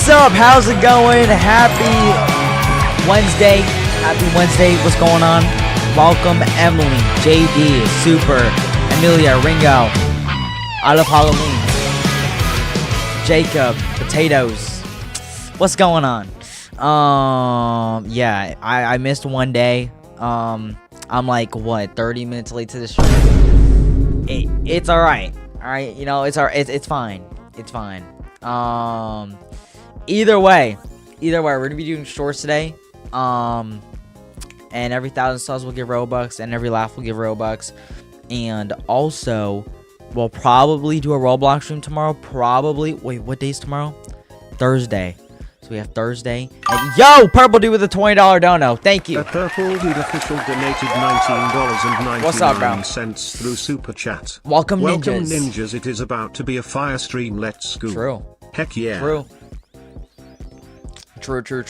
What's up? How's it going? Happy Wednesday. Happy Wednesday. What's going on? Welcome, Emily, JD, Super, Amelia, Ringo. I love Halloween. Jacob, Potatoes. What's going on? Yeah, I missed one day. I'm like, what, 30 minutes late to the stream? It's alright. Alright, you know, it's fine. It's fine. Either way, we're gonna be doing shorts today. And every 1,000 subs will give Robux, and every laugh will give Robux. And also, we'll probably do a Roblox stream tomorrow. Probably. Wait, what day's tomorrow? Thursday. So we have Thursday. And yo, Purple Dude with a $20 dono. Thank you. Purple Dude official donated $19.99 What's up, bro? through Super Chat. Welcome, Welcome, ninjas. ninjas. It is about to be a fire stream. Let's go. True. Heck yeah. True. Either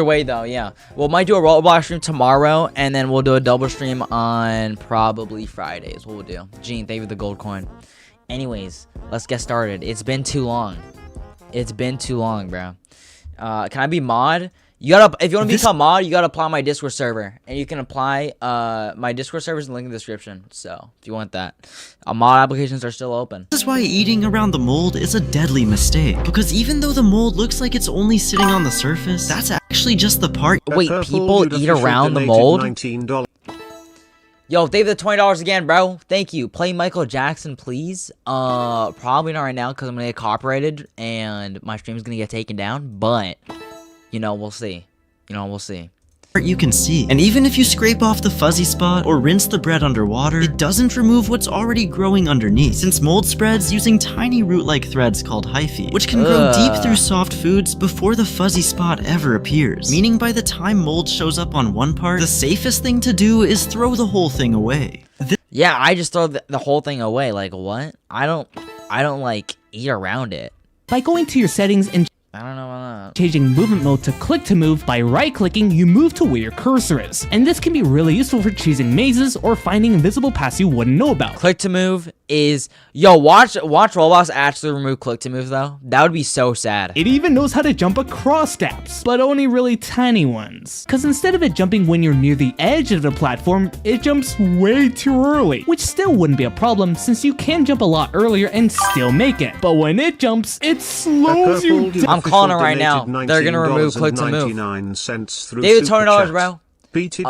way though, yeah. We might do a Roblox stream tomorrow, and then we'll do a double stream on probably Friday is what we'll do. Gene, thank you for the gold coin. Anyways, let's get started. It's been too long. It's been too long, bro. Can I be mod? You gotta, if you want to become mod, you gotta apply my Discord server, and you can apply. My Discord server is in the link in the description. So if you want that, mod applications are still open. This is why eating around the mold is a deadly mistake. Because even though the mold looks like it's only sitting on the surface, that's actually just the part. Wait, people eat around the mold? Yo, Dave, the $20 again, bro. Thank you. Play Michael Jackson, please. Probably not right now because I'm gonna get copyrighted and my stream's gonna get taken down. But you know, we'll see. We'll see. You can see. And even if you scrape off the fuzzy spot or rinse the bread underwater, it doesn't remove what's already growing underneath, since mold spreads using tiny root-like threads called hyphae, which can grow deep through soft foods before the fuzzy spot ever appears. Meaning by the time mold shows up on one part, the safest thing to do is throw the whole thing away. Yeah, I just throw the whole thing away. Like, what? I don't like eat around it. By going to your settings and I don't know about that. changing movement mode to click to move, by right-clicking, you move to where your cursor is. And this can be really useful for choosing mazes or finding invisible paths you wouldn't know about. Click to move is... Yo, watch Roblox actually remove click to move, though. That would be so sad. It even knows how to jump across gaps, but only really tiny ones. Cause instead of it jumping when you're near the edge of the platform, it jumps way too early, which still wouldn't be a problem since you can jump a lot earlier and still make it. But when it jumps, it slows you down. I'm calling it right now. They're gonna remove click to move. David, $20, bro. Beat it,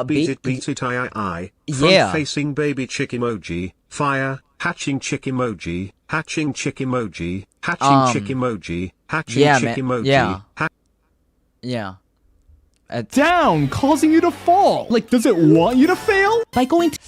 I. Yeah. Facing baby chick emoji. Fire. Hatching chick emoji. Hatching chick emoji. Hatching chick emoji. Hatching chick emoji. Yeah. Down, causing you to fall. Like, does it want you to fail? By going to...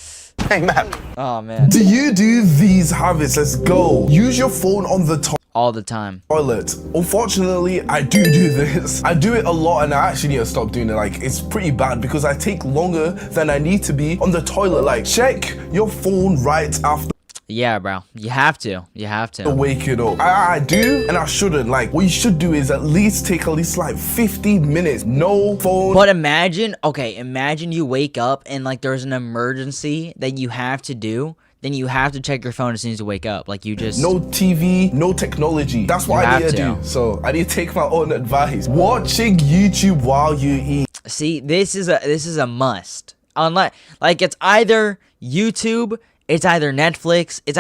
Hey man, Oh, man. do you do these habits? Let's go. Use your phone on the All the time. toilet. Unfortunately, I do this. I do it a lot and I actually need to stop doing it. Like, it's pretty bad because I take longer than I need to be on the toilet. Like, check your phone right after Yeah, bro. You have to. You have to. waking up. I do and I shouldn't. Like, what you should do is at least take like 15 minutes. No phone. But imagine you wake up and like there's an emergency that you have to do. Then you have to check your phone as soon as you wake up. Like you just... No TV, no technology. That's what I need to do. So I need to take my own advice. Watching YouTube while you eat. See, this is a must. Unless like it's either YouTube, it's either Netflix, it's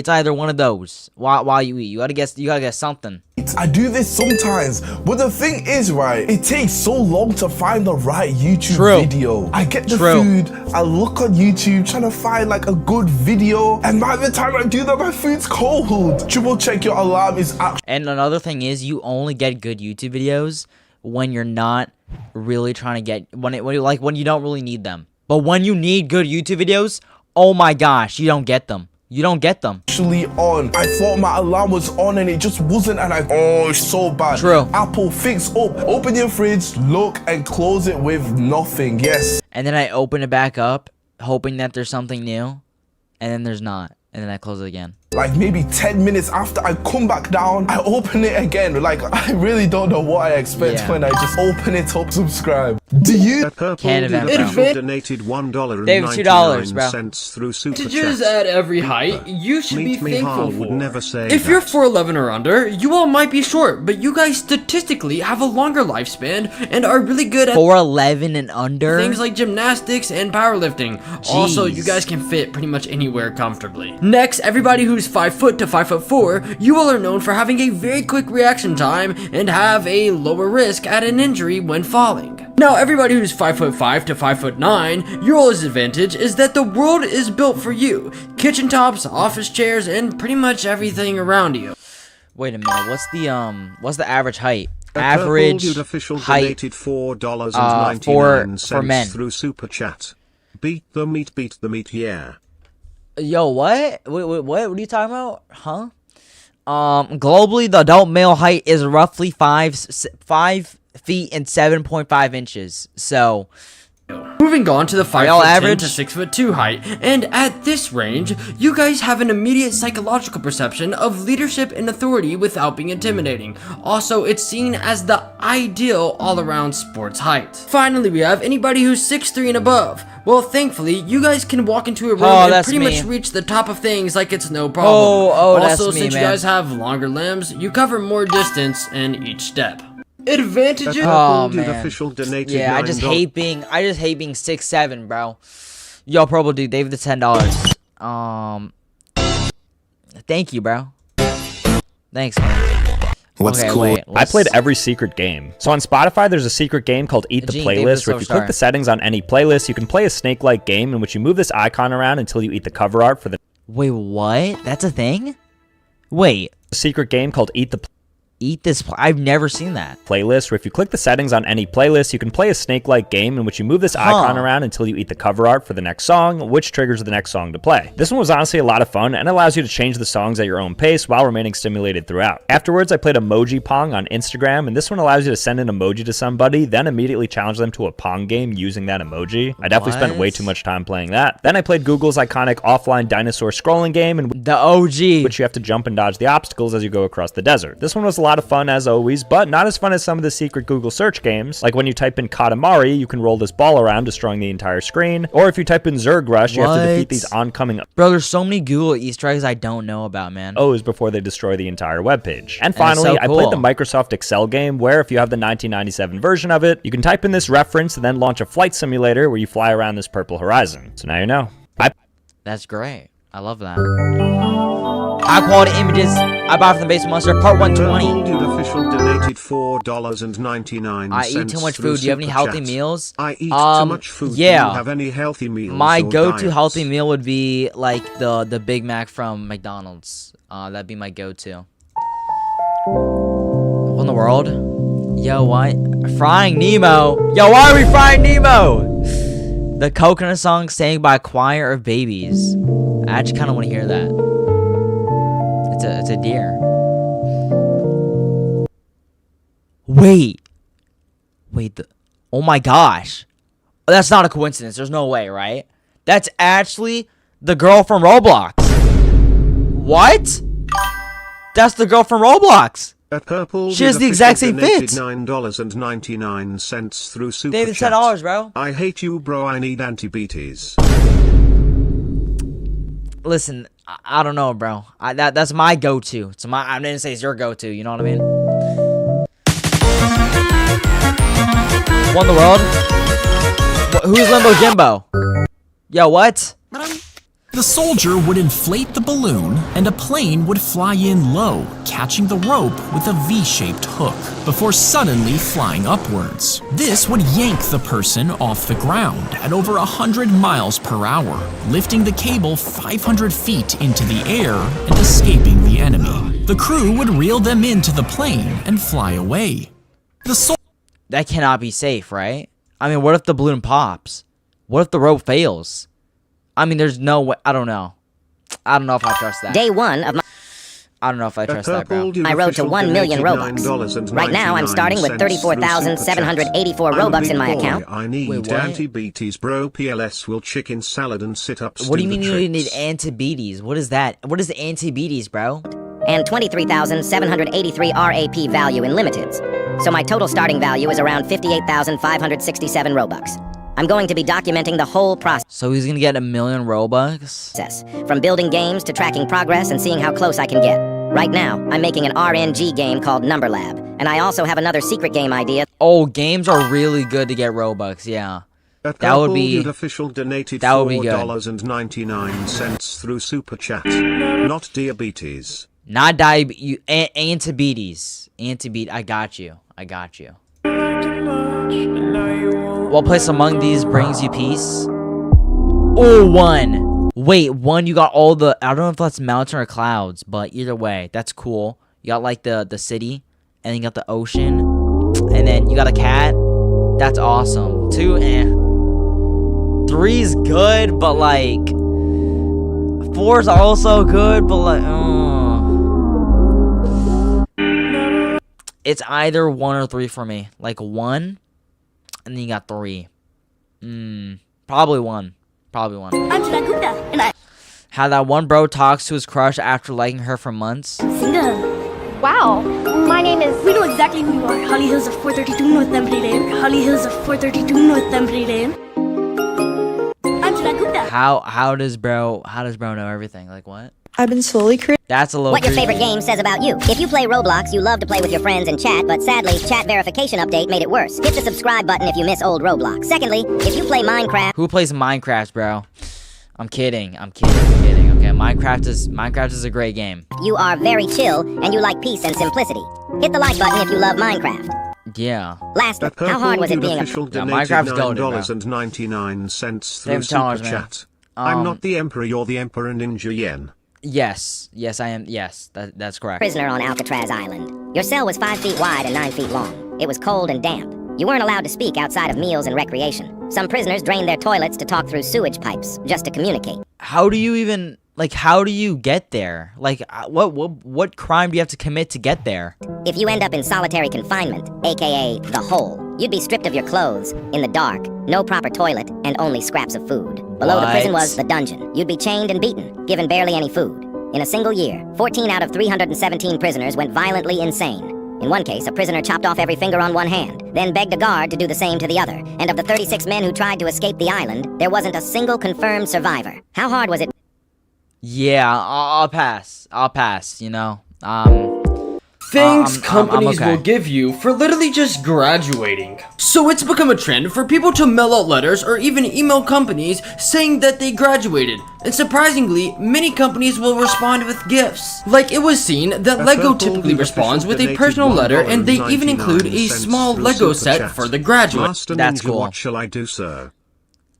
either one of those. While you eat, you gotta get something. I do this sometimes, but the thing is, right, it takes so long to find the right YouTube video. I get the food, I look on YouTube trying to find like a good video, and by the time I do that, my food's cold. Triple check your alarm is actually... And another thing is, you only get good YouTube videos when you're not really trying to get when you don't really need them. But when you need good YouTube videos, oh my gosh, you don't get them. You don't get them. Actually on. I thought my alarm was on and it just wasn't, and oh, it's so bad. True. Apple, fix up. Open your fridge, look, and close it with nothing. Yes. And then I open it back up, hoping that there's something new, and then there's not. And then I close it again. like maybe 10 minutes after I come back down, I open it again. Like, I really don't know what I expect when I just open it up, subscribe. Do you? Can't donated $1.99 through Super Advantages Chat. at every height you should be thankful for. Would never say if that. you're 4'11 or under, you all might be short, but you guys statistically have a longer lifespan and are really good at 4'11 and under? things like gymnastics and powerlifting. Also, you guys can fit pretty much anywhere comfortably. Next, everybody who's 5 foot to 5'4", you all are known for having a very quick reaction time and have a lower risk at an injury when falling. Now, everybody who's 5'5" to 5'9", your all's advantage is that the world is built for you. Kitchen tops, office chairs, and pretty much everything around you. Wait a minute, what's the average height? A Average Dude official height donated $4.99 for men. through Super Chat. Beat the meat, yeah. Yo, what? Wait, what are you talking about? Huh? Globally, the adult male height is roughly 5 feet and 7.5 inches. So, Moving on to the 5'10" average to 6'2" height, and at this range, you guys have an immediate psychological perception of leadership and authority without being intimidating. Also, it's seen as the ideal all-around sports height. Finally, we have anybody who's 6'3" and above. Well, thankfully, you guys can walk into a room and pretty much reach the top of things like it's no problem. Also, since you guys have longer limbs, you cover more distance in each step. Advantages. Oh man. Official donated Yeah, I just hate being 6'7", bro. Yo, Purple Dude, David the $10. Thank you, bro. Thanks, man. What's cool? Wait, I played every secret game. So on Spotify, there's a secret game called Eat the Playlist, where if you click the settings on any playlist, you can play a snake-like game in which you move this icon around until you eat the cover art for the. Wait, what? That's a thing? Wait. A secret game called Eat the I've never seen that. Playlist, where if you click the settings on any playlist, you can play a snake-like game in which you move this icon around until you eat the cover art for the next song, which triggers the next song to play. This one was honestly a lot of fun and allows you to change the songs at your own pace while remaining stimulated throughout. Afterwards, I played Emoji Pong on Instagram, and this one allows you to send an emoji to somebody, then immediately challenge them to a Pong game using that emoji. I definitely spent way too much time playing that. Then I played Google's iconic offline dinosaur scrolling game, in the OG, which you have to jump and dodge the obstacles as you go across the desert. This one was a lot of fun as always, but not as fun as some of the secret Google search games. Like when you type in Katamari, you can roll this ball around, destroying the entire screen. Or if you type in Zerg Rush, you have to defeat these oncoming Bro, there's so many Google Easter eggs I don't know about, man. O's before they destroy the entire webpage. And finally, I played the Microsoft Excel game, where if you have the 1997 version of it, you can type in this reference and then launch a flight simulator where you fly around this purple horizon. So now you know. That's great. I love that. High quality images I buy from the Basement Monster, part 120. Dude official donated $4.99. I eat too much food. Do you have any healthy meals? I eat too much food. Yeah. Do you have any healthy meals? My or go-to diets? healthy meal would be like the Big Mac from McDonald's. That'd be my go-to. What in the world? Yo, why? Frying Nemo. Yo, why are we frying Nemo? The coconut song sang by a choir of babies. I actually kind of want to hear that. It's a deer. Wait, oh my gosh. That's not a coincidence. There's no way, right? That's actually the girl from Roblox. What? That's the girl from Roblox. She has the exact same fit. $9.99 through Super David, Chat. $10, bro. I hate you, bro. I need anti-BTs. Listen, I don't know, bro. That's my go-to. I didn't say it's your go-to. You know what I mean? What in the world? Who's Limbo Jimbo? Yo, what? The soldier would inflate the balloon, and a plane would fly in low, catching the rope with a V-shaped hook, before suddenly flying upwards. This would yank the person off the ground at over 100 miles per hour, lifting the cable 500 feet into the air and escaping the enemy. The crew would reel them into the plane and fly away. That cannot be safe, right? I mean, what if the balloon pops? What if the rope fails? I mean, there's no way. I don't know. I don't know if I trust that. Day one of my... I don't know if I trust that, bro. My road to 1 million Robux. Right now, I'm starting with 34,784 Robux in my account. I need Wait, what? anti-BTs, bro. PLS will chicken salad and sit-ups. What do you mean you need anti-BTs? What is that? What is anti-BTs, bro? And 23,783 RAP value in limiteds. So my total starting value is around 58,567 Robux. I'm going to be documenting the whole process. So he's gonna get 1 million Robux? From building games to tracking progress and seeing how close I can get. Right now, I'm making an RNG game called Number Lab, and I also have another secret game idea. Oh, games are really good to get Robux, yeah. That would be official donated that would be good. $4.99 through Super Chat. Not diabetes. Not diabetes, anti-BTs. Anti-BT, I got you. I got you. What place among these brings you peace? Oh, 1. Wait, 1, you got all the, I don't know if that's mountain or clouds, but either way, that's cool. You got like the city, and then you got the ocean, and then you got a cat. That's awesome. 2, 3's good, but like 4's also good, but like it's either 1 or 3 for me. Like 1, and then you got 3. Probably 1. Probably 1. How that one bro talks to his crush after liking her for months. Wow. My name is... We know exactly who you are. Holly Hills of 432 North Embry Lane. Holly Hills of 432 North Embry Lane. How does bro know everything? Like what? I've been slowly creating. That's a little What your creepy. favorite game says about you. If you play Roblox, you love to play with your friends and chat, but sadly, chat verification update made it worse. Hit the subscribe button if you miss old Roblox. Secondly, if you play Minecraft... Who plays Minecraft, bro? I'm kidding. Okay, Minecraft is a great game. You are very chill, and you like peace and simplicity. Hit the like button if you love Minecraft. Yeah. Lastly, how hard was it being a... Minecraft's golden, bro. $9.99 through $7, Super man. Chat. I'm not the Emperor, you're the Emperor Ninja Yen. Yes, I am. Yes, that's correct. Prisoner on Alcatraz Island. Your cell was 5 feet wide and 9 feet long. It was cold and damp. You weren't allowed to speak outside of meals and recreation. Some prisoners drained their toilets to talk through sewage pipes, just to communicate. How do you even, like, how do you get there? Like, what crime do you have to commit to get there? If you end up in solitary confinement, aka the hole, you'd be stripped of your clothes, in the dark, no proper toilet, and only scraps of food. Below the prison was the dungeon. You'd be chained and beaten, given barely any food. In a single year, 14 out of 317 prisoners went violently insane. In one case, a prisoner chopped off every finger on one hand, then begged a guard to do the same to the other. And of the 36 men who tried to escape the island, there wasn't a single confirmed survivor. How hard was it? Yeah, I'll pass, you know. Thanks companies okay. will give you for literally just graduating. So it's become a trend for people to mail out letters or even email companies saying that they graduated. And surprisingly, many companies will respond with gifts. Like it was seen that Lego typically responds with a personal letter, and they even include a small Lego set for the graduate. That's cool. What shall I do, sir?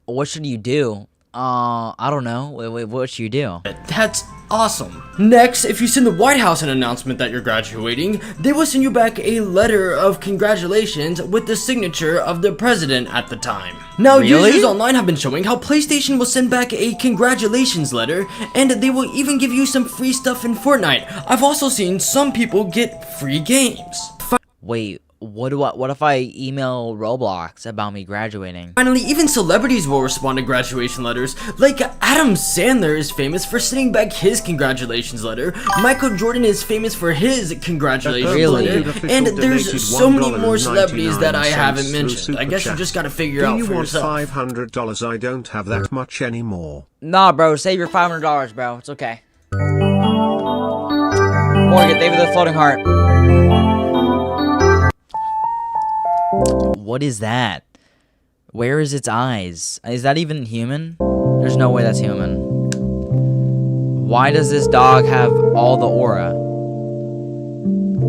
What should you do? I don't know. Wait, what should you do? That's awesome. Next, if you send the White House an announcement that you're graduating, they will send you back a letter of congratulations with the signature of the president at the time. Now, Really? users online have been showing how PlayStation will send back a congratulations letter, and they will even give you some free stuff in Fortnite. I've also seen some people get free games. Wait, what if I email Roblox about me graduating? Finally, even celebrities will respond to graduation letters. Like Adam Sandler is famous for sending back his congratulations letter. Michael Jordan is famous for his congratulations Really? letter. And there's so many more celebrities that I haven't mentioned. I guess you just gotta figure out Do for you want yourself. $500? I don't have that much anymore. Nah, bro, save your $500, bro. It's okay. Morgan, thank you for the floating heart. What is that? Where is its eyes? Is that even human? There's no way that's human. Why does this dog have all the aura?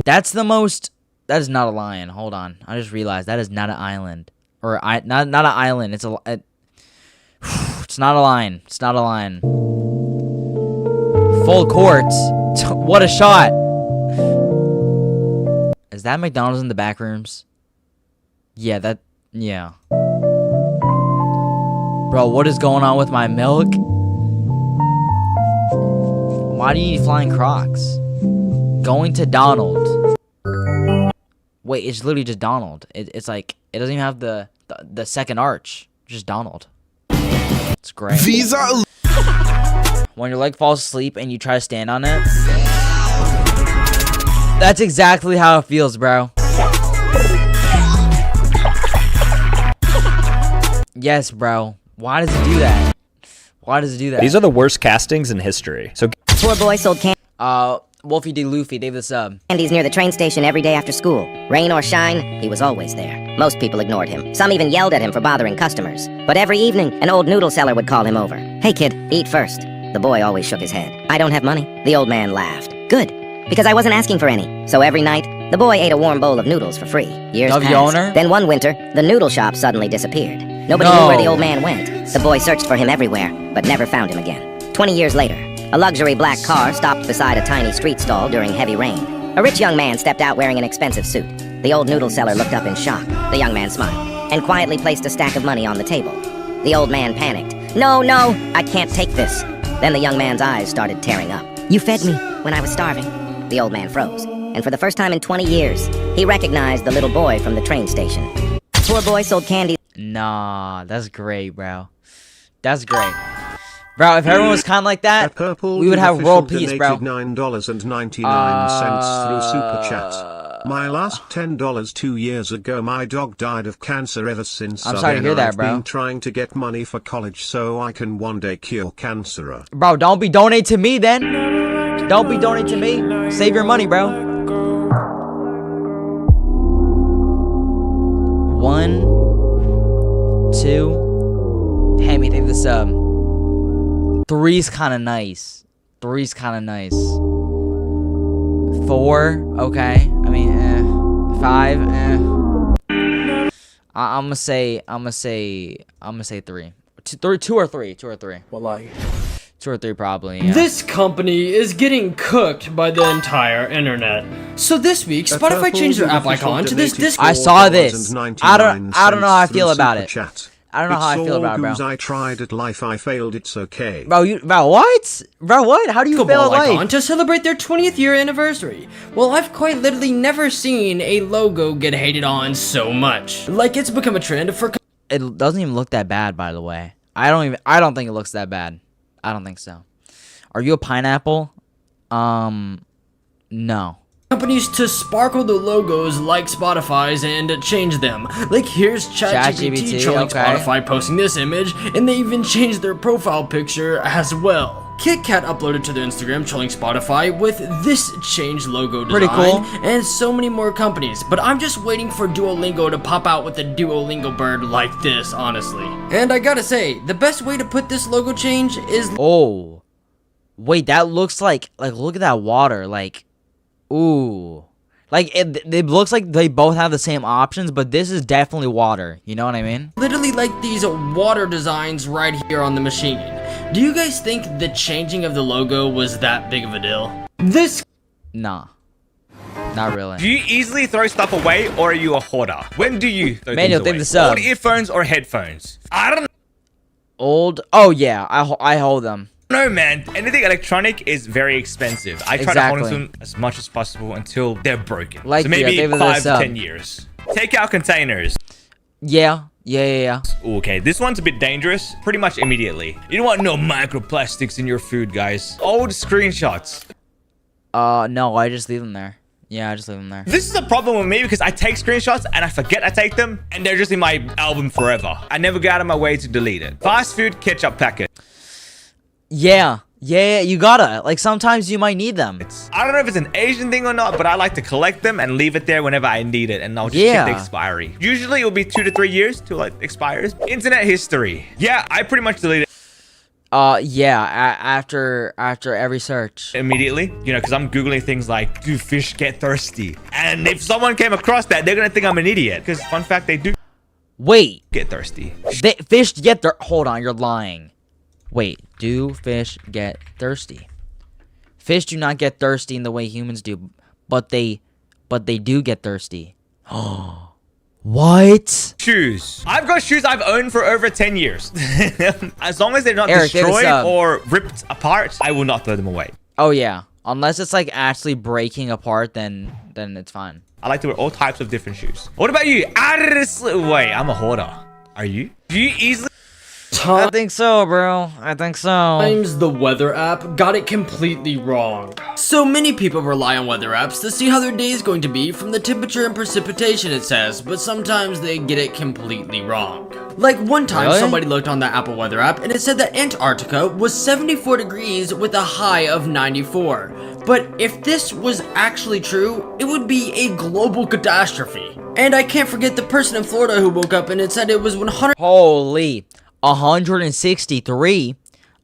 That's the most... That is not a lion. Hold on. I just realized that is not an island. Or not an island. It's a... It's not a lion. It's not a lion. Full court. What a shot. Is that McDonald's in the back rooms? Yeah, yeah. Bro, what is going on with my milk? Why do you need flying crocs? Going to Donald. Wait, it's literally just Donald. It's like, it doesn't even have the second arch. Just Donald. It's great. These are When your leg falls asleep and you try to stand on it. That's exactly how it feels, bro. Yes, bro. Why does it do that? Why does it do that? These are the worst castings in history. So Poor boy sold Wolfie D. Luffy, Dave the Sub. candies near the train station every day after school. Rain or shine, he was always there. Most people ignored him. Some even yelled at him for bothering customers. But every evening, an old noodle seller would call him over. Hey kid, eat first. The boy always shook his head. I don't have money. The old man laughed. Good, because I wasn't asking for any. So every night, the boy ate a warm bowl of noodles for free. Years Love you, passed. owner. Then one winter, the noodle shop suddenly disappeared. Nobody knew where the old man went. The boy searched for him everywhere, but never found him again. 20 years later, a luxury black car stopped beside a tiny street stall during heavy rain. A rich young man stepped out wearing an expensive suit. The old noodle seller looked up in shock. The young man smiled and quietly placed a stack of money on the table. The old man panicked. No, I can't take this. Then the young man's eyes started tearing up. You fed me when I was starving. The old man froze, and for the first time in 20 years, he recognized the little boy from the train station. Poor boy sold candy. Nah, that's great, bro. That's great. Bro, if everyone was kind of like that, we would have world peace, bro. $9.99 through Super Chat. My last $10 2 years ago, my dog died of cancer. Ever since I'm sorry to hear that, I've bro. been trying to get money for college so I can one day cure cancer. Bro, don't be donate to me then. Don't be donate to me. Save your money, bro. 1, 2. Hey, me think this 3's kind of nice. 3's kind of nice. 4, okay. I mean, 5, I'm gonna say 3. 2 or 3. Wallahi. 2 or 3 probably. Yeah. This company is getting cooked by the entire internet. So this week, Spotify changed their app icon to this disc. I saw this. I don't know how I feel about it. I don't know how I feel about it, bro. I tried at life, I failed, it's okay. Bro, what? Bro, what? How do you fail at icon life? to celebrate their 20th year anniversary. Well, I've quite literally never seen a logo get hated on so much. Like it's become a trend for. It doesn't even look that bad, by the way. I don't think it looks that bad. I don't think so. Are you a pineapple? No. Companies to sparkle the logos like Spotify's and change them. Like here's ChatGPT trolling Spotify posting this image, and they even changed their profile picture as well. KitKat uploaded to their Instagram trolling Spotify with this changed logo design. Pretty cool. And so many more companies. But I'm just waiting for Duolingo to pop out with a Duolingo bird like this, honestly. And I gotta say, the best way to put this logo change is... Oh. Wait, that looks like look at that water. Like, ooh. Like, it looks like they both have the same options, but this is definitely water. You know what I mean? Literally like these water designs right here on the machine. Do you guys think the changing of the logo was that big of a deal? Nah. Not really. Do you easily throw stuff away, or are you a hoarder? When do you throw Manuel, things away? think this up. Old earphones or headphones? I don't Old? Oh, yeah. I hold them. know, man. Anything electronic is very expensive. I try to hold on to them as much as possible until they're broken. Like, so maybe yeah, 5 to 10 years. Take out containers. Yeah. Okay, this one's a bit dangerous. Pretty much immediately. You don't want no microplastics in your food, guys. Old screenshots. No, I just leave them there. Yeah, I just leave them there. This is a problem with me because I take screenshots and I forget I take them, and they're just in my album forever. I never go out of my way to delete it. Fast food ketchup packet. Yeah, you gotta. Like, sometimes you might need them. I don't know if it's an Asian thing or not, but I like to collect them and leave it there whenever I need it, and I'll just check the expiry. Usually it'll be 2 to 3 years till it expires. Internet history. Yeah, I pretty much delete it. Yeah, after every search. Immediately, you know, because I'm Googling things like, do fish get thirsty? And if someone came across that, they're gonna think I'm an idiot. Because fun fact, they do get thirsty. Fish get hold on, you're lying. Wait, do fish get thirsty? Fish do not get thirsty in the way humans do, but they do get thirsty. Oh. What? Shoes. I've got shoes I've owned for over 10 years. As long as they're not Eric, destroyed or ripped apart, I will not throw them away. Oh yeah. Unless it's like actually breaking apart, then it's fine. I like to wear all types of different shoes. What about you? Wait, I'm a hoarder. Are you? Do you easily? I think so, bro. I think so. Sometimes the weather app got it completely wrong. So many people rely on weather apps to see how their day is going to be from the temperature and precipitation it says, but sometimes they get it completely wrong. Like one time somebody looked on the Apple weather app and it said that Antarctica was 74 degrees with a high of 94. But if this was actually true, it would be a global catastrophe. And I can't forget the person in Florida who woke up and it said it was 100. Holy. 163.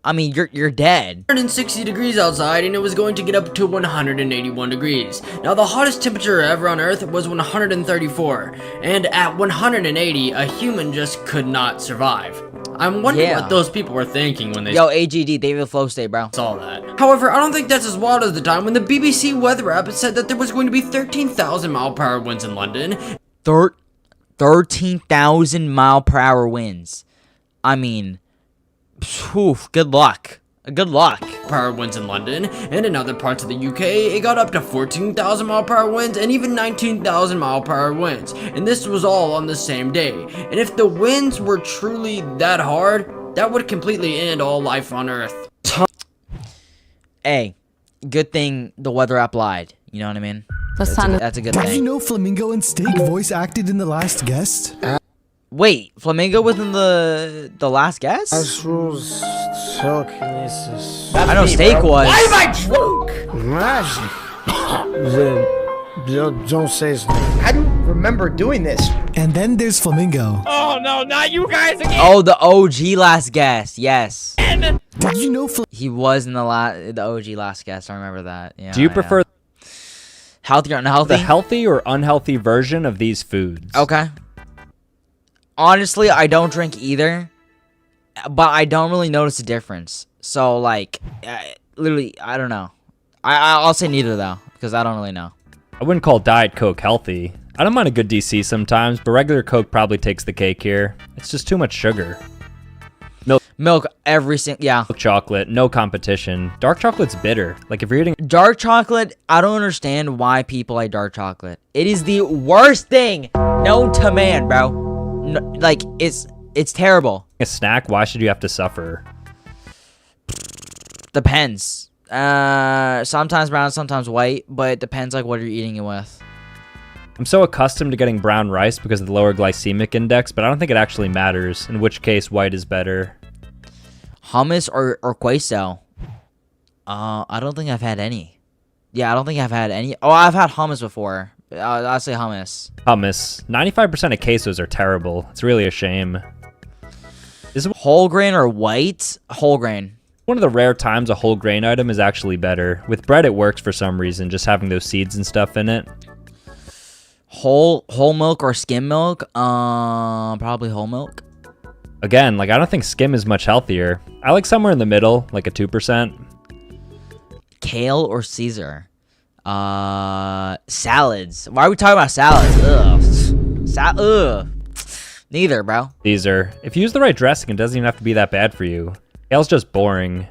I mean, you're dead. 160 degrees outside, and it was going to get up to 181 degrees. Now, the hottest temperature ever on Earth was 134, and at 180, a human just could not survive. I'm wondering what those people were thinking when they AGD, David Flow State, bro. Saw that. However, I don't think that's as wild as the time when the BBC weather app said that there was going to be 13,000 mile-per-hour winds in London. 13,000 mile-per-hour winds. I mean, good luck. Good luck. Power winds in London, and in other parts of the UK, it got up to 14,000 mile-per-hour winds and even 19,000 mile-per-hour winds. And this was all on the same day. And if the winds were truly that hard, that would completely end all life on Earth. Hey, good thing the weather app lied. You know what I mean? That's a good thing. Did you know Flamingo and Steak voice acted in The Last Guest? Wait, Flamingo was in the last guest? I know Steak was. Why am I drunk? Don't say his name. I don't remember doing this. And then there's Flamingo. Oh no, not you guys again. Oh, the OG last guest. Yes. Did you know he was in the OG last guest? I remember that. Yeah. Do you prefer healthy or unhealthy? The healthy or unhealthy version of these foods? Okay. Honestly, I don't drink either, but I don't really notice a difference. So, like, literally, I don't know. I'll say neither, though, because I don't really know. I wouldn't call Diet Coke healthy. I don't mind a good DC sometimes, but regular Coke probably takes the cake here. It's just too much sugar. Milk, every single, Milk chocolate, no competition. Dark chocolate's bitter. Like, if you're eating dark chocolate, I don't understand why people like dark chocolate. It is the worst thing known to man, bro. No, like, it's terrible. A snack, why should you have to suffer? Depends. Sometimes brown, sometimes white, but it depends like what you're eating it with. I'm so accustomed to getting brown rice because of the lower glycemic index, but I don't think it actually matters, in which case white is better. Hummus or queso? I don't think I've had any. Yeah, I don't think I've had any. Oh, I've had hummus before. I'll say hummus. Hummus. 95% of quesos are terrible. It's really a shame. Is it whole grain or white? Whole grain. One of the rare times a whole grain item is actually better. With bread, it works for some reason, just having those seeds and stuff in it. Whole milk or skim milk? Probably whole milk. Again, like, I don't think skim is much healthier. I like somewhere in the middle, like a 2%. Kale or Caesar? Salads. Why are we talking about salads? Ugh. Neither, bro. Caesar. If you use the right dressing, it doesn't even have to be that bad for you. Kale's just boring.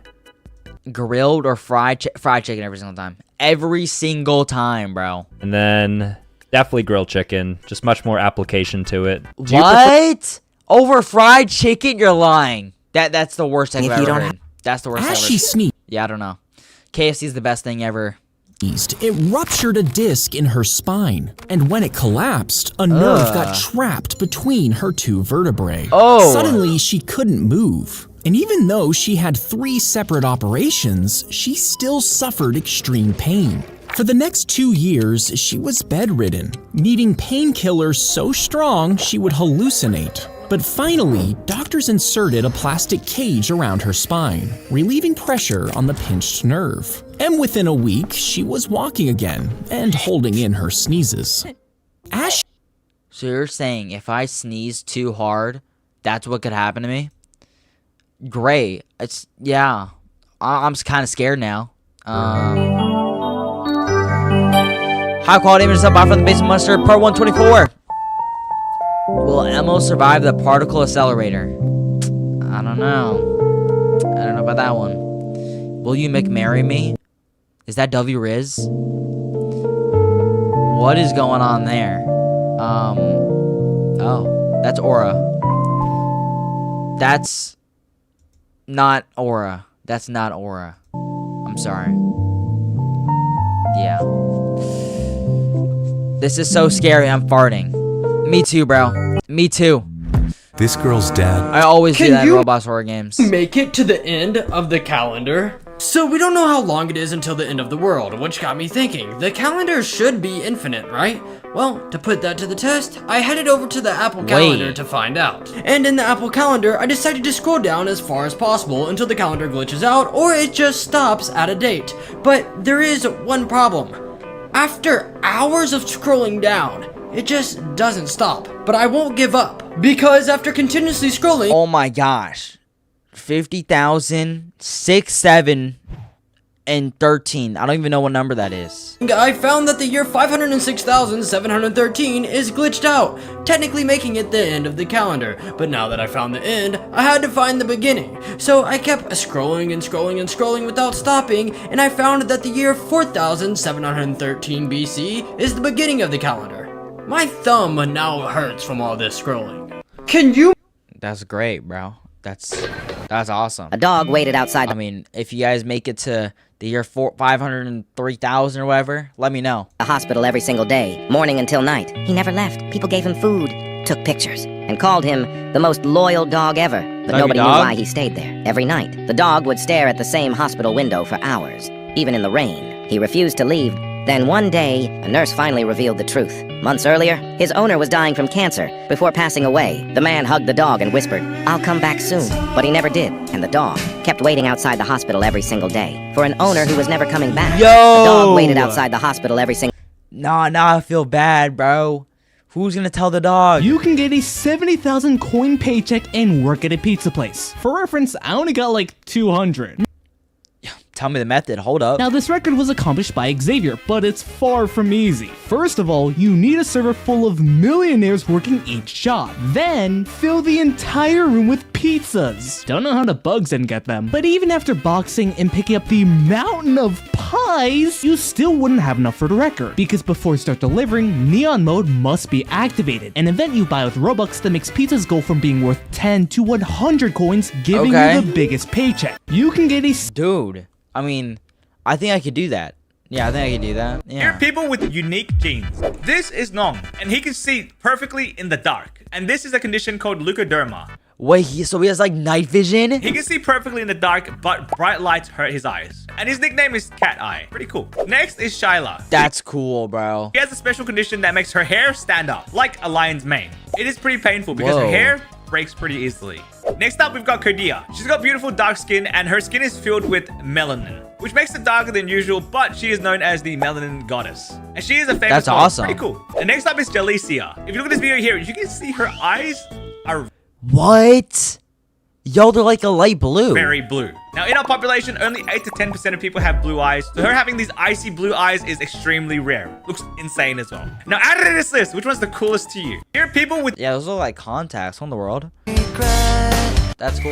Grilled or fried chicken every single time. Every single time, bro. And then definitely grilled chicken. Just much more application to it. What? Over fried chicken? You're lying. That's the worst thing I've ever heard. That's the worst thing I've ever heard. Yeah, I don't know. KFC is the best thing ever. It ruptured a disc in her spine, and when it collapsed, a nerve got trapped between her two vertebrae. Oh. Suddenly, she couldn't move. And even though she had 3 separate operations, she still suffered extreme pain. For the next 2 years, she was bedridden, needing painkillers so strong she would hallucinate. But finally, doctors inserted a plastic cage around her spine, relieving pressure on the pinched nerve. And within a week, she was walking again and holding in her sneezes. So you're saying if I sneeze too hard, that's what could happen to me? Great. Yeah. I'm kind of scared now. High quality images up from the Basement Monster, part 124. Will Emo survive the particle accelerator? I don't know. I don't know about that one. Will you McMarry me? Is that W Riz? What is going on there? Oh, that's Aura. That's not Aura. That's not Aura. I'm sorry. Yeah. This is so scary. I'm farting. Me too, bro. Me too. This girl's dad. I always do that in Roblox horror games. Make it to the end of the calendar? So we don't know how long it is until the end of the world, which got me thinking, the calendar should be infinite, right? Well, to put that to the test, I headed over to the Apple Calendar to find out. And in the Apple Calendar, I decided to scroll down as far as possible until the calendar glitches out or it just stops at a date. But there is one problem. After hours of scrolling down, it just doesn't stop. But I won't give up, because after continuously scrolling— oh my gosh. 50,000, 6, 7, and 13. I don't even know what number that is. I found that the year 506,713 is glitched out, technically making it the end of the calendar. But now that I found the end, I had to find the beginning. So I kept scrolling and scrolling and scrolling without stopping, and I found that the year 4,713 BC is the beginning of the calendar. My thumb now hurts from all this scrolling. Can you— That's great, bro. That's awesome. A dog waited outside. I mean, if you guys make it to the year 503,000 or whatever, let me know. The hospital every single day, morning until night. He never left. People gave him food, took pictures, and called him the most loyal dog ever. But nobody knew why he stayed there. Every night, the dog would stare at the same hospital window for hours, even in the rain. He refused to leave. Then one day, a nurse finally revealed the truth. Months earlier, his owner was dying from cancer. Before passing away, the man hugged the dog and whispered, "I'll come back soon." But he never did, and the dog kept waiting outside the hospital every single day for an owner who was never coming back. Yo! The dog waited outside the hospital every single— Nah, I feel bad, bro. Who's gonna tell the dog? You can get a 70,000 coin paycheck and work at a pizza place. For reference, I only got like 200. Tell me the method. Hold up. Now, this record was accomplished by Xavier, but it's far from easy. First of all, you need a server full of millionaires working each job. Then, fill the entire room with pizzas. Don't know how the bugs didn't get them. But even after boxing and picking up the mountain of pies, you still wouldn't have enough for the record. Because before you start delivering, Neon Mode must be activated. An event you buy with Robux that makes pizzas go from being worth 10 to 100 coins, giving you the biggest paycheck. You can get a— Dude. I mean, I think I could do that. Yeah, I think I could do that. Yeah. Here are people with unique genes. This is Nong, and he can see perfectly in the dark. And this is a condition called leukoderma. Wait, so he has like night vision? He can see perfectly in the dark, but bright lights hurt his eyes. And his nickname is Cat Eye. Pretty cool. Next is Shyla. That's cool, bro. He has a special condition that makes her hair stand up, like a lion's mane. It is pretty painful because her hair breaks pretty easily. Next up, we've got Kodia. She's got beautiful dark skin, and her skin is filled with melanin, which makes it darker than usual, but she is known as the melanin goddess. And she is a famous— That's awesome. Pretty cool. And next up is Jalicia. If you look at this video here, you can see her eyes are— What? Yo, they're like a light blue. Very blue. Now, in our population, only 8 to 10% of people have blue eyes. So her having these icy blue eyes is extremely rare. Looks insane as well. Now, added to this list, which one's the coolest to you? Here are people with— Yeah, those are like contacts. What in the world? That's cool.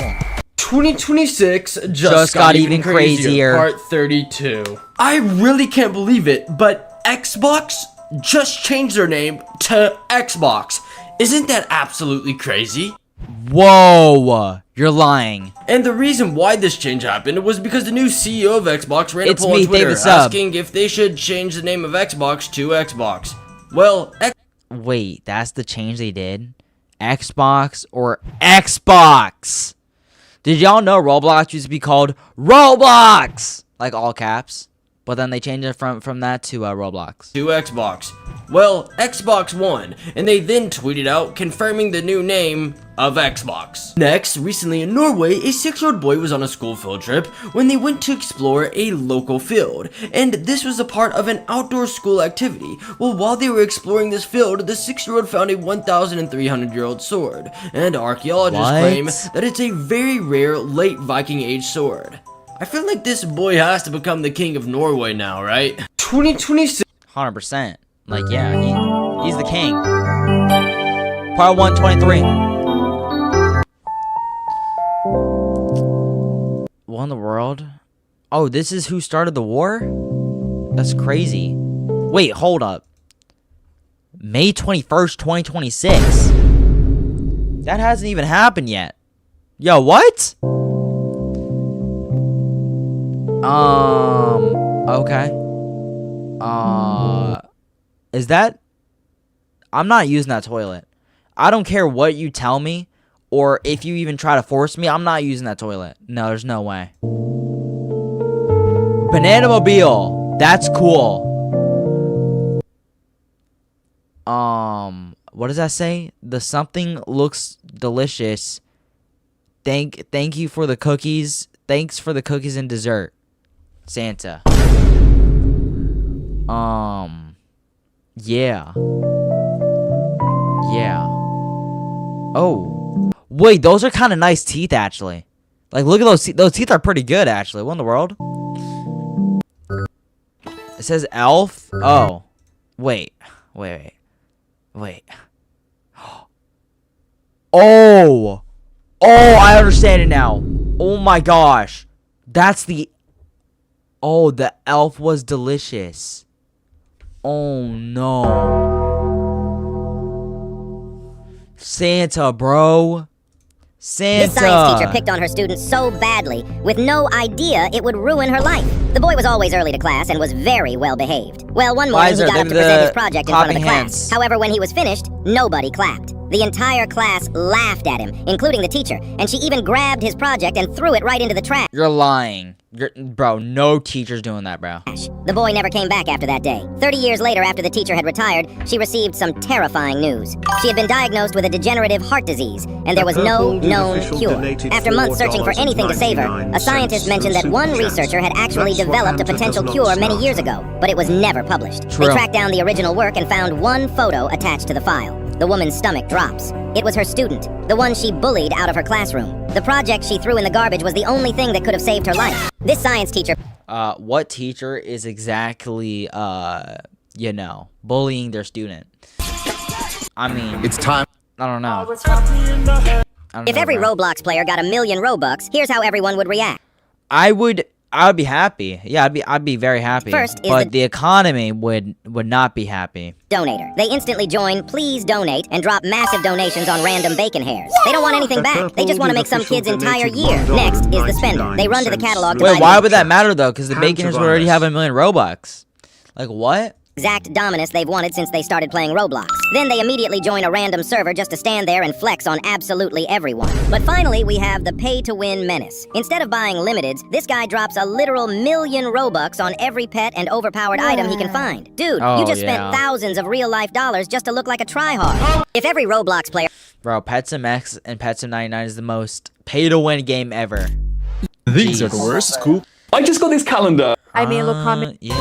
2026 just got even crazier. Part 32. I really can't believe it, but Xbox just changed their name to Xbox. Isn't that absolutely crazy? Whoa, you're lying. And the reason why this change happened was because the new CEO of Xbox ran a poll on Twitter asking if they should change the name of Xbox to Xbox. Well, wait, that's the change they did? Xbox or Xbox? Did y'all know Roblox used to be called Roblox? Like all caps. But then they changed it from that to Roblox. To Xbox. Well, Xbox won, and they then tweeted out confirming the new name of Xbox. Next, recently in Norway, a 6-year-old boy was on a school field trip when they went to explore a local field, and this was a part of an outdoor school activity. Well, while they were exploring this field, the 6-year-old found a 1,300-year-old sword, and archaeologists claim that it's a very rare late Viking age sword. I feel like this boy has to become the king of Norway now, right? 2026. 100%. Like, yeah, he's the king. Part 123. What in the world? Oh, this is who started the war? That's crazy. Wait, hold up. May 21st, 2026. That hasn't even happened yet. Yo, what? Okay. Is that... I'm not using that toilet. I don't care what you tell me, or if you even try to force me, I'm not using that toilet. No, there's no way. Banana Mobile. That's cool. What does that say? The something looks delicious. Thank you for the cookies. Thanks for the cookies and dessert. Santa. Yeah. Yeah. Oh. Wait, those are kind of nice teeth, actually. Like, look at those teeth. Those teeth are pretty good, actually. What in the world? It says elf. Oh. Wait. Oh. Oh, I understand it now. Oh my gosh. That's the... Oh, the elf was delicious. Oh no. Santa, bro. Santa. This science teacher picked on her students so badly, with no idea it would ruin her life. The boy was always early to class and was very well behaved. Well, one morning he got up to present his project in front of the class. However, when he was finished, nobody clapped. The entire class laughed at him, including the teacher, and she even grabbed his project and threw it right into the trash. You're lying. Bro, no teacher's doing that, bro. The boy never came back after that day. 30 years later, after the teacher had retired, she received some terrifying news. She had been diagnosed with a degenerative heart disease, and there was no known cure. After months searching for anything to save her, a scientist mentioned that one researcher had actually developed a potential cure many years ago, but it was never published. They tracked down the original work and found one photo attached to the file. The woman's stomach drops. It was her student, the one she bullied out of her classroom. The project she threw in the garbage was the only thing that could have saved her life. This science teacher... What teacher is exactly, bullying their student? I mean... It's time. I don't know. If every Roblox player got 1 million Robux, here's how everyone would react. I would be happy. Yeah, I'd be very happy. First is but the economy would not be happy. Donator. They instantly join Please Donate and drop massive donations on random bacon hairs. They don't want anything back. They just want to make some kid's entire year. Next is the spender. They run to the catalog to Wait, why would that matter though? Because the bacon hairs would already have 1 million Robux. Like what? Exact dominus they've wanted since they started playing Roblox. Then they immediately join a random server just to stand there and flex on absolutely everyone. But finally, we have the pay-to-win menace. Instead of buying limiteds, this guy drops a literal 1 million Robux on every pet and overpowered item he can find. Dude, you just spent thousands of real-life dollars just to look like a tryhard. If every Roblox player... Bro, Pet Sim X and Pet Sim 99 is the most pay-to-win game ever. These are the worst. It's cool. I just got this calendar. I made a little comment. Yeah.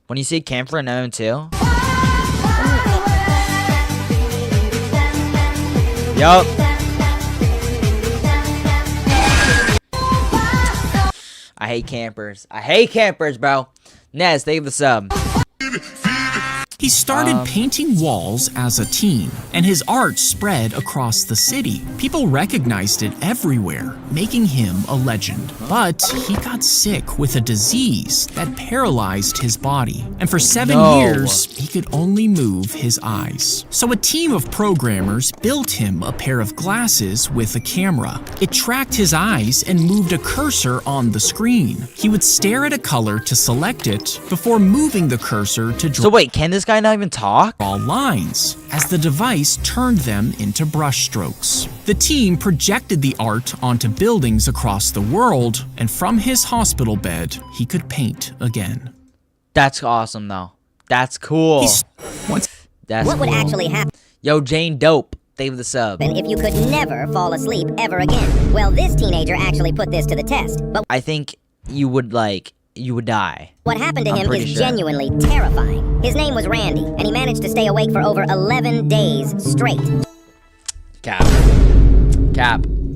When you see camphor in MM2. Yup. I hate campers. I hate campers, bro. Nez, thank you for the sub. He started painting walls as a teen, and his art spread across the city. People recognized it everywhere, making him a legend. But he got sick with a disease that paralyzed his body, and for 7 years, he could only move his eyes. So a team of programmers built him a pair of glasses with a camera. It tracked his eyes and moved a cursor on the screen. He would stare at a color to select it before moving the cursor to draw. So wait, can this guy not even talk? Lines, as the device turned them into brush strokes. The team projected the art onto buildings across the world, and from his hospital bed, he could paint again. That's awesome, though. That's cool. What would actually happen? Yo, Jane Dope, thank you for the sub. And if you could never fall asleep ever again? Well, this teenager actually put this to the test, but I think you would die. What happened to him is genuinely terrifying. His name was Randy, and he managed to stay awake for over 11 days straight. Cap.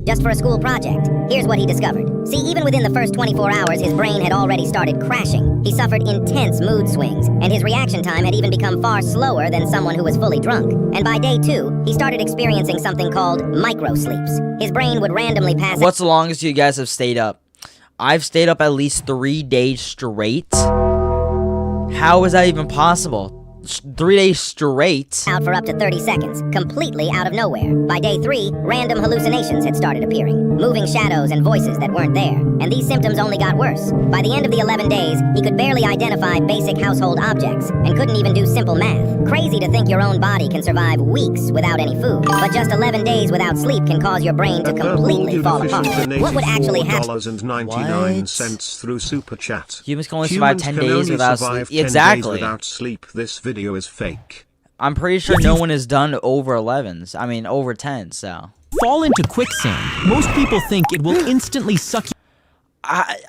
Just for a school project. Here's what he discovered. See, even within the first 24 hours, his brain had already started crashing. He suffered intense mood swings, and his reaction time had even become far slower than someone who was fully drunk. And by day 2, he started experiencing something called micro-sleeps. His brain would randomly pass... What's the longest you guys have stayed up? I've stayed up at least 3 days straight. How is that even possible? 3 days straight. Out for up to 30 seconds, completely out of nowhere. By day 3, random hallucinations had started appearing, moving shadows and voices that weren't there. And these symptoms only got worse. By the end of the 11 days, he could barely identify basic household objects and couldn't even do simple math. Crazy to think your own body can survive weeks without any food. But just 11 days without sleep can cause your brain to completely fall apart. What would actually happen? $4.99 through Super Chat. Humans can only survive 10 days without sleep. Exactly. Without sleep. This video is fake. I'm pretty sure no one has done over 11s. I mean, over 10, so. Fall into quicksand. Most people think it will instantly suck you.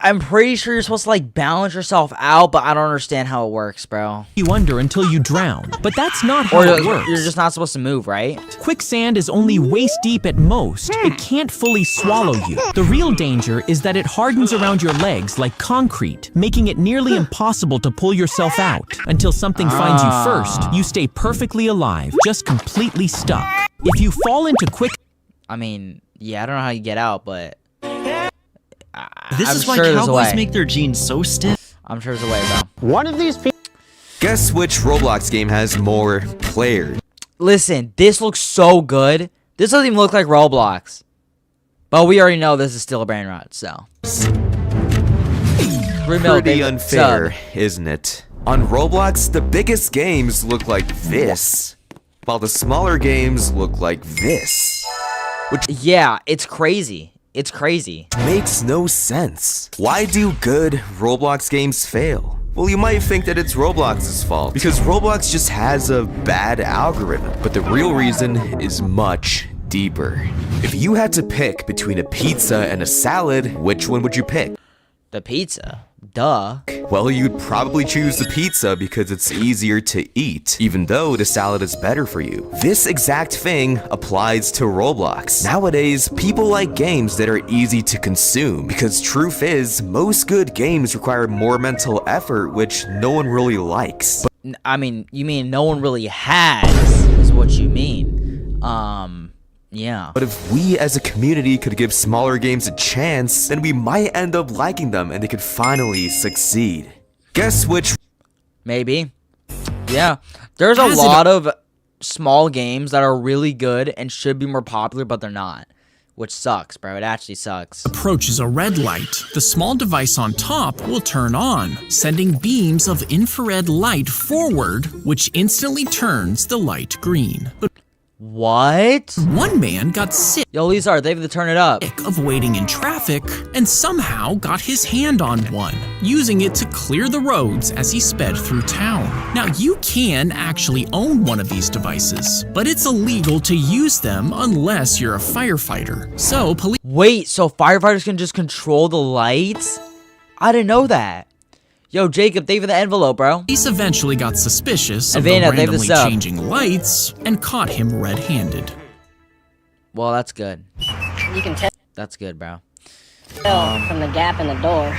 I'm pretty sure you're supposed to, like, balance yourself out, but I don't understand how it works, bro. You under until you drown. But that's not how it works. You're just not supposed to move, right? Quicksand is only waist deep at most. It can't fully swallow you. The real danger is that it hardens around your legs like concrete, making it nearly impossible to pull yourself out. Until something finds you first, you stay perfectly alive, just completely stuck. If you fall into I mean, yeah, I don't know how you get out, but... This is why cowboys make their jeans so stiff. I'm sure there's a way, bro. One of these people. Guess which Roblox game has more players? Listen, this looks so good. This doesn't even look like Roblox. But we already know this is still a brain rot, so. Pretty unfair, isn't it? On Roblox, the biggest games look like this, while the smaller games look like this. Yeah, it's crazy. It's crazy. Makes no sense. Why do good Roblox games fail? Well, you might think that it's Roblox's fault, because Roblox just has a bad algorithm. But the real reason is much deeper. If you had to pick between a pizza and a salad, which one would you pick? The pizza. Duh. Well, you'd probably choose the pizza because it's easier to eat, even though the salad is better for you. This exact thing applies to Roblox. Nowadays, people like games that are easy to consume, because truth is, most good games require more mental effort, which no one really likes. I mean, you mean no one really has, is what you mean. Yeah. But if we as a community could give smaller games a chance, then we might end up liking them and they could finally succeed. Guess which? Maybe. Yeah. There's a lot of small games that are really good and should be more popular, but they're not. Which sucks, bro. It actually sucks. Approaches a red light. The small device on top will turn on, sending beams of infrared light forward, which instantly turns the light green. But what? One man got sick. Yo, Lizard, they have to turn it up. Of waiting in traffic and somehow got his hand on one, using it to clear the roads as he sped through town. Now, you can actually own one of these devices, but it's illegal to use them unless you're a firefighter. So, police. Wait, so firefighters can just control the lights? I didn't know that. Yo, Jacob, thank you for the envelope, bro. Police eventually got suspicious of the randomly changing lights and caught him red-handed. Well, that's good. You can tell. That's good, bro. From the gap in the door.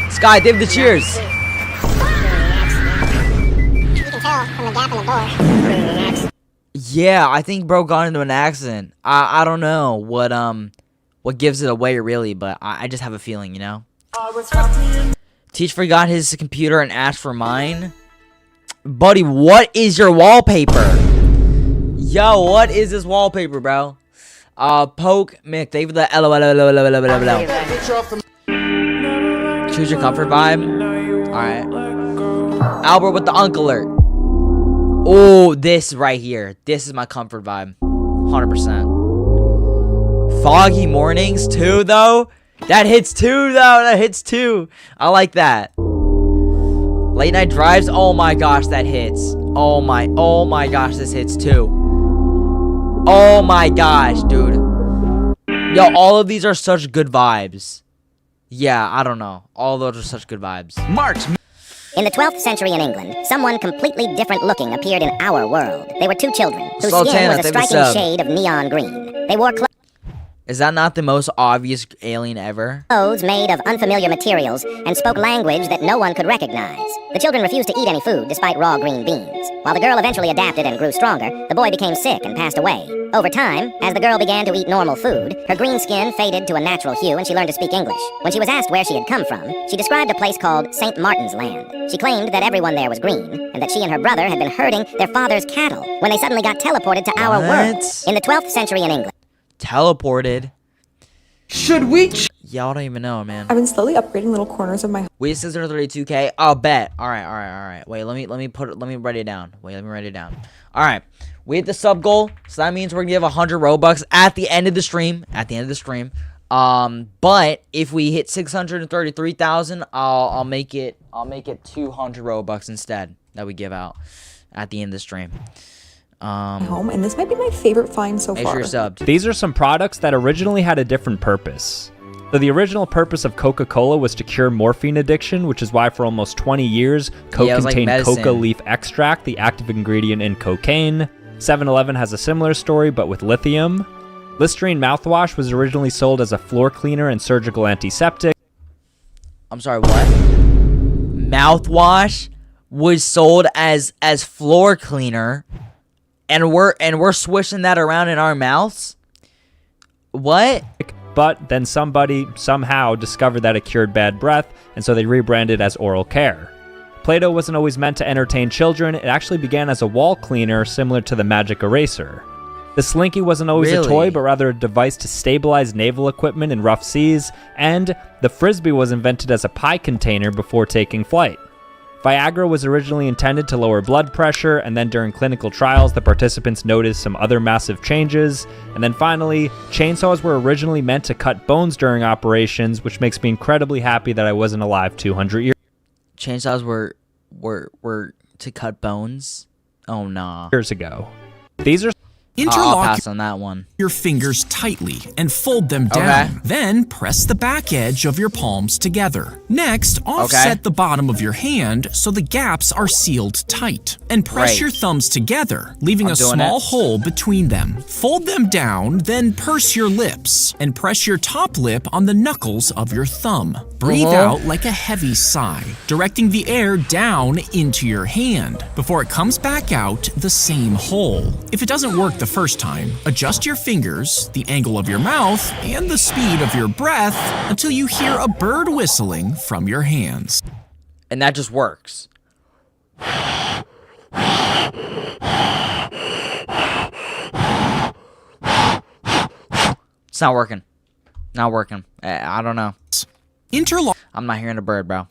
Sky, thank you for the cheers. You can tell from the gap in the door. Yeah, I think bro got into an accident. I don't know what gives it away really, but I just have a feeling, you know. Teach forgot his computer and asked for mine. Buddy, what is your wallpaper? Yo, what is this wallpaper, bro? Poke Mick, thank you for the LOL. Choose your comfort vibe. Alright. Albert with the uncle alert. Oh, this right here. This is my comfort vibe. 100%. Foggy mornings too, though. That hits too, though. That hits too. I like that. Late night drives. Oh my gosh, that hits. Oh my gosh, this hits too. Oh my gosh, dude. Yo, all of these are such good vibes. Yeah, I don't know. All of those are such good vibes. March. In the 12th century in England, someone completely different looking appeared in our world. They were two children whose skin was a striking shade of neon green. They wore clothes. Is that not the most obvious alien ever? Clothes made of unfamiliar materials and spoke language that no one could recognize. The children refused to eat any food despite raw green beans. While the girl eventually adapted and grew stronger, the boy became sick and passed away. Over time, as the girl began to eat normal food, her green skin faded to a natural hue and she learned to speak English. When she was asked where she had come from, she described a place called St. Martin's Land. She claimed that everyone there was green and that she and her brother had been herding their father's cattle when they suddenly got teleported to our world in the 12th century in England. Teleported. Should we? Y'all don't even know, man. I've been slowly upgrading little corners of my. We 632K. I'll bet. All right. Wait, let me write it down. All right, we hit the sub goal, so that means we're gonna give 100 Robux at the end of the stream. But if we hit 633,000, I'll make it 200 Robux instead that we give out at the end of the stream. Home, and this might be my favorite find so far. These are some products that originally had a different purpose. So the original purpose of Coca-Cola was to cure morphine addiction, which is why for almost 20 years, Coke contained coca leaf extract, the active ingredient in cocaine. 7-Eleven has a similar story, but with lithium. Listerine mouthwash was originally sold as a floor cleaner and surgical antiseptic. I'm sorry, what? Mouthwash was sold as floor cleaner. And we're swishing that around in our mouths? What? But then somebody somehow discovered that it cured bad breath, and so they rebranded as oral care. Play-Doh wasn't always meant to entertain children. It actually began as a wall cleaner similar to the magic eraser. The Slinky wasn't always a toy, but rather a device to stabilize naval equipment in rough seas, and the Frisbee was invented as a pie container before taking flight. Viagra was originally intended to lower blood pressure, and then during clinical trials, the participants noticed some other massive changes. And then finally, chainsaws were originally meant to cut bones during operations, which makes me incredibly happy that I wasn't alive 200 years. Chainsaws were to cut bones? Oh, nah. Years ago. These are... I'll pass on that one. Your fingers tightly and fold them down. Then press the back edge of your palms together. Next, offset the bottom of your hand so the gaps are sealed tight. And press your thumbs together, leaving a small hole between them. Fold them down, then purse your lips and press your top lip on the knuckles of your thumb. Breathe out like a heavy sigh, directing the air down into your hand before it comes back out the same hole. If it doesn't work the first time, adjust your fingers, the angle of your mouth, and the speed of your breath until you hear a bird whistling from your hands. And that just works. It's not working. I don't know. I'm not hearing a bird, bro.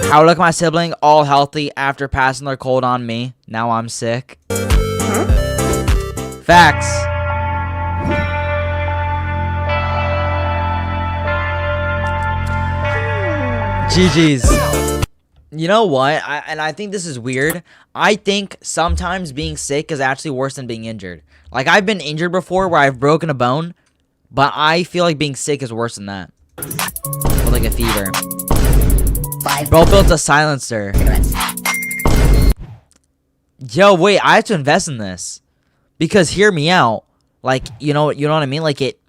How look my sibling? All healthy after passing their cold on me. Now I'm sick. Facts. GG's. You know what? I think this is weird. I think sometimes being sick is actually worse than being injured. Like, I've been injured before where I've broken a bone, but I feel like being sick is worse than that. Or like a fever. Bro built a silencer. Yo, wait, I have to invest in this. Because hear me out. Like, you know what I mean? Like it,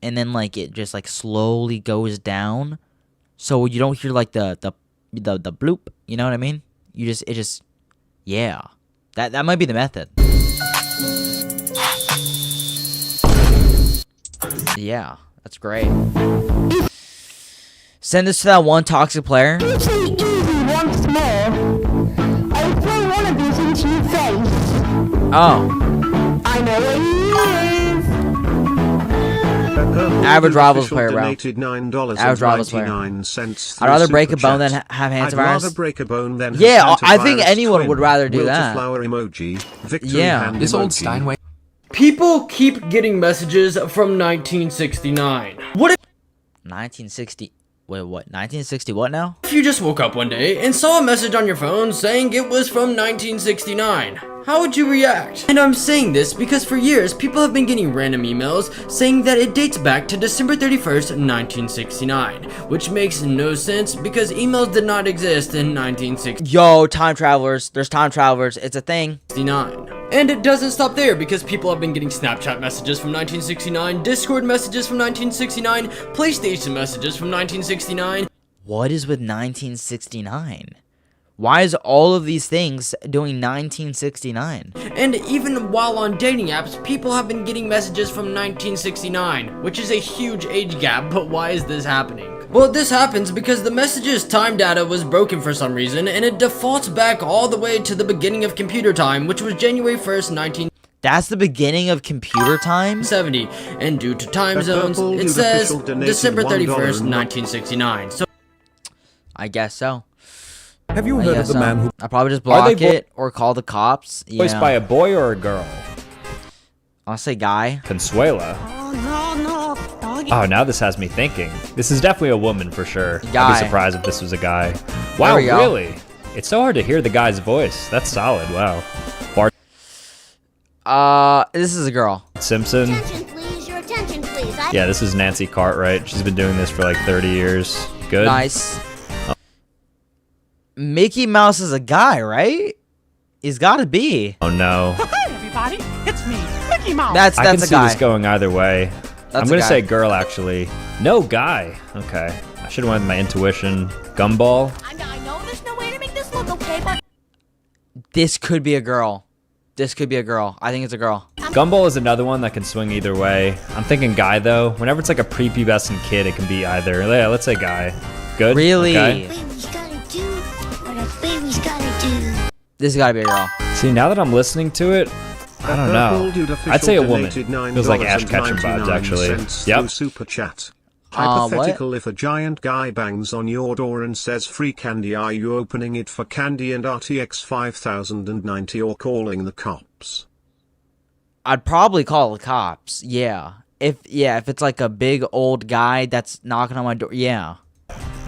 and then like it just like slowly goes down. So you don't hear like the bloop. You know what I mean? It just, yeah. That might be the method. Yeah, that's great. Send this to that one toxic player. Once more, I'll throw one of these into your face. Oh. I know where you live. Average Rivals player, bro. Average Rivals player. I'd rather break a bone than have antivirus. I'd rather break a bone than have yeah, I think anyone would rather do that. Flower emoji, yeah. This old Steinway. People keep getting messages from 1969. What if 1960? Wait, what? 1960 what now? If you just woke up one day and saw a message on your phone saying it was from 1969, how would you react? And I'm saying this because for years, people have been getting random emails saying that it dates back to December 31st, 1969, which makes no sense because emails did not exist in 1969. Yo, time travelers. There's time travelers. It's a thing. And it doesn't stop there, because people have been getting Snapchat messages from 1969, Discord messages from 1969, PlayStation messages from 1969. What is with 1969? Why is all of these things doing 1969? And even while on dating apps, people have been getting messages from 1969, which is a huge age gap, but why is this happening? Well, this happens because the message's time data was broken for some reason, and it defaults back all the way to the beginning of computer time, which was January 1st, That's the beginning of computer time? 1970, and due to time zones, it says December 31st, 1969. So I guess so. Have you heard of the man who... I probably just block it or call the cops. Voiced Yeah. by a boy or a girl? I'll say guy. Consuela. Oh, now this has me thinking. This is definitely a woman for sure. Guy. I'd be surprised if this was a guy. Wow, we go. really? It's so hard to hear the guy's voice. That's solid. Wow. Bart This is a girl. Simpson. Attention, please. Your attention, please. Yeah, this is Nancy Cartwright. She's been doing this for like 30 years. Good. Nice. Mickey Mouse is a guy, right? He's gotta be. Oh no. Hi, everybody. It's me, Mickey Mouse. That's I can a see guy. this going either way. That's I'm a gonna guy. say girl actually. No, guy. Okay. I should have went with my intuition. Gumball. I know there's no way to make this look okay, but This could be a girl. This could be a girl. I think it's a girl. Gumball is another one that can swing either way. I'm thinking guy though. Whenever it's like a prepubescent kid, it can be either. Yeah, let's say guy. Good. Really? Okay. baby's gotta do what a baby's gotta do. This has gotta be a girl. See, now that I'm listening to it, I don't know. I'd say a woman. Feels like Ash Ketchum vibes, actually. Yep. Super chat. What? Hypothetical: if a giant guy bangs on your door and says free candy, are you opening it for candy and RTX 5090 or calling the cops? I'd probably call the cops. Yeah. If it's like a big old guy that's knocking on my door. Yeah.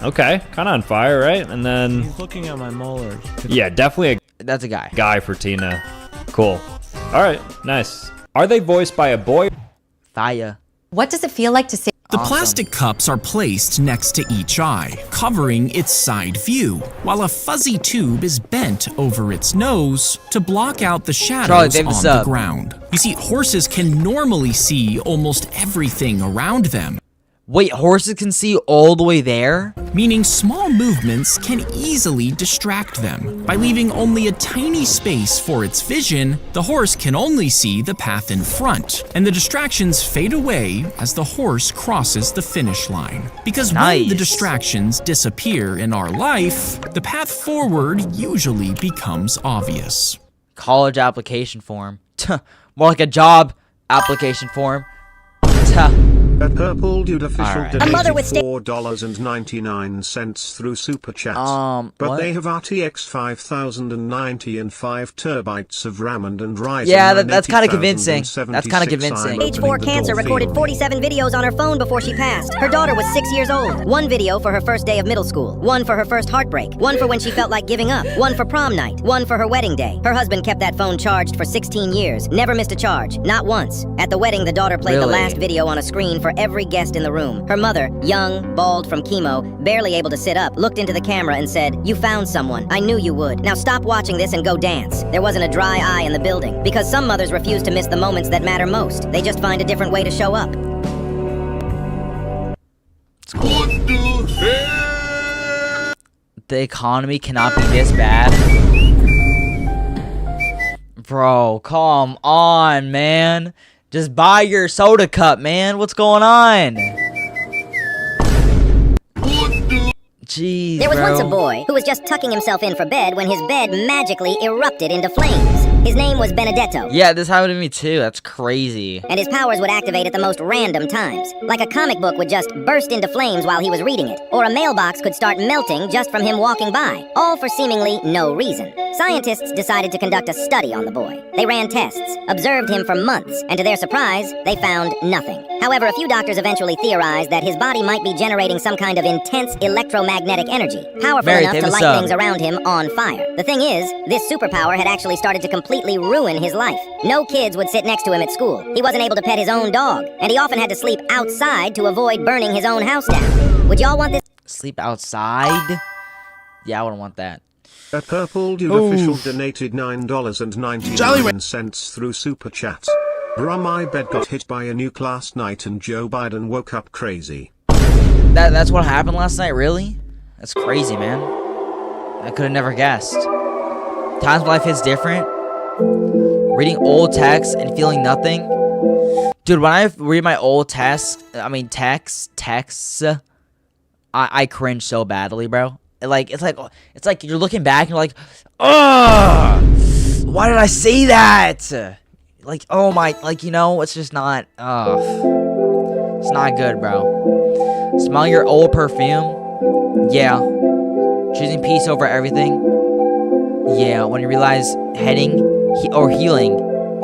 Okay, kind of on fire, right? And then... He's looking at my molars. Yeah, definitely That's a guy. a guy for Tina. Cool. All right, nice. Are they voiced by a boy? Fire. What does it feel like to say? The plastic cups are placed next to each eye, covering its side view, while a fuzzy tube is bent over its nose to block out the shadows on the ground. You see, horses can normally see almost everything around them. Wait, horses can see all the way there? Meaning small movements can easily distract them. By leaving only a tiny space for its vision, the horse can only see the path in front, and the distractions fade away as the horse crosses the finish line. Because when the distractions disappear in our life, the path forward usually becomes obvious. College application form. More like a job application form. A Purple Dude official Alright. donated $4.99 through Super Chat. But what? they have RTX 5090 and 5 terabytes of RAM and Ryzen. Yeah, that's kind of convincing. That's kind of convincing. Stage 4 cancer recorded 47 videos on her phone before she passed. Her daughter was 6 years old. One video for her first day of middle school. One for her first heartbreak. One for when she felt like giving up. One for prom night. One for her wedding day. Her husband kept that phone charged for 16 years. Never missed a charge. Not once. At the wedding, the daughter played the last video on a screen for every guest in the room. Her mother, young, bald from chemo, barely able to sit up, looked into the camera and said, "You found someone. I knew you would. Now stop watching this and go dance." There wasn't a dry eye in the building, because some mothers refuse to miss the moments that matter most. They just find a different way to show up. The economy cannot be this bad. Bro, come on, man. Just buy your soda cup, man. What's going on? Jeez, There was bro. once a boy who was just tucking himself in for bed when his bed magically erupted into flames. His name was Benedetto. Yeah, this happened to me too. That's crazy. And his powers would activate at the most random times. Like a comic book would just burst into flames while he was reading it, or a mailbox could start melting just from him walking by, all for seemingly no reason. Scientists decided to conduct a study on the boy. They ran tests, observed him for months, and to their surprise, they found nothing. However, a few doctors eventually theorized that his body might be generating some kind of intense electromagnetic energy, powerful enough to light things around him on fire. The thing is, this superpower had actually started to completely ruin his life. No kids would sit next to him at school. He wasn't able to pet his own dog, and he often had to sleep outside to avoid burning his own house down. Would y'all want this? Sleep outside? Yeah, I wouldn't want that. A purple dude official donated $9.99 through Super Chat. Bruh, my bed got hit by a nuke last night and Joe Biden woke up crazy. That's what happened last night, really? That's crazy, man. I could have never guessed. Times of life hits different. Reading old texts and feeling nothing. Dude, when I read my old texts, I cringe so badly, bro. It's like you're looking back and you're like, ugh, why did I say that? Like, oh my, like, you know, it's just not, it's not good, bro. Smell your old perfume. Yeah. Choosing peace over everything. Yeah, when you realize healing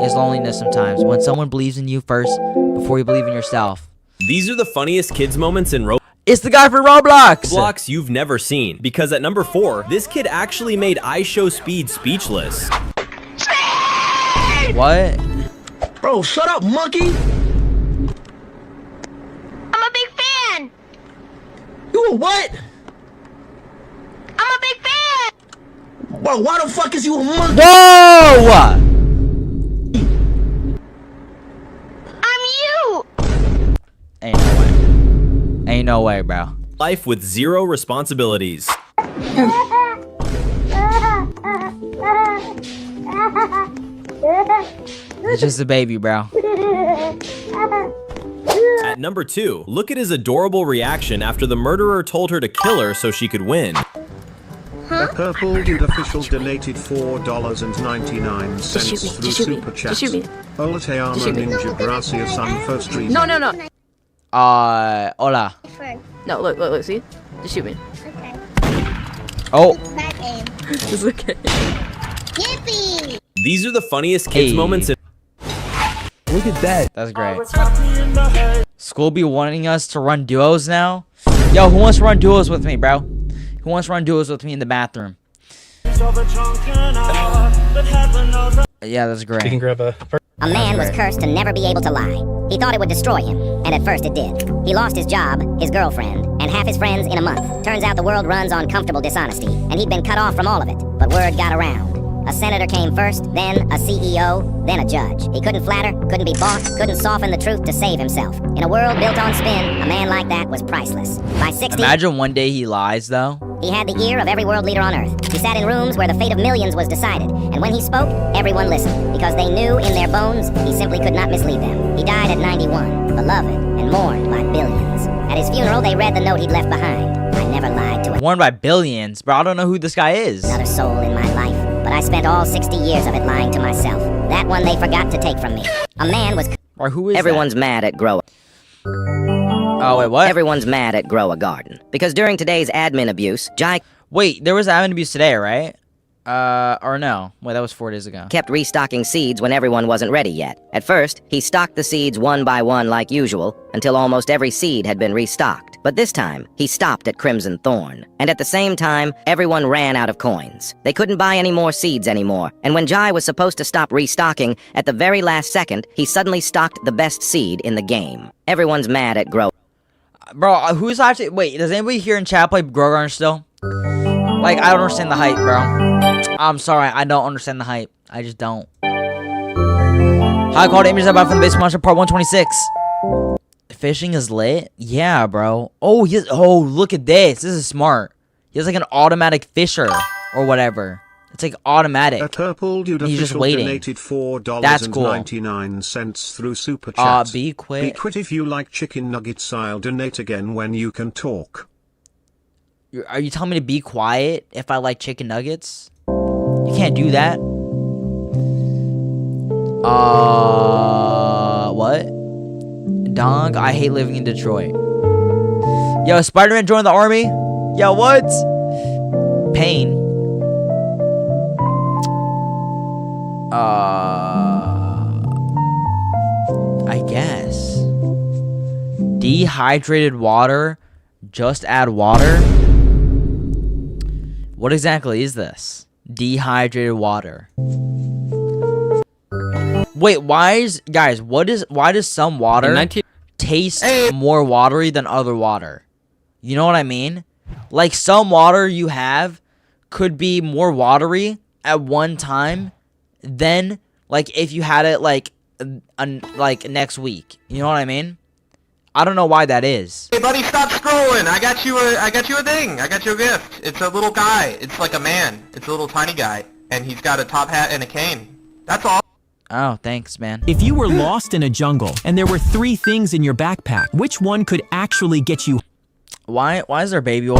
is loneliness sometimes. When someone believes in you first before you believe in yourself. These are the funniest kids moments in Roblox. It's the guy from Roblox You've never seen. Because at number 4, this kid actually made I Show Speed speechless. What? Bro, shut up, monkey! I'm a big fan! You a what? I'm a big fan! Bro, why the fuck is you a monkey? Whoa! I'm you! Ain't no way. Ain't no way, bro. Life with 0 responsibilities. It's just a baby, bro. At number 2, look at his adorable reaction after the murderer told her to kill her so she could win. A purple dude official donated $4.99 through Super Chat. Hola te amo ninja gracias on first reason. No. Hola. No, look, see? Just shoot me. Okay. Oh. Bad aim. It's okay. Yippee! These are the funniest kids moments in. Look at that. That's great. School be wanting us to run duos now? Yo, who wants to run duos with me, bro? Who wants to run duos with me in the bathroom? Yeah, that's great. A man was cursed to never be able to lie. He thought it would destroy him, and at first it did. He lost his job, his girlfriend, and half his friends in a month. Turns out the world runs on comfortable dishonesty, and he'd been cut off from all of it. But word got around. A senator came first, then a CEO, then a judge. He couldn't flatter, couldn't be bought, couldn't soften the truth to save himself. In a world built on spin, a man like that was priceless. By 60, imagine one day he lies, though. he had the ear of every world leader on Earth. He sat in rooms where the fate of millions was decided, and when he spoke, everyone listened, because they knew in their bones he simply could not mislead them. He died at 91, beloved and mourned by billions. At his funeral, they read the note he'd left behind. I never lied to a Mourned by billions, bro. I don't know who this guy is. another soul in my life, but I spent all 60 years of it lying to myself. That one they forgot to take from me. A man was... Or who is Everyone's mad at Grow... Oh, wait, what? Everyone's mad at Grow a Garden. Because during today's admin abuse, Jai... Wait, there was admin abuse today, right? Or no. Wait, that was 4 days ago. kept restocking seeds when everyone wasn't ready yet. At first, he stocked the seeds one by one like usual, until almost every seed had been restocked. But this time, he stopped at Crimson Thorn. And at the same time, everyone ran out of coins. They couldn't buy any more seeds anymore, and when Jai was supposed to stop restocking, at the very last second, he suddenly stocked the best seed in the game. Everyone's mad at Grow. Bro, who's actually... Wait, does anybody here in chat play Grow Garden still? Like, I don't understand the hype, bro. I'm sorry, I don't understand the hype. I just don't. High quality images about from the base monster part 126. Fishing is lit? Yeah, bro. Oh, look at this. This is smart. He has like an automatic fisher or whatever. It's like automatic. A purple dude He's just official waiting. donated $4.99 through Super Chat. Be quick. Be quit if you like chicken nuggets. I'll donate again when you can talk. Are you telling me to be quiet if I like chicken nuggets? You can't do that. What? Dog, I hate living in Detroit. Yo, Spider-Man joined the army? Yo, what? Pain. I guess. Dehydrated water. Just add water. What exactly is this? Dehydrated water. Wait, why does some water taste more watery than other water? You know what I mean? Like some water you have could be more watery at one time than like if you had it like next week. You know what I mean? I don't know why that is. Hey buddy, stop scrolling. I got you a thing. I got you a gift. It's a little guy. It's like a man. It's a little tiny guy, and he's got a top hat and a cane. That's all. Oh, thanks, man. If you were lost in a jungle and there were 3 things in your backpack, which one could actually get you Why is there baby oil?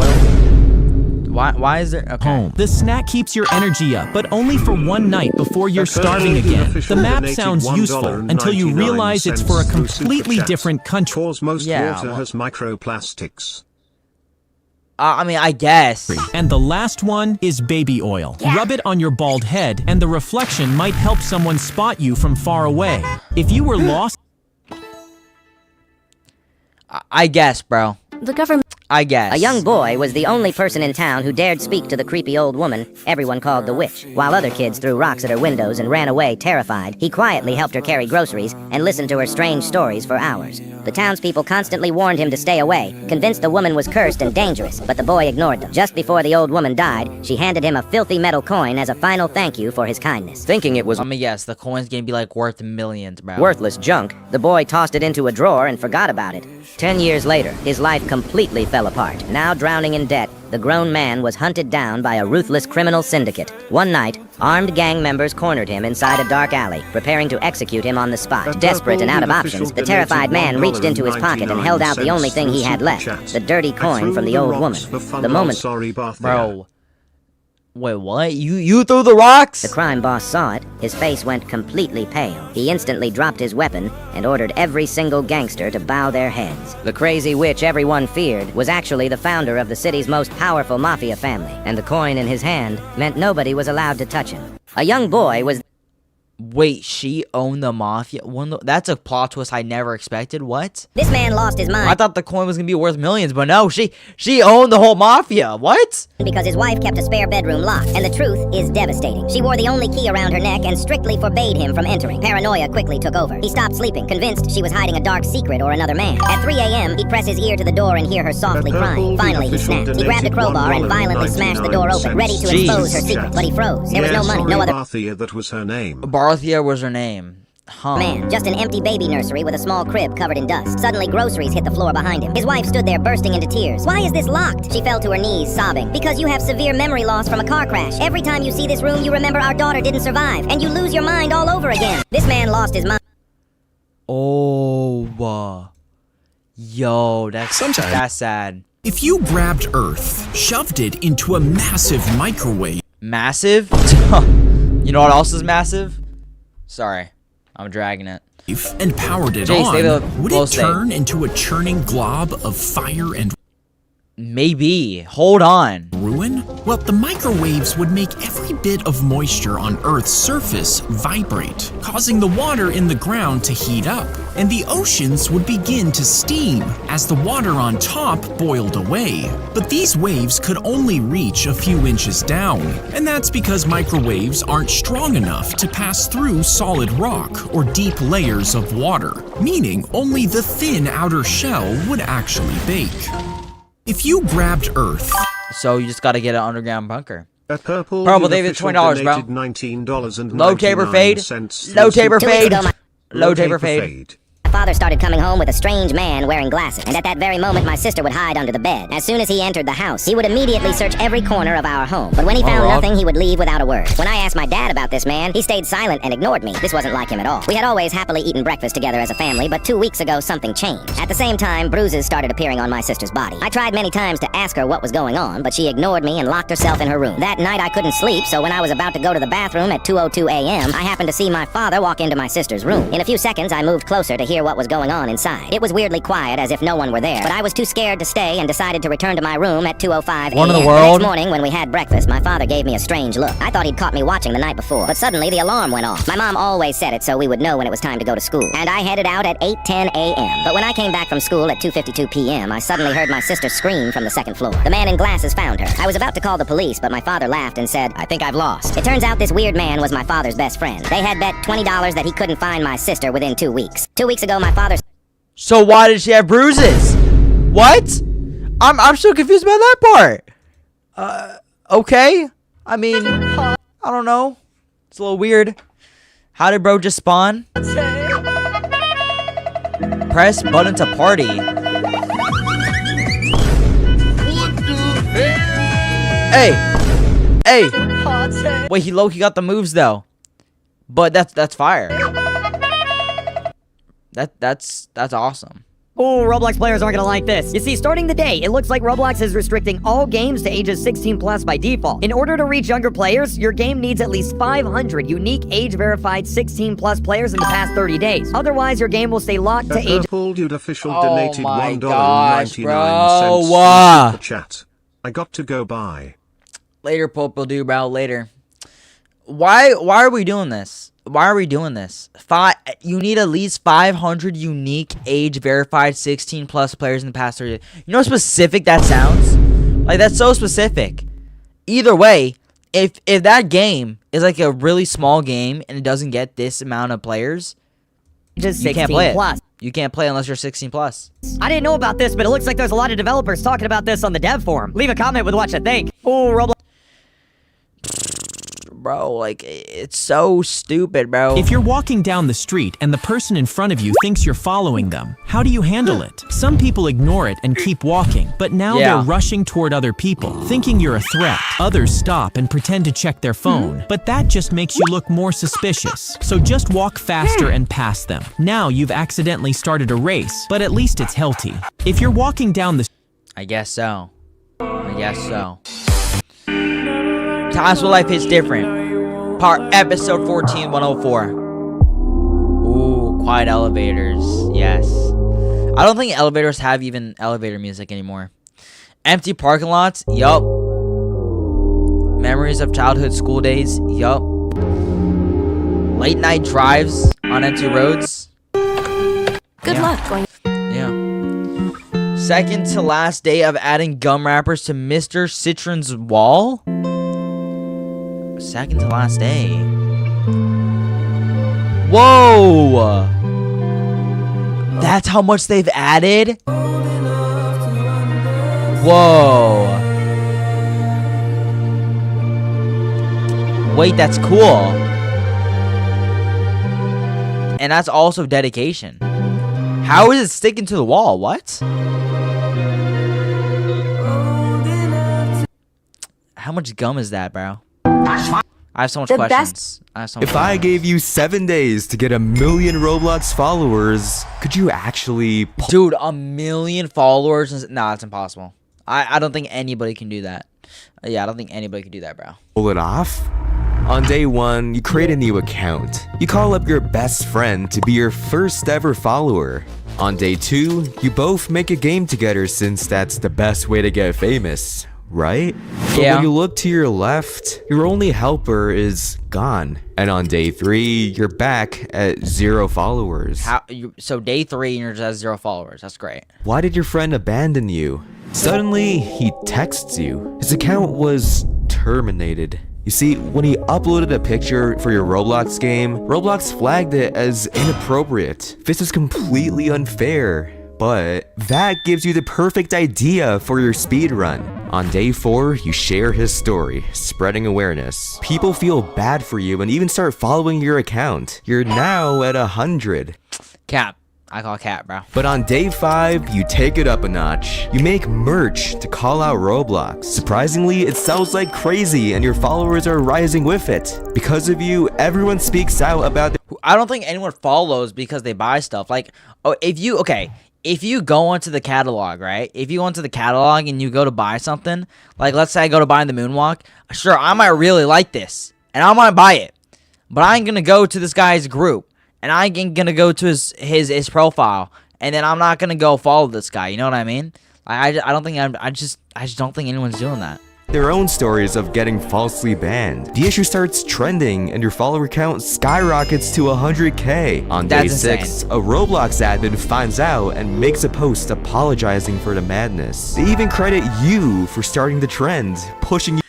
Why is there home? The snack keeps your energy up, but only for one night before you're starving again. The map sounds useful until you realize it's for a completely different country. Most water has microplastics. I mean, I guess. And the last one is baby oil. Rub it on your bald head, and the reflection might help someone spot you from far away. If you were lost... I guess, bro. The government... I guess. A young boy was the only person in town who dared speak to the creepy old woman everyone called the witch. While other kids threw rocks at her windows and ran away terrified, he quietly helped her carry groceries and listened to her strange stories for hours. The townspeople constantly warned him to stay away, convinced the woman was cursed and dangerous, but the boy ignored them. Just before the old woman died, she handed him a filthy metal coin as a final thank you for his kindness. Thinking it was the coin's gonna be like worth millions, bro. Worthless junk, the boy tossed it into a drawer and forgot about it. 10 years later, his life completely fell apart. Now drowning in debt, the grown man was hunted down by a ruthless criminal syndicate. One night, armed gang members cornered him inside a dark alley, preparing to execute him on the spot. Desperate and out of options, the terrified man reached into his pocket and held out the only thing he had left, the dirty coin from the old woman. The moment... Bro. Wait, what? You threw the rocks? The crime boss saw it. His face went completely pale. He instantly dropped his weapon and ordered every single gangster to bow their heads. The crazy witch everyone feared was actually the founder of the city's most powerful Mafia family, and the coin in his hand meant nobody was allowed to touch him. A young boy was... Wait, she owned the Mafia? That's a plot twist I never expected. What? This man lost his mind. I thought the coin was gonna be worth millions, but no, she owned the whole Mafia. What? Because his wife kept a spare bedroom locked, and the truth is devastating. She wore the only key around her neck and strictly forbade him from entering. Paranoia quickly took over. He stopped sleeping, convinced she was hiding a dark secret or another man. At 3 a.m., he'd press his ear to the door and hear her softly crying. Finally, he snapped. He grabbed a crowbar and violently smashed the door open, ready to expose her secret. But he froze. There was no money, no other... Barathea, that was her name. Barathea was her name. Huh. Man, just an empty baby nursery with a small crib covered in dust. Suddenly, groceries hit the floor behind him. His wife stood there bursting into tears. Why is this locked? She fell to her knees, sobbing. Because you have severe memory loss from a car crash. Every time you see this room, you remember our daughter didn't survive, and you lose your mind all over again. This man lost his mind. Oh, yo, that's sad. If you grabbed Earth, shoved it into a massive microwave... Massive? You know what else is massive? Sorry, I'm dragging it. And powered it on, would it turn into a churning glob of fire and... Maybe. Hold on. Ruin? Well, the microwaves would make every bit of moisture on Earth's surface vibrate, causing the water in the ground to heat up, and the oceans would begin to steam as the water on top boiled away. But these waves could only reach a few inches down, and that's because microwaves aren't strong enough to pass through solid rock or deep layers of water, meaning only the thin outer shell would actually bake. If you grabbed Earth... So you just gotta get an underground bunker. Purple David, $20, bro. $19.99. Low taper fade. Low taper fade. Low taper fade. My father started coming home with a strange man wearing glasses, and at that very moment my sister would hide under the bed. As soon as he entered the house, he would immediately search every corner of our home. But when he found nothing, he would leave without a word. When I asked my dad about this man, he stayed silent and ignored me. This wasn't like him at all. We had always happily eaten breakfast together as a family, but 2 weeks ago something changed. At the same time, bruises started appearing on my sister's body. I tried many times to ask her what was going on, but she ignored me and locked herself in her room. That night I couldn't sleep, so when I was about to go to the bathroom at 2:02 a.m., I happened to see my father walk into my sister's room. In a few seconds, I moved closer to hear what was going on inside. It was weirdly quiet, as if no one were there, but I was too scared to stay and decided to return to my room at 2:05 a.m. One in the The world. next morning, when we had breakfast, my father gave me a strange look. I thought he'd caught me watching the night before, but suddenly the alarm went off. My mom always said it so we would know when it was time to go to school, and I headed out at 8:10 a.m. But when I came back from school at 2:52 p.m., I suddenly heard my sister scream from the second floor. The man in glasses found her. I was about to call the police, but my father laughed and said, "I think I've lost." It turns out this weird man was my father's best friend. They had bet $20 that he couldn't find my sister within 2 weeks. 2 weeks ago, my father... So why did she have bruises? What? I'm still confused about that part. Okay. I mean, I don't know. It's a little weird. How did bro just spawn? Press button to party. Hey. Wait, he low-key got the moves though. But that's fire. That's awesome. Oh, Roblox players aren't gonna like this. You see, starting the day, it looks like Roblox is restricting all games to ages 16 plus by default. In order to reach younger players, your game needs at least 500 unique age-verified 16 plus players in the past 30 days. Otherwise, your game will stay locked to age. Purple Dude official Oh donated my $1.99 gosh, through bro. Super Chat. I got to go by. Later, Purple Dude, bro. Later. Why are we doing this? Why are we doing this? You need at least 500 unique age-verified 16 plus players in the past 30 days. You know how specific that sounds? Like, that's so specific. Either way, if that game is like a really small game and it doesn't get this amount of players, you can't play it. You can't play unless you're 16 plus. I didn't know about this, but it looks like there's a lot of developers talking about this on the dev forum. Leave a comment with what you think. Oh, Roblox. Bro, like, it's so stupid, bro. If you're walking down the street and the person in front of you thinks you're following them, how do you handle it? Some people ignore it and keep walking, but now they're rushing toward other people, thinking you're a threat. Others stop and pretend to check their phone, but that just makes you look more suspicious. So just walk faster and pass them. Now you've accidentally started a race, but at least it's healthy. If you're walking down the... I guess so. Times where life hits different. Episode 14, 104. Ooh, quiet elevators. Yes. I don't think elevators have even elevator music anymore. Empty parking lots. Yup. Memories of childhood school days. Yup. Late night drives on empty roads. Good luck going. Yeah. Second to last day of adding gum wrappers to Mr. Citron's wall. Second to last day. Whoa! That's how much they've added? Whoa. Wait, that's cool. And that's also dedication. How is it sticking to the wall? What? How much gum is that, bro? I have so much questions. If I gave you 7 days to get 1 million Roblox followers, could you actually... Dude, 1 million followers? Nah, it's impossible. I don't think anybody can do that. Yeah, I don't think anybody can do that, bro. Pull it off? On day 1, you create a new account. You call up your best friend to be your first ever follower. On day 2, you both make a game together since that's the best way to get famous. Right? But when you look to your left, your only helper is gone. And on day 3, you're back at 0 followers. So day 3 and you're just at 0 followers. That's great. Why did your friend abandon you? Suddenly, he texts you. His account was terminated. You see, when he uploaded a picture for your Roblox game, Roblox flagged it as inappropriate. This is completely unfair. But that gives you the perfect idea for your speedrun. On day 4, you share his story, spreading awareness. People feel bad for you and even start following your account. You're now at 100. Cap. I call cap, bro. But on day 5, you take it up a notch. You make merch to call out Roblox. Surprisingly, it sells like crazy and your followers are rising with it. Because of you, everyone speaks out about I don't think anyone follows because they buy stuff. Like, oh, if you go onto the catalog, right? If you go into the catalog and you go to buy something, like let's say I go to buy the moonwalk, sure, I might really like this and I might buy it. But I ain't gonna go to this guy's group and I ain't gonna go to his profile and then I'm not gonna go follow this guy. You know what I mean? I just don't think anyone's doing that. Their own stories of getting falsely banned. The issue starts trending and your follower count skyrockets to 100k. On day 6, a Roblox admin finds out and makes a post apologizing for the madness. They even credit you for starting the trend, pushing you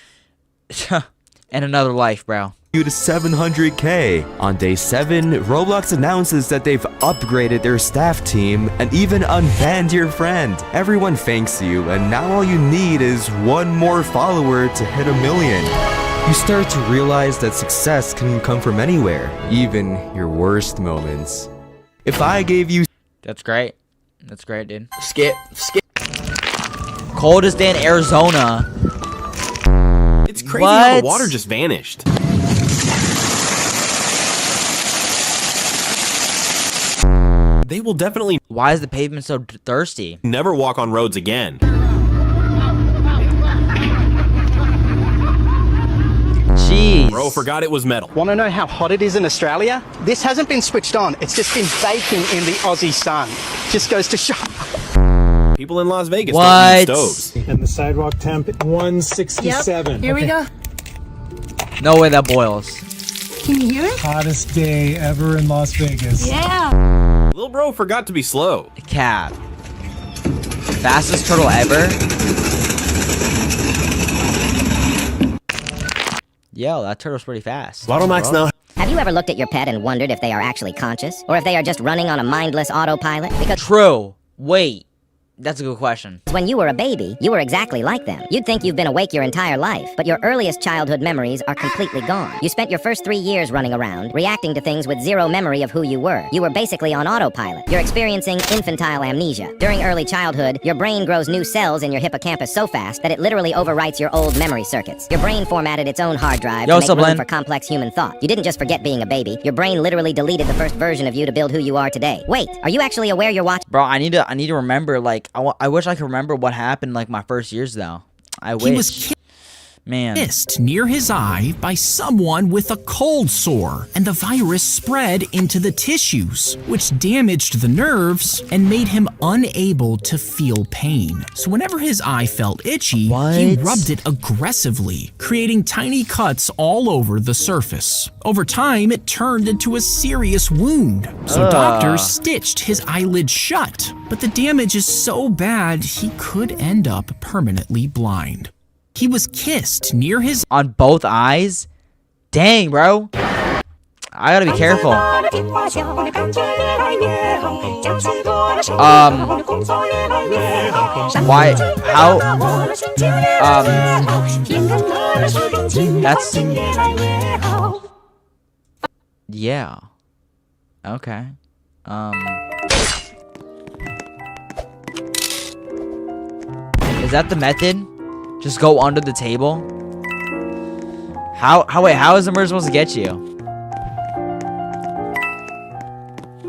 and another life, bro. You to 700k. On day 7, Roblox announces that they've upgraded their staff team and even unbanned your friend. Everyone thanks you, and now all you need is one more follower to hit 1 million. You start to realize that success can come from anywhere, even your worst moments. If I gave you... That's great. That's great, dude. Skip. Coldest day in Arizona. It's crazy how the water just vanished. They will definitely... Why is the pavement so thirsty? Never walk on roads again. Jeez. Bro forgot it was metal. Want to know how hot it is in Australia? This hasn't been switched on. It's just been baking in the Aussie sun. Just goes to show. People in Las Vegas don't use stoves. And the sidewalk temp 167. Yep. Here we go. No way that boils. Can you hear it? Hottest day ever in Las Vegas. Yeah. Little bro forgot to be slow. Cat. Fastest turtle ever? Yo, that turtle's pretty fast. Max now. Have you ever looked at your pet and wondered if they are actually conscious? Or if they are just running on a mindless autopilot? Because True. Wait. That's a good question. when you were a baby, you were exactly like them. You'd think you've been awake your entire life, but your earliest childhood memories are completely gone. You spent your first 3 years running around, reacting to things with zero memory of who you were. You were basically on autopilot. You're experiencing infantile amnesia. During early childhood, your brain grows new cells in your hippocampus so fast that it literally overwrites your old memory circuits. Your brain formatted its own hard drive to make room for complex human thought. You didn't just forget being a baby. Your brain literally deleted the first version of you to build who you are today. Wait, are you actually aware you're watching? Bro, I need to remember, like, I wish I could remember what happened, like, my first years, though. I wish. He was kissed near his eye by someone with a cold sore, and the virus spread into the tissues, which damaged the nerves and made him unable to feel pain. So whenever his eye felt itchy, he rubbed it aggressively, creating tiny cuts all over the surface. Over time, it turned into a serious wound, so doctors stitched his eyelid shut. But the damage is so bad, he could end up permanently blind. He was kissed near his... On both eyes? Dang, bro. I gotta be careful. Why? How? That's... Yeah. Okay. Is that the method? Just go under the table? Wait, how is the murder supposed to get you?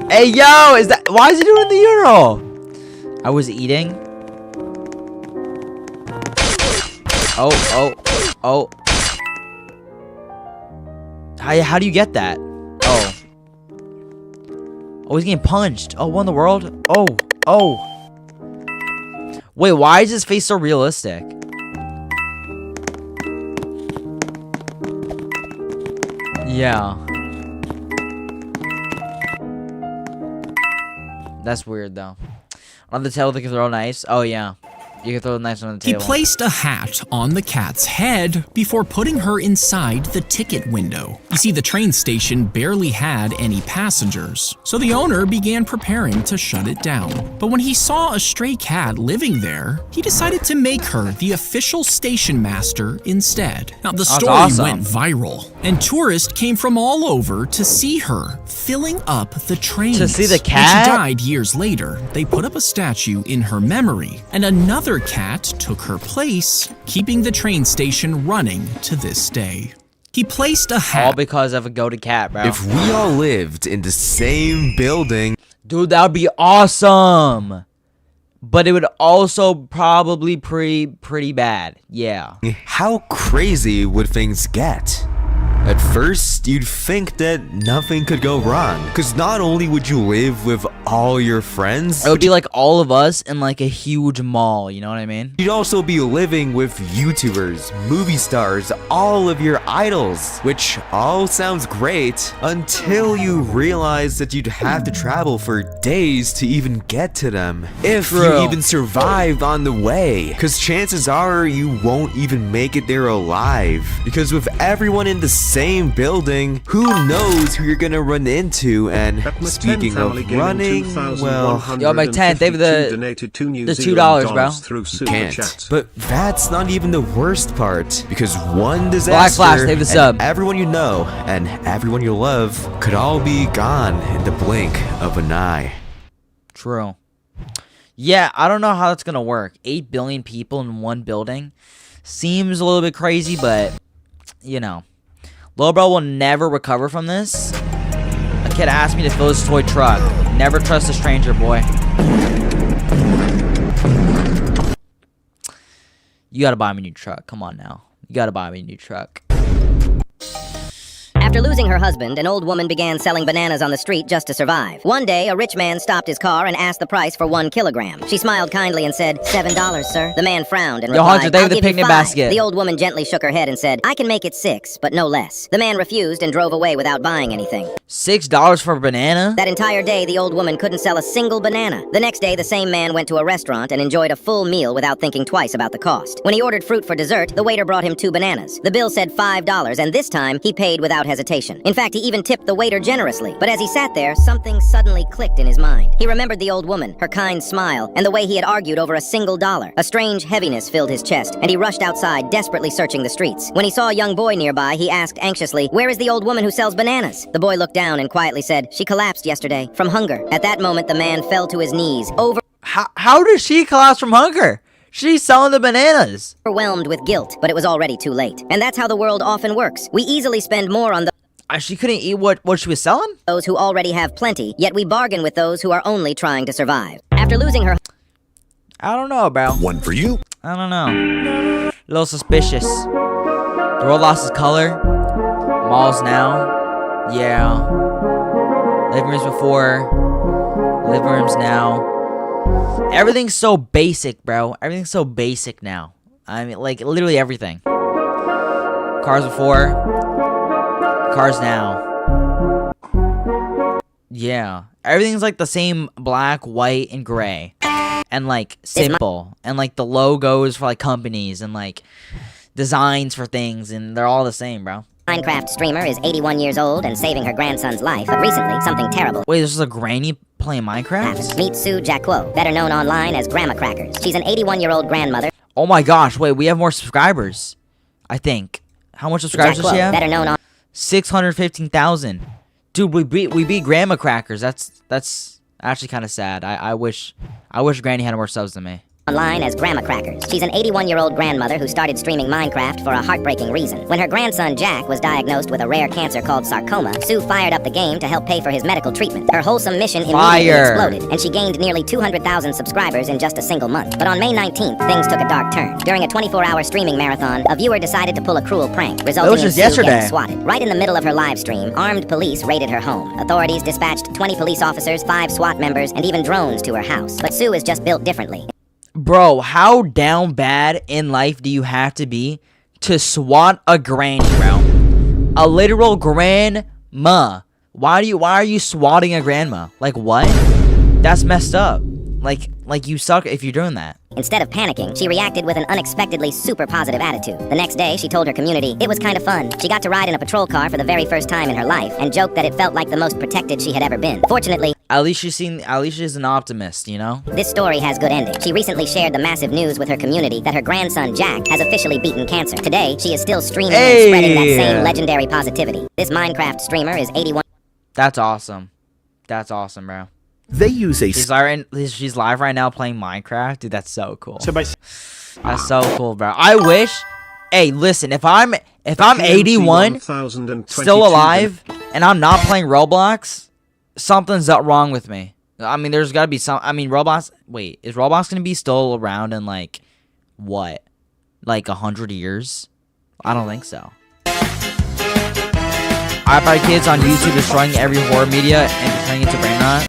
Hey, yo, why is he doing the urinal? I was eating. Oh. How do you get that? Oh, he's getting punched. Oh, what in the world? Oh. Wait, why is his face so realistic? Yeah. That's weird, though. On the table, they can throw a knife. Oh, yeah. You can throw a knife on the table. He placed a hat on the cat's head before putting her inside the ticket window. You see, the train station barely had any passengers, so the owner began preparing to shut it down. But when he saw a stray cat living there, he decided to make her the official station master instead. Now, the story went viral, and tourists came from all over to see her, filling up the trains. To see the cat? When she died years later, they put up a statue in her memory, and another cat took her place, keeping the train station running to this day. He placed a hat. All because of a goated cat, bro. If we all lived in the same building... Dude, that would be awesome. But it would also probably pretty bad. Yeah. How crazy would things get? At first, you'd think that nothing could go wrong, because not only would you live with all your friends, it would be like all of us in like a huge mall, you know what I mean? You'd also be living with YouTubers, movie stars, all of your idols, which all sounds great until you realize that you'd have to travel for days to even get to them, if you even survive on the way, because chances are you won't even make it there alive, because with everyone in the same building, who knows who you're gonna run into? And speaking of running, well, yo, make 10. They have the $2, bro. You can't. But that's not even the worst part, because one disaster, Black Flash, they have the sub. everyone you know and everyone you love could all be gone in the blink of an eye. True. Yeah, I don't know how that's gonna work. 8 billion people in one building seems a little bit crazy, but you know, Lil Bro will never recover from this. A kid asked me to fill his toy truck. Never trust a stranger, boy. You gotta buy me a new truck. Come on now. You gotta buy me a new truck. After losing her husband, an old woman began selling bananas on the street just to survive. One day, a rich man stopped his car and asked the price for 1 kilogram. She smiled kindly and said, $7, sir. The man frowned and replied, Hunter, they I'll have the give you picnic 5. basket. The old woman gently shook her head and said, I can make it 6, but no less. The man refused and drove away without buying anything. $6 for a banana? That entire day, the old woman couldn't sell a single banana. The next day, the same man went to a restaurant and enjoyed a full meal without thinking twice about the cost. When he ordered fruit for dessert, the waiter brought him 2 bananas. The bill said $5, and this time, he paid without hesitation. In fact, he even tipped the waiter generously. But as he sat there, something suddenly clicked in his mind. He remembered the old woman, her kind smile, and the way he had argued over a single dollar. A strange heaviness filled his chest, and he rushed outside, desperately searching the streets. When he saw a young boy nearby, he asked anxiously, Where is the old woman who sells bananas? The boy looked down and quietly said, She collapsed yesterday, from hunger. At that moment, the man fell to his knees, How did she collapse from hunger? She's selling the bananas. Overwhelmed with guilt, but it was already too late. And that's how the world often works. We easily spend more on she couldn't eat what she was selling? Those who already have plenty, yet we bargain with those who are only trying to survive. After losing her... I don't know, bro. One for you. I don't know. A little suspicious. The world lost its color. Malls now. Yeah. Living rooms before. Living rooms now. Everything's so basic, bro. Everything's so basic now. I mean, like, literally everything. Cars before. Cars now. Yeah. Everything's like the same black, white, and gray. And like simple. And like the logos for like companies and like designs for things, and they're all the same, bro. Minecraft streamer is 81 years old and saving her grandson's life, but recently something terrible. Wait, this is a granny playing Minecraft? Meet Sue Jacquot, better known online as Grandma Crackers. She's an 81-year-old grandmother. Oh my gosh, wait, we have more subscribers. I think. How much subscribers does she have? Better known on 615,000. Dude, we beat Grandma Crackers. That's actually kind of sad. I wish Granny had more subs than me. Online as Grandma Crackers. She's an 81-year-old grandmother who started streaming Minecraft for a heartbreaking reason. When her grandson Jack was diagnosed with a rare cancer called sarcoma, Sue fired up the game to help pay for his medical treatment. Her wholesome mission immediately exploded, and she gained nearly 200,000 subscribers in just a single month. But on May 19th, things took a dark turn. During a 24-hour streaming marathon, a viewer decided to pull a cruel prank, resulting in Sue getting swatted. Right in the middle of her live stream, armed police raided her home. Authorities dispatched 20 police officers, 5 SWAT members, and even drones to her house. But Sue is just built differently. Bro, how down bad in life do you have to be to swat a granny, bro? A literal grandma. Why are you swatting a grandma? Like, what? That's messed up. Like you suck if you're doing that. Instead of panicking, she reacted with an unexpectedly super positive attitude. The next day, she told her community it was kind of fun. She got to ride in a patrol car for the very first time in her life and joked that it felt like the most protected she had ever been. Fortunately, at least she's an optimist, you know? This story has good ending. She recently shared the massive news with her community that her grandson Jack has officially beaten cancer. Today, she is still streaming and spreading that same legendary positivity. This Minecraft streamer is 81. That's awesome. That's awesome, bro. They use a... She's live right now playing Minecraft. Dude, that's so cool. That's so cool, bro. I wish... Hey, listen, if I'm 81, still alive, and I'm not playing Roblox, something's wrong with me. I mean, there's gotta be some... I mean, Roblox... Wait, is Roblox gonna be still around in, like, what? Like, 100 years? I don't think so. iPad kids on YouTube destroying every horror media and turning it to brain rot.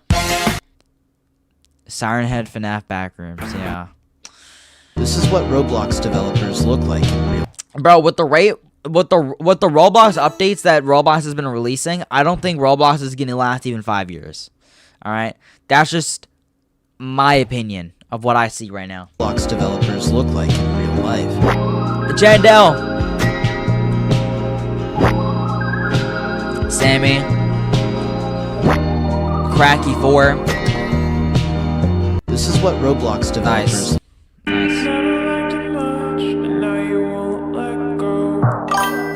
Siren Head FNAF backrooms, yeah. This is what Roblox developers look like in real. Bro, with the Roblox updates that Roblox has been releasing, I don't think Roblox is gonna last even 5 years. Alright? That's just my opinion of what I see right now. Roblox developers look like in real life. Jandel! Sammy. Cracky 4. This is what Roblox developers. Nice.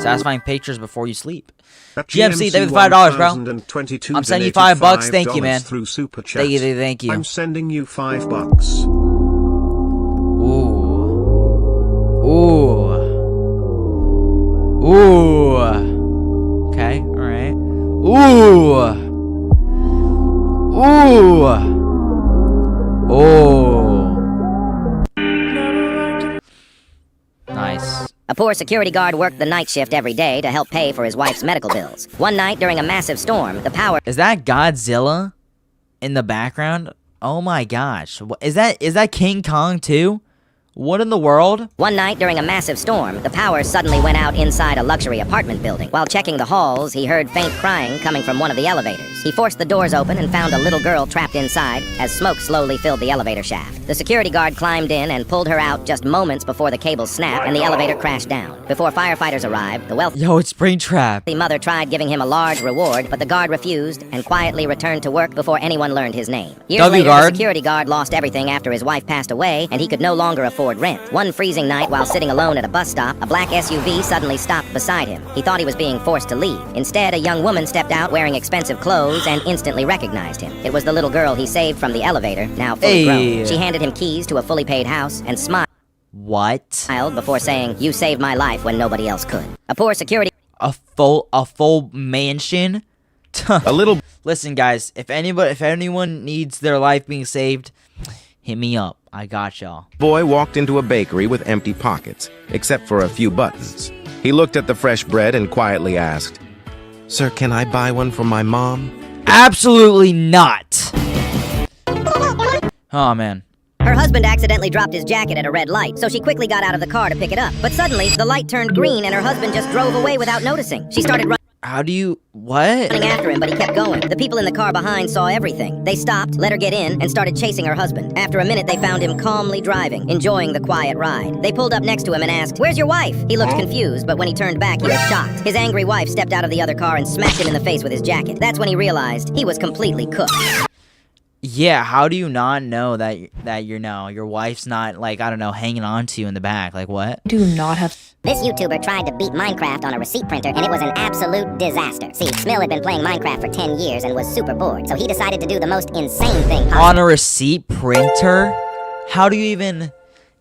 Satisfying pictures before you sleep. GMC, thank you for $5, bro. I'm sending you $5. Thank you, man. Through Super Chat. Thank you. I'm sending you $5. Ooh. Okay, alright. Nice. A poor security guard worked the night shift every day to help pay for his wife's medical bills. One night during a massive storm, the power... Is that Godzilla in the background? Oh my gosh. Is that King Kong too? What in the world? One night during a massive storm, the power suddenly went out inside a luxury apartment building. While checking the halls, he heard faint crying coming from one of the elevators. He forced the doors open and found a little girl trapped inside as smoke slowly filled the elevator shaft. The security guard climbed in and pulled her out just moments before the cable snapped and the elevator crashed down. Before firefighters arrived, the wealthy it's Springtrap. mother tried giving him a large reward, but the guard refused and quietly returned to work before anyone learned his name. Years later, the security guard lost everything after his wife passed away, and he could no longer afford rent. One freezing night while sitting alone at a bus stop, a black SUV suddenly stopped beside him. He thought he was being forced to leave. Instead, a young woman stepped out wearing expensive clothes and instantly recognized him. It was the little girl he saved from the elevator, now fully grown. She handed him keys to a fully paid house and smiled before saying, "You saved my life when nobody else could." A poor security... A full mansion? A little... Listen, guys, if anyone needs their life being saved, hit me up. I got y'all. Boy walked into a bakery with empty pockets, except for a few buttons. He looked at the fresh bread and quietly asked, "Sir, can I buy one for my mom?" Absolutely not. Oh, man. Her husband accidentally dropped his jacket at a red light, so she quickly got out of the car to pick it up. But suddenly, the light turned green and her husband just drove away without noticing. She started running after him, but he kept going. The people in the car behind saw everything. They stopped, let her get in, and started chasing her husband. After a minute, they found him calmly driving, enjoying the quiet ride. They pulled up next to him and asked, "Where's your wife?" He looked confused, but when he turned back, he was shocked. His angry wife stepped out of the other car and smacked him in the face with his jacket. That's when he realized he was completely cooked. Yeah, how do you not know that your wife's not, like, I don't know, hanging on to you in the back? Like, what? Do not have... This YouTuber tried to beat Minecraft on a receipt printer, and it was an absolute disaster. See, Smill had been playing Minecraft for 10 years and was super bored, so he decided to do the most insane thing possible. On a receipt printer? How do you even...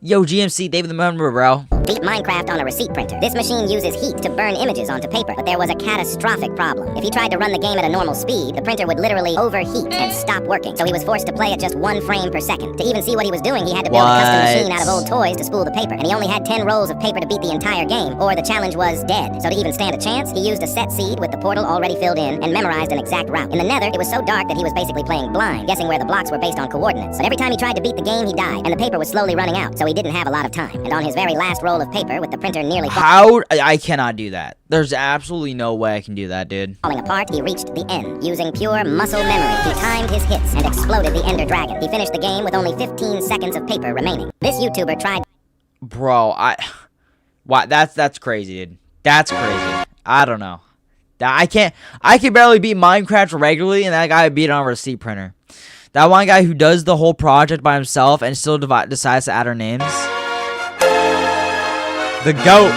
Yo, GMC, David the Member, bro. Beat Minecraft on a receipt printer. This machine uses heat to burn images onto paper, but there was a catastrophic problem. If he tried to run the game at a normal speed, the printer would literally overheat and stop working. So he was forced to play at just 1 frame per second. To even see what he was doing, he had to build a custom machine out of old toys to spool the paper. And he only had 10 rolls of paper to beat the entire game, or the challenge was dead. So to even stand a chance, he used a set seed with the portal already filled in and memorized an exact route. In the nether, it was so dark that he was basically playing blind, guessing where the blocks were based on coordinates. But every time he tried to beat the game, he died, and the paper was slowly running out, so he didn't have a lot of time. And on his very last roll of paper, with the printer nearly I cannot do that. There's absolutely no way I can do that, dude. Falling apart, he reached the end. Using pure muscle memory, he timed his hits and exploded the Ender Dragon. He finished the game with only 15 seconds of paper remaining. This YouTuber tried... Bro, wow, that's crazy, dude. That's crazy. I don't know. I can barely beat Minecraft regularly, and that guy beat it on a receipt printer. That one guy who does the whole project by himself and still decides to add our names. The GOAT.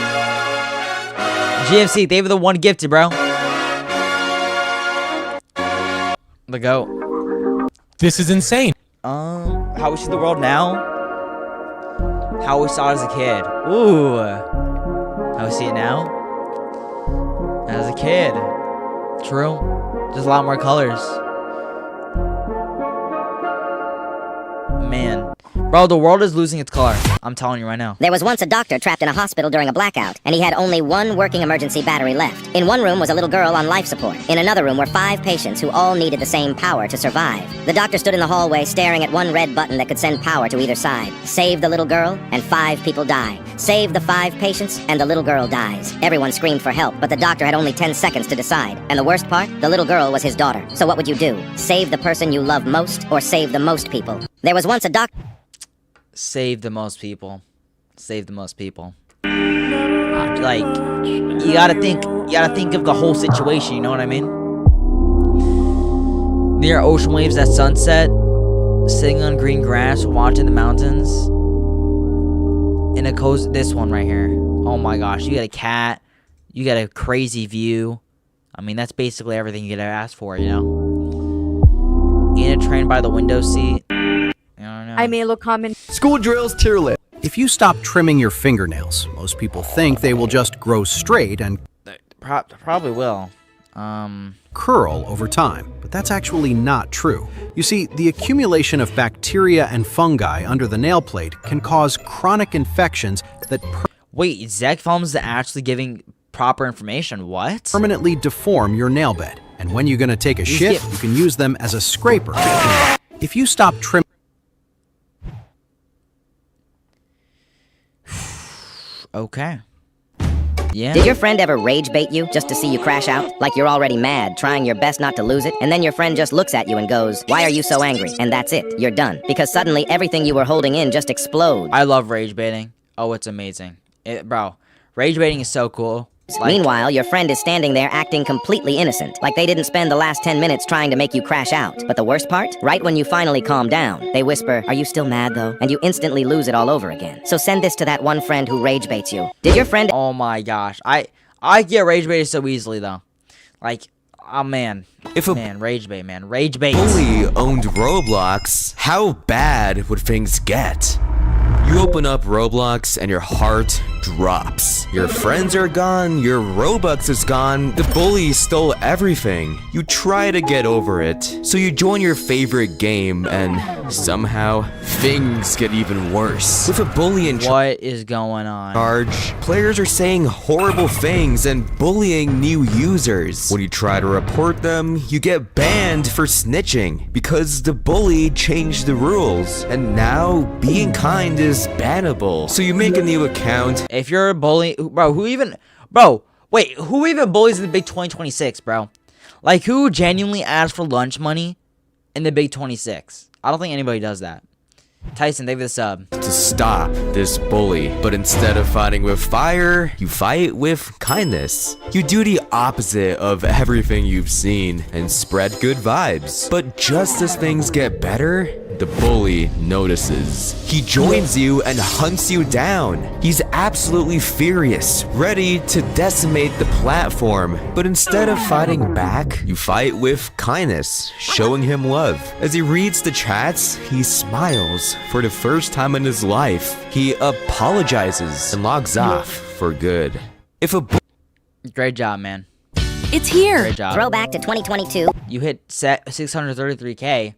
GMC, they were the one gifted, bro. The GOAT. This is insane. How we see the world now? How we saw it as a kid. Ooh. How we see it now? As a kid. True. Just a lot more colors. Man. Bro, the world is losing its color. I'm telling you right now. There was once a doctor trapped in a hospital during a blackout, and he had only one working emergency battery left. In one room was a little girl on life support. In another room were 5 patients who all needed the same power to survive. The doctor stood in the hallway staring at one red button that could send power to either side. Save the little girl, and 5 people die. Save the 5 patients, and the little girl dies. Everyone screamed for help, but the doctor had only 10 seconds to decide. And the worst part? The little girl was his daughter. So what would you do? Save the person you love most, or save the most people? There was once a doctor... Save the most people. Save the most people. Like, you gotta think of the whole situation, you know what I mean? Near ocean waves at sunset. Sitting on green grass, watching the mountains. In a coast, this one right here. Oh my gosh, you got a cat. You got a crazy view. I mean, that's basically everything you could ask for, you know? In a train by the window seat. I don't know. I may look common. School drills tier list. If you stop trimming your fingernails, most people think they will just grow straight and probably will. Curl over time, but that's actually not true. You see, the accumulation of bacteria and fungi under the nail plate can cause chronic infections that Wait, Zach Films is actually giving proper information. What? Permanently deform your nail bed. And when you're gonna take a shit, you can use them as a scraper. If you stop trimming. Okay. Yeah. Did your friend ever rage bait you just to see you crash out? Like you're already mad, trying your best not to lose it, and then your friend just looks at you and goes, "Why are you so angry?" And that's it. You're done. Because suddenly everything you were holding in just explodes. I love rage baiting. Oh, it's amazing. Bro, rage baiting is so cool. Meanwhile, your friend is standing there acting completely innocent, like they didn't spend the last 10 minutes trying to make you crash out. But the worst part? Right when you finally calm down, they whisper, "Are you still mad though?" And you instantly lose it all over again. So send this to that one friend who rage baits you. Did your friend— Oh my gosh. I get rage baited so easily though. Like, oh man. Rage bait, man. Rage bait. Bully owned Roblox, how bad would things get? You open up Roblox and your heart drops. Your friends are gone, your Robux is gone, the bully stole everything. You try to get over it, so you join your favorite game and somehow things get even worse. With a bully in what is going on? Charge, players are saying horrible things and bullying new users. When you try to report them, you get banned for snitching because the bully changed the rules. And now being kind is bannable. So you make a new account. If you're a bully, bro, who even bullies in the big 2026, bro? Like, who genuinely asks for lunch money in the big 26? I don't think anybody does that. Tyson, thank you for the sub. To stop this bully, but instead of fighting with fire, you fight with kindness. You do the opposite of everything you've seen and spread good vibes. But just as things get better, the bully notices. He joins you and hunts you down. He's absolutely furious, ready to decimate the platform. But instead of fighting back, you fight with kindness, showing him love. As he reads the chats, he smiles for the first time in his life. He apologizes and logs off for good. If a Great job, man. It's here. Great job. Throwback to 2022. You hit 633K.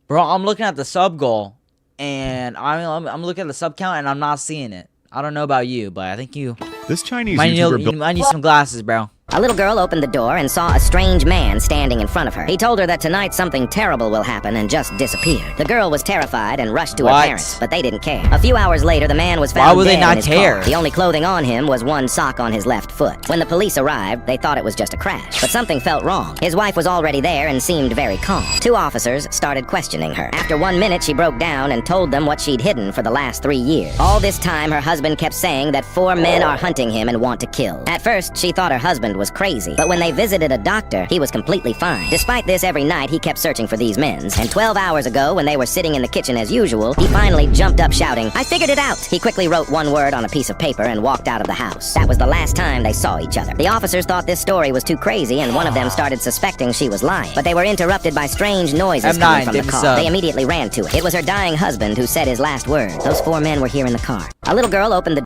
Bro, I'm looking at the sub goal, and I'm looking at the sub count, and I'm not seeing it. I don't know about you, but I think you This Chinese might YouTuber need some glasses, bro. A little girl opened the door and saw a strange man standing in front of her. He told her that tonight something terrible will happen and just disappeared. The girl was terrified and rushed to her parents, but they didn't care. A few hours later, the man was found dead in his car. The only clothing on him was one sock on his left foot. When the police arrived, they thought it was just a crash, but something felt wrong. His wife was already there and seemed very calm. Two officers started questioning her. After 1 minute, she broke down and told them what she'd hidden for the last 3 years. All this time, her husband kept saying that 4 men are hunting him and want to kill. At first, she thought her husband was crazy, but when they visited a doctor, he was completely fine. Despite this, every night he kept searching for these men, and 12 hours ago, when they were sitting in the kitchen as usual, he finally jumped up shouting, "I figured it out!" He quickly wrote one word on a piece of paper and walked out of the house. That was the last time they saw each other. The officers thought this story was too crazy, and one of them started suspecting she was lying, but they were interrupted by strange noises coming from the car. They immediately ran to it. It was her dying husband who said his last words. Those 4 men were here in the car. A little girl opened the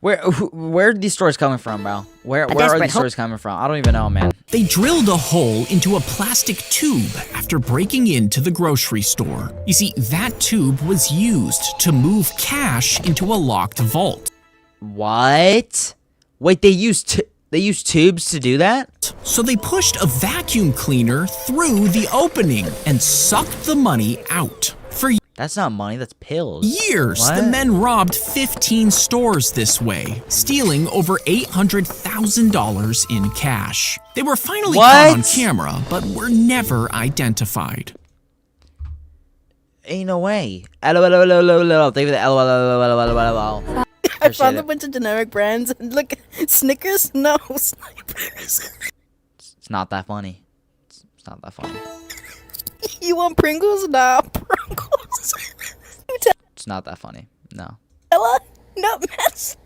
Where are these stories coming from, bro? Where are these stories coming from? I don't even know, man. They drilled a hole into a plastic tube after breaking into the grocery store. You see, that tube was used to move cash into a locked vault. What? Wait, they used tubes to do that? So they pushed a vacuum cleaner through the opening and sucked the money out. For That's not money, that's pills. years, What? the men robbed 15 stores this way, stealing over $800,000 in cash. They were finally caught on camera, but were never identified. Ain't no way. LOL. Thank you for the LOL. I found a bunch of generic brands and look, Snickers? No, Snipers. It's not that funny. not that funny. You want Pringles? Nah, Pringles. It's not that funny. No. Ella? No mess.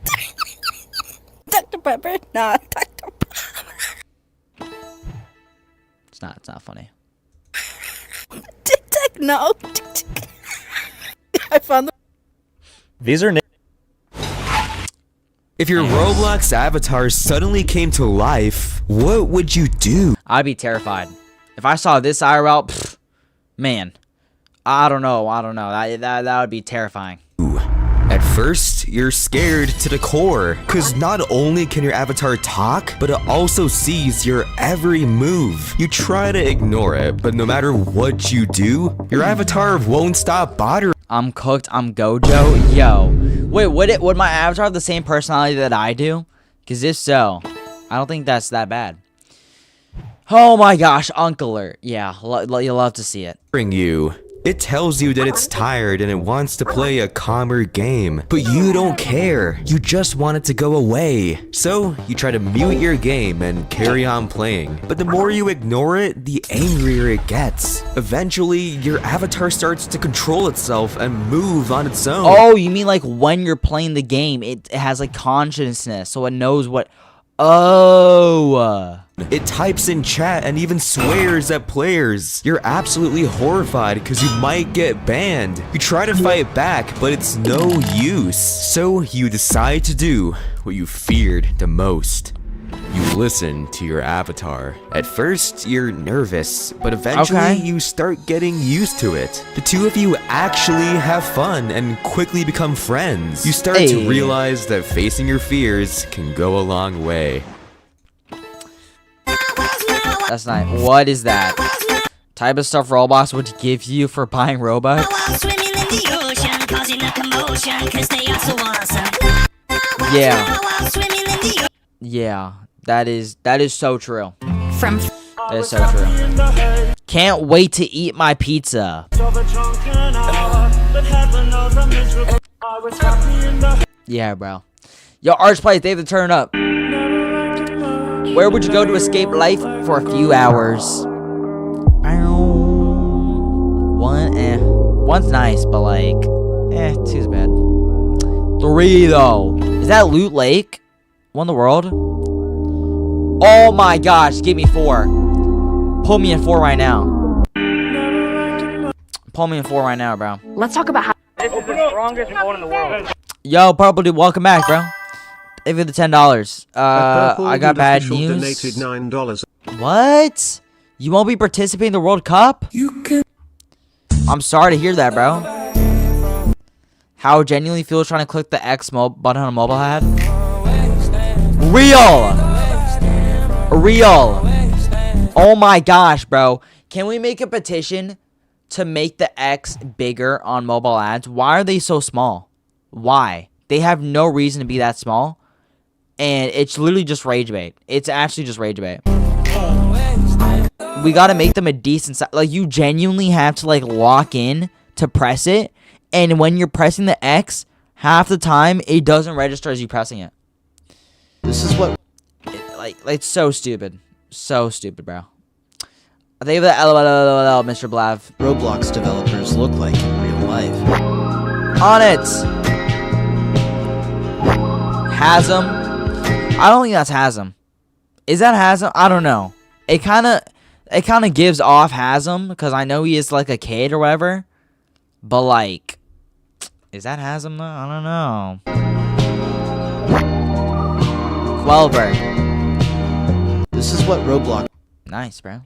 Dr. Pepper? Nah, Dr. Pepper. It's not funny. Tic Tac? No. Tic Tac. I found the. These are. If your Roblox avatar suddenly came to life, what would you do? I'd be terrified. If I saw this IRL, pfft, man, I don't know. That would be terrifying. At first, you're scared to the core, because not only can your avatar talk, but it also sees your every move. You try to ignore it, but no matter what you do, your avatar won't stop bothering. I'm cooked. I'm Gojo. Yo. Wait, would my avatar have the same personality that I do? Because if so, I don't think that's that bad. Oh my gosh, Uncler. Yeah, you'll love to see it. You. It tells you that it's tired and it wants to play a calmer game, but you don't care. You just want it to go away. So you try to mute your game and carry on playing. But the more you ignore it, the angrier it gets. Eventually, your avatar starts to control itself and move on its own. Oh, you mean like when you're playing the game, it has like consciousness, so it knows what... Oh. It types in chat and even swears at players. You're absolutely horrified because you might get banned. You try to fight back, but it's no use. So you decide to do what you feared the most. You listen to your avatar. At first, you're nervous, but eventually you start getting used to it. The two of you actually have fun and quickly become friends. You start to realize that facing your fears can go a long way. That's nice. What is that? Type of stuff Roblox would give you for buying Robux? Yeah. Yeah. That is so true. That is so true. Can't wait to eat my pizza. Yeah, bro. Yo, Archplays, they have to turn up. Where would you go to escape life for a few hours? One's nice, but like, two's bad. 3 though. Is that Loot Lake? Won the world? Oh my gosh, give me 4. Pull me in 4 right now. Pull me in 4 right now, bro. Let's talk about how this is the strongest mode in the world. Yo, Purple Dude, welcome back, bro. Thank you for the $10. I got bad news. Donated $9. What? You won't be participating in the World Cup? I'm sorry to hear that, bro. How genuinely feels trying to click the X button on a mobile had? Real! Oh my gosh, bro. Can we make a petition to make the X bigger on mobile ads? Why are they so small? Why? They have no reason to be that small. And it's literally just rage bait. It's actually just rage bait. We gotta make them a decent size. Like, you genuinely have to, like, lock in to press it. And when you're pressing the X, half the time, it doesn't register as you pressing it. This is what... it's so stupid. So stupid, bro. I think of the LOL, Mr. Blav. Roblox developers look like in real life. On it! Hasm. I don't think that's Hasm. Is that Hasm? I don't know. It kind of gives off Hasm because I know he is like a kid or whatever. But like, is that Hasm though? I don't know. Quelberg. This is what Roblox. Nice, bro.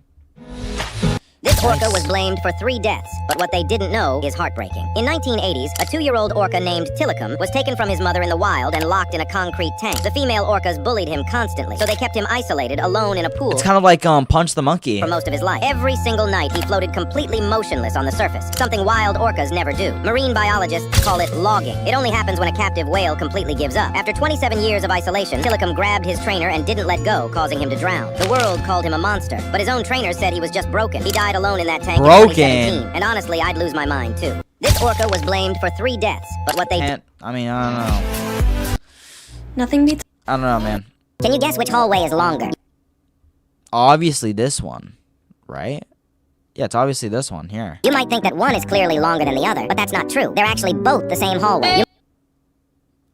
This orca was blamed for 3 deaths, but what they didn't know is heartbreaking. In 1980s, a 2-year-old orca named Tillicum was taken from his mother in the wild and locked in a concrete tank. The female orcas bullied him constantly, so they kept him isolated, alone in a pool. It's kind of like Punch the Monkey. For most of his life. Every single night, he floated completely motionless on the surface, something wild orcas never do. Marine biologists call it logging. It only happens when a captive whale completely gives up. After 27 years of isolation, Tillicum grabbed his trainer and didn't let go, causing him to drown. The world called him a monster, but his own trainer said he was just broken. He died alone in that tank in 2017, and honestly, I'd lose my mind too. This orca was blamed for 3 deaths, but what they... I mean, I don't know. Nothing beats... I don't know, man. Can you guess which hallway is longer? Obviously this one. right? Yeah, it's obviously this one here. You might think that one is clearly longer than the other, but that's not true. They're actually both the same hallway. You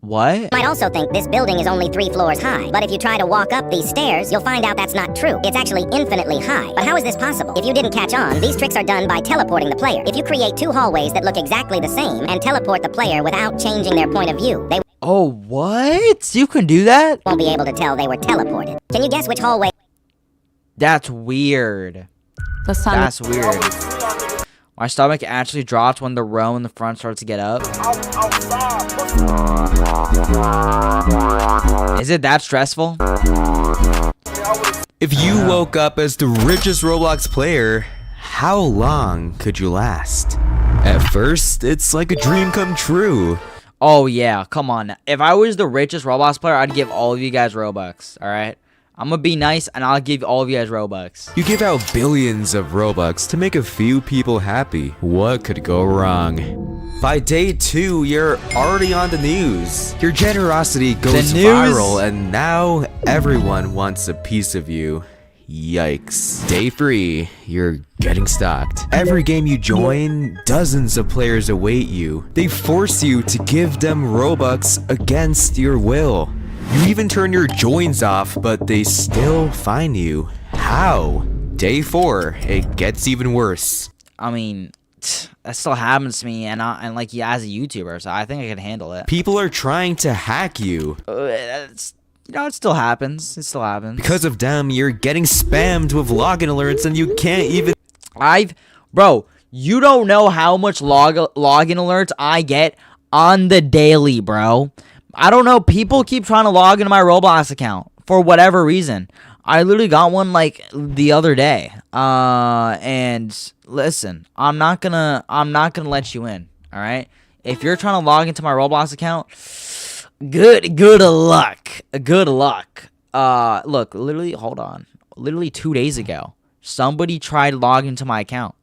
What? might also think this building is only 3 floors high, but if you try to walk up these stairs, you'll find out that's not true. It's actually infinitely high. But how is this possible? If you didn't catch on, these tricks are done by teleporting the player. If you create 2 hallways that look exactly the same and teleport the player without changing their point of view, they Oh, what? You can do that? won't be able to tell they were teleported. Can you guess which hallway? That's weird. That's weird. My stomach actually drops when the row in the front starts to get up. Is it that stressful? If you woke up as the richest Roblox player, how long could you last? At first, it's like a dream come true. Oh, yeah. Come on. If I was the richest Roblox player, I'd give all of you guys Robux. All right? I'm gonna be nice, and I'll give all of you guys Robux. You give out billions of Robux to make a few people happy. What could go wrong? By day 2, you're already on the news. Your generosity goes viral, and now everyone wants a piece of you. Yikes. Day 3, you're getting stalked. Every game you join, dozens of players await you. They force you to give them Robux against your will. You even turn your joins off, but they still find you. How? Day 4, it gets even worse. I mean, that still happens to me, and like, yeah, as a YouTuber, so I think I can handle it. People are trying to hack you. You know, it still happens. It still happens. Because of them, you're getting spammed with login alerts, and you can't even... Bro, you don't know how much login alerts I get on the daily, bro. I don't know. People keep trying to log into my Roblox account for whatever reason. I literally got one like the other day. And listen, I'm not gonna let you in. All right. If you're trying to log into my Roblox account, good luck. Good luck. Look, literally, hold on. Literally 2 days ago, somebody tried to log into my account.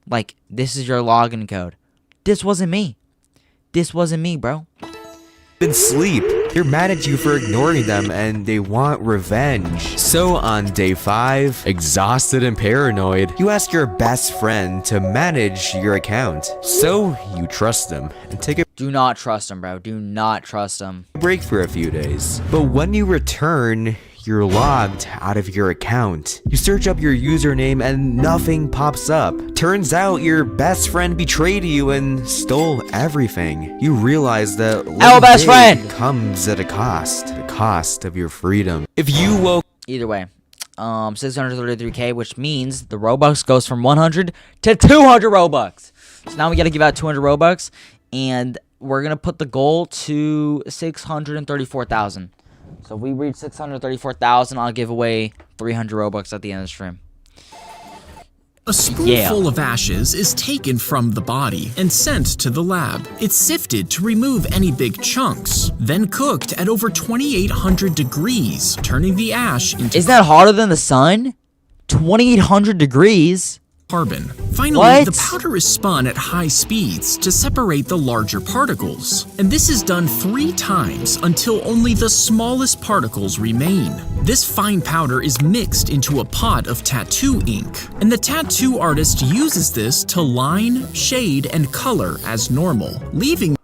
Like, this is your login code. This wasn't me. This wasn't me, bro. Sleep. They're mad at you for ignoring them and they want revenge. So on day 5, exhausted and paranoid, you ask your best friend to manage your account. So you trust them and take a Do not trust them, bro. Do not trust them. break for a few days. But when you return, you're logged out of your account. You search up your username and nothing pops up. Turns out your best friend betrayed you and stole everything. You realize that best friend comes at a cost. The cost of your freedom. If you woke... Either way, 633k, which means the Robux goes from 100 to 200 Robux. So now we got to give out 200 Robux, and we're going to put the goal to 634,000. So if we reach 634,000, I'll give away 300 Robux at the end of the stream. A spoonful of ashes is taken from the body and sent to the lab. It's sifted to remove any big chunks, then cooked at over 2,800 degrees, turning the ash into... Isn't that hotter than the sun? 2,800 degrees? Carbon. Finally, the powder is spun at high speeds to separate the larger particles. And this is done 3 times until only the smallest particles remain. This fine powder is mixed into a pot of tattoo ink, and the tattoo artist uses this to line, shade, and color as normal, leaving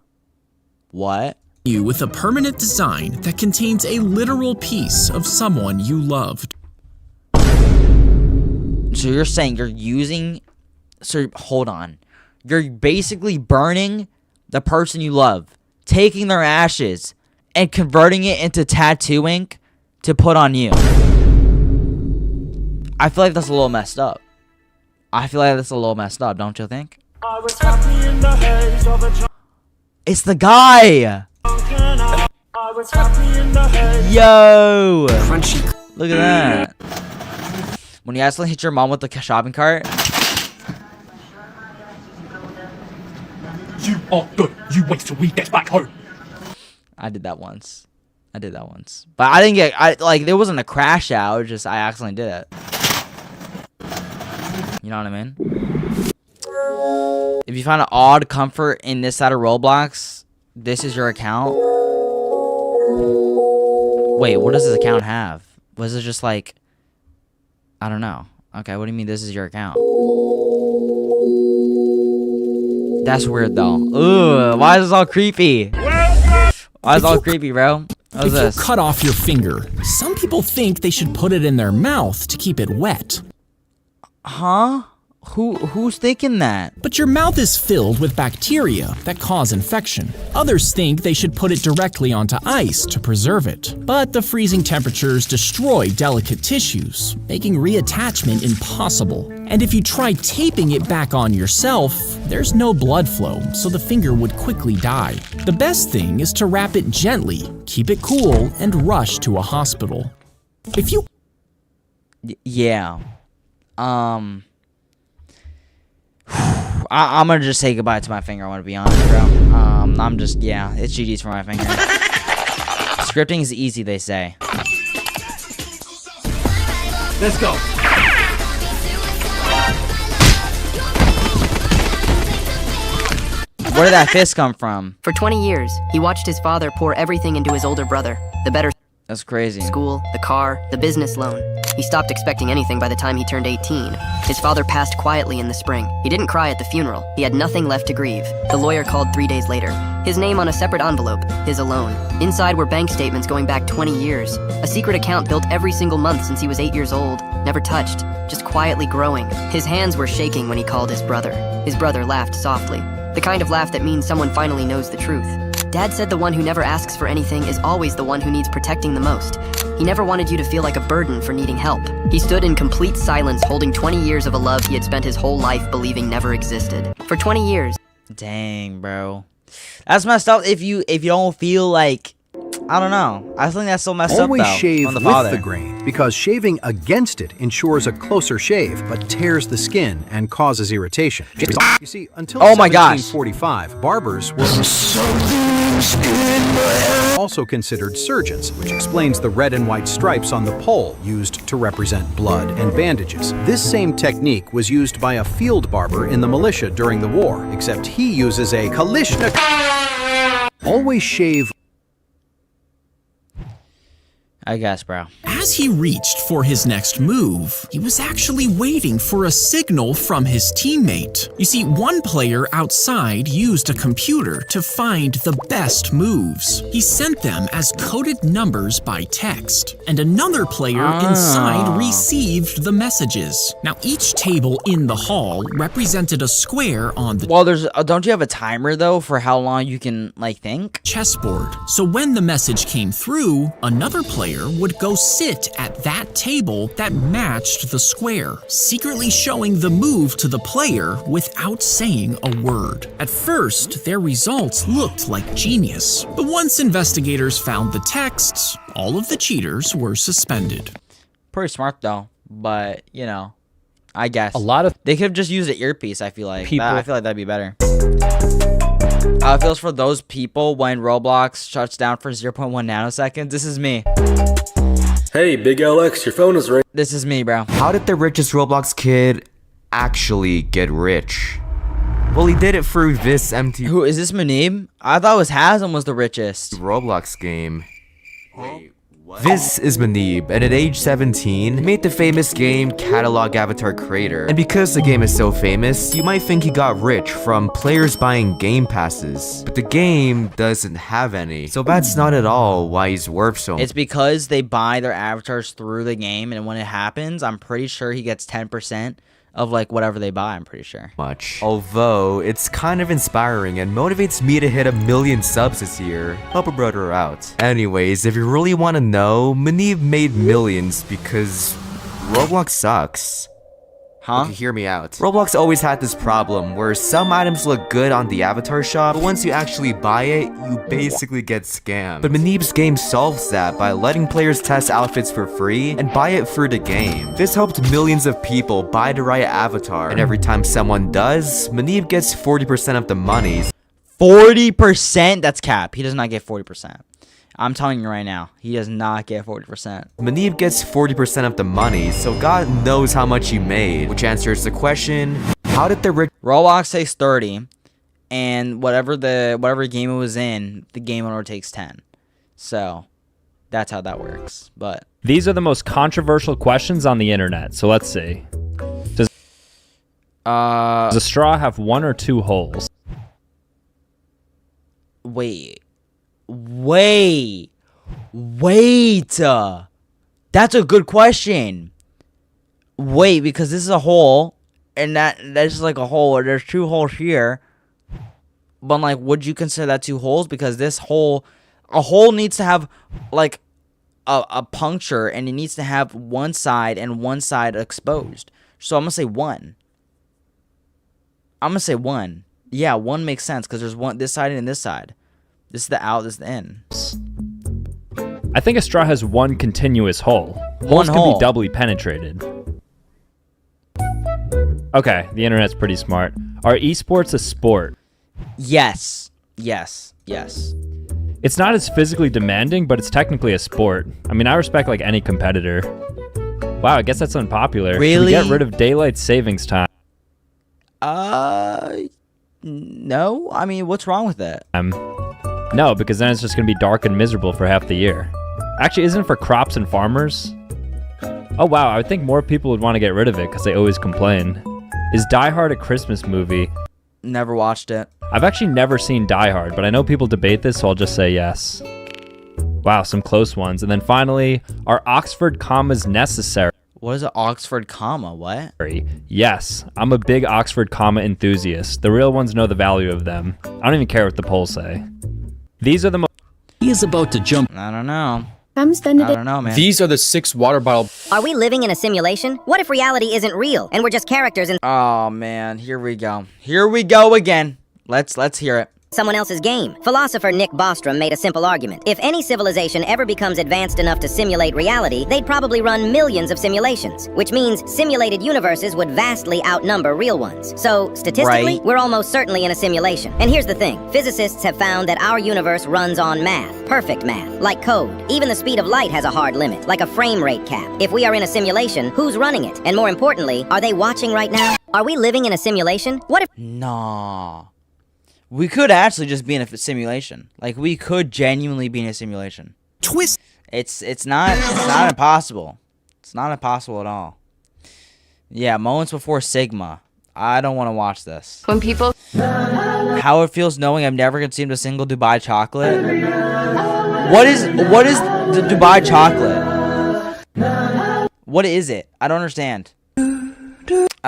you with a permanent design that contains a literal piece of someone you loved. So you're saying you're using... So, hold on. You're basically burning the person you love, taking their ashes, and converting it into tattoo ink to put on you. I feel like that's a little messed up. Don't you think? It's the guy! Yo! Look at that. When you accidentally hit your mom with the shopping cart. You are good. You wait till we get back home. I did that once. But I didn't get... there wasn't a crash out. Just I accidentally did it. You know what I mean? If you find an odd comfort in this side of Roblox, this is your account. Wait, what does this account have? Was it just like... I don't know. Okay, what do you mean this is your account? That's weird though. Ugh, why is this all creepy? Why is it all creepy, bro? What's this? If you cut off your finger, some people think they should put it in their mouth to keep it wet. Huh? Who's thinking that? But your mouth is filled with bacteria that cause infection. Others think they should put it directly onto ice to preserve it. But the freezing temperatures destroy delicate tissues, making reattachment impossible. And if you try taping it back on yourself, there's no blood flow, so the finger would quickly die. The best thing is to wrap it gently, keep it cool, and rush to a hospital. If you... Yeah. I'm gonna just say goodbye to my finger, I wanna be honest, bro. I'm just, yeah, it's GG's for my finger. Scripting is easy, they say. Let's go. Where did that fist come from? For 20 years, he watched his father pour everything into his older brother. The better That's crazy. School, the car, the business loan. He stopped expecting anything by the time he turned 18. His father passed quietly in the spring. He didn't cry at the funeral. He had nothing left to grieve. The lawyer called 3 days later. His name on a separate envelope, his alone. Inside were bank statements going back 20 years. A secret account built every single month since he was 8 years old. Never touched, just quietly growing. His hands were shaking when he called his brother. His brother laughed softly. The kind of laugh that means someone finally knows the truth. Dad said the one who never asks for anything is always the one who needs protecting the most. He never wanted you to feel like a burden for needing help. He stood in complete silence holding 20 years of a love he had spent his whole life believing never existed. For 20 years. Dang, bro. That's messed up if you don't feel like, I don't know. I think that's so messed up though. Always shave on the with father. the grain, because shaving against it ensures a closer shave, but tears the skin and causes irritation. You see, until Oh my gosh. 1745, barbers were also considered surgeons, which explains the red and white stripes on the pole used to represent blood and bandages. This same technique was used by a field barber in the militia during the war, except he uses a Kalishnikov. Always shave. I guess, bro. As he reached for his next move, he was actually waiting for a signal from his teammate. You see, one player outside used a computer to find the best moves. He sent them as coded numbers by text, and another player inside received the messages. Now, each table in the hall represented a square on the Well, don't you have a timer though for how long you can like think? Chessboard. So when the message came through, another player would go sit at that table that matched the square, secretly showing the move to the player without saying a word. At first, their results looked like genius, but once investigators found the texts, all of the cheaters were suspended. Pretty smart though, but you know, I guess A lot of they could have just used an earpiece. I feel like people- I feel like that'd be better. It feels for those people when Roblox shuts down for 0.1 nanoseconds. This is me. Hey, Big LX, your phone is ringing. This is me, bro. How did the richest Roblox kid actually get rich? Well, he did it through this empty Who is this, Muneeb? I thought it was Hasm was the richest. Roblox game. Wait, what? This is Manib, and at age 17, he made the famous game Catalog Avatar Creator. And because the game is so famous, you might think he got rich from players buying game passes. But the game doesn't have any, so that's not at all why he's worth so much. It's because they buy their avatars through the game, and when it happens, I'm pretty sure he gets 10% of like whatever they buy, I'm pretty sure. Although, it's kind of inspiring and motivates me to hit 1 million subs this year. Help a brother out. Anyways, if you really want to know, Manib made millions because Roblox sucks. Huh? Okay, hear me out. Roblox always had this problem where some items look good on the avatar shop, but once you actually buy it, you basically get scammed. But Manib's game solves that by letting players test outfits for free and buy it through the game. This helped millions of people buy the right avatar, and every time someone does, Manib gets 40% of the money. 40%? That's cap. He does not get 40%. I'm telling you right now, he does not get 40%. Manib gets 40% of the money, so God knows how much he made. Which answers the question, how did the rich... Roblox takes 30, and whatever game it was in, the game owner takes 10. So, that's how that works. But these are the most controversial questions on the internet, so let's see. Does a straw have 1 or 2 holes? Wait. That's a good question. Wait, because this is a hole, and that's like a hole, or there's 2 holes here. But like, would you consider that 2 holes? Because a hole needs to have like a puncture, and it needs to have one side and one side exposed. So I'm gonna say 1. Yeah, 1 makes sense because there's one this side and this side. This is the out, this is the in. I think a straw has 1 continuous hole. Holes can be doubly penetrated. Okay, the internet's pretty smart. Are esports a sport? Yes. It's not as physically demanding, but it's technically a sport. I mean, I respect like any competitor. Wow, I guess that's unpopular. Really? Should we get rid of daylight savings time? No. I mean, what's wrong with that? No, because then it's just gonna be dark and miserable for half the year. Actually, isn't it for crops and farmers? Oh wow, I would think more people would want to get rid of it because they always complain. Is Die Hard a Christmas movie? Never watched it. I've actually never seen Die Hard, but I know people debate this, so I'll just say yes. Wow, some close ones. And then finally, are Oxford commas necessary? What is an Oxford comma? What? Yes, I'm a big Oxford comma enthusiast. The real ones know the value of them. I don't even care what the polls say. These are the most... He is about to jump. I don't know. I don't know, man. These are the 6 water bottle. Are we living in a simulation? What if reality isn't real and we're just characters in Oh man, here we go. Here we go again. Let's hear it. someone else's game? Philosopher Nick Bostrom made a simple argument. If any civilization ever becomes advanced enough to simulate reality, they'd probably run millions of simulations, which means simulated universes would vastly outnumber real ones. So, statistically, we're almost certainly in a simulation. And here's the thing. Physicists have found that our universe runs on math. Perfect math. Like code. Even the speed of light has a hard limit, like a frame rate cap. If we are in a simulation, who's running it? And more importantly, are they watching right now? Are we living in a simulation? What if... Nah. We could actually just be in a simulation. Like, we could genuinely be in a simulation. Twist. It's not impossible. It's not impossible at all. Yeah, moments before Sigma. I don't want to watch this. When people... How it feels knowing I've never consumed a single Dubai chocolate. What is the Dubai chocolate? What is it? I don't understand.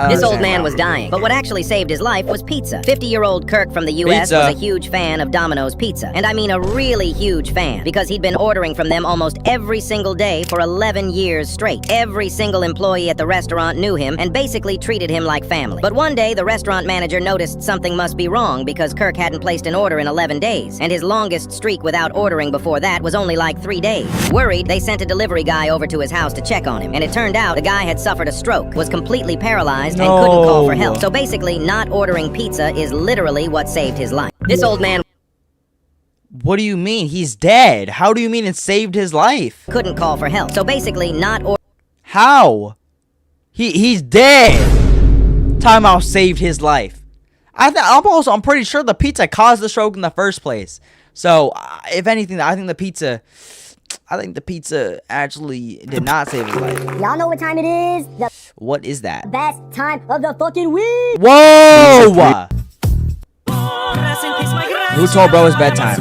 This old man was dying, but what actually saved his life was pizza. 50-year-old Kirk from the U.S. was a huge fan of Domino's Pizza. And I mean a really huge fan, because he'd been ordering from them almost every single day for 11 years straight. Every single employee at the restaurant knew him and basically treated him like family. But one day, the restaurant manager noticed something must be wrong because Kirk hadn't placed an order in 11 days, and his longest streak without ordering before that was only like 3 days. Worried, they sent a delivery guy over to his house to check on him, and it turned out the guy had suffered a stroke, was completely paralyzed, and couldn't call for help. So basically, not ordering pizza is literally what saved his life. This old man... What do you mean? He's dead. How do you mean it saved his life? Couldn't call for help. So basically, not How? He's dead. Timeout saved his life. I'm pretty sure the pizza caused the stroke in the first place. So, if anything, I think the pizza actually did not save his life. Y'all know what time it is? What is that? Best time of the fucking week! Whoa! Who told bro it's bedtime?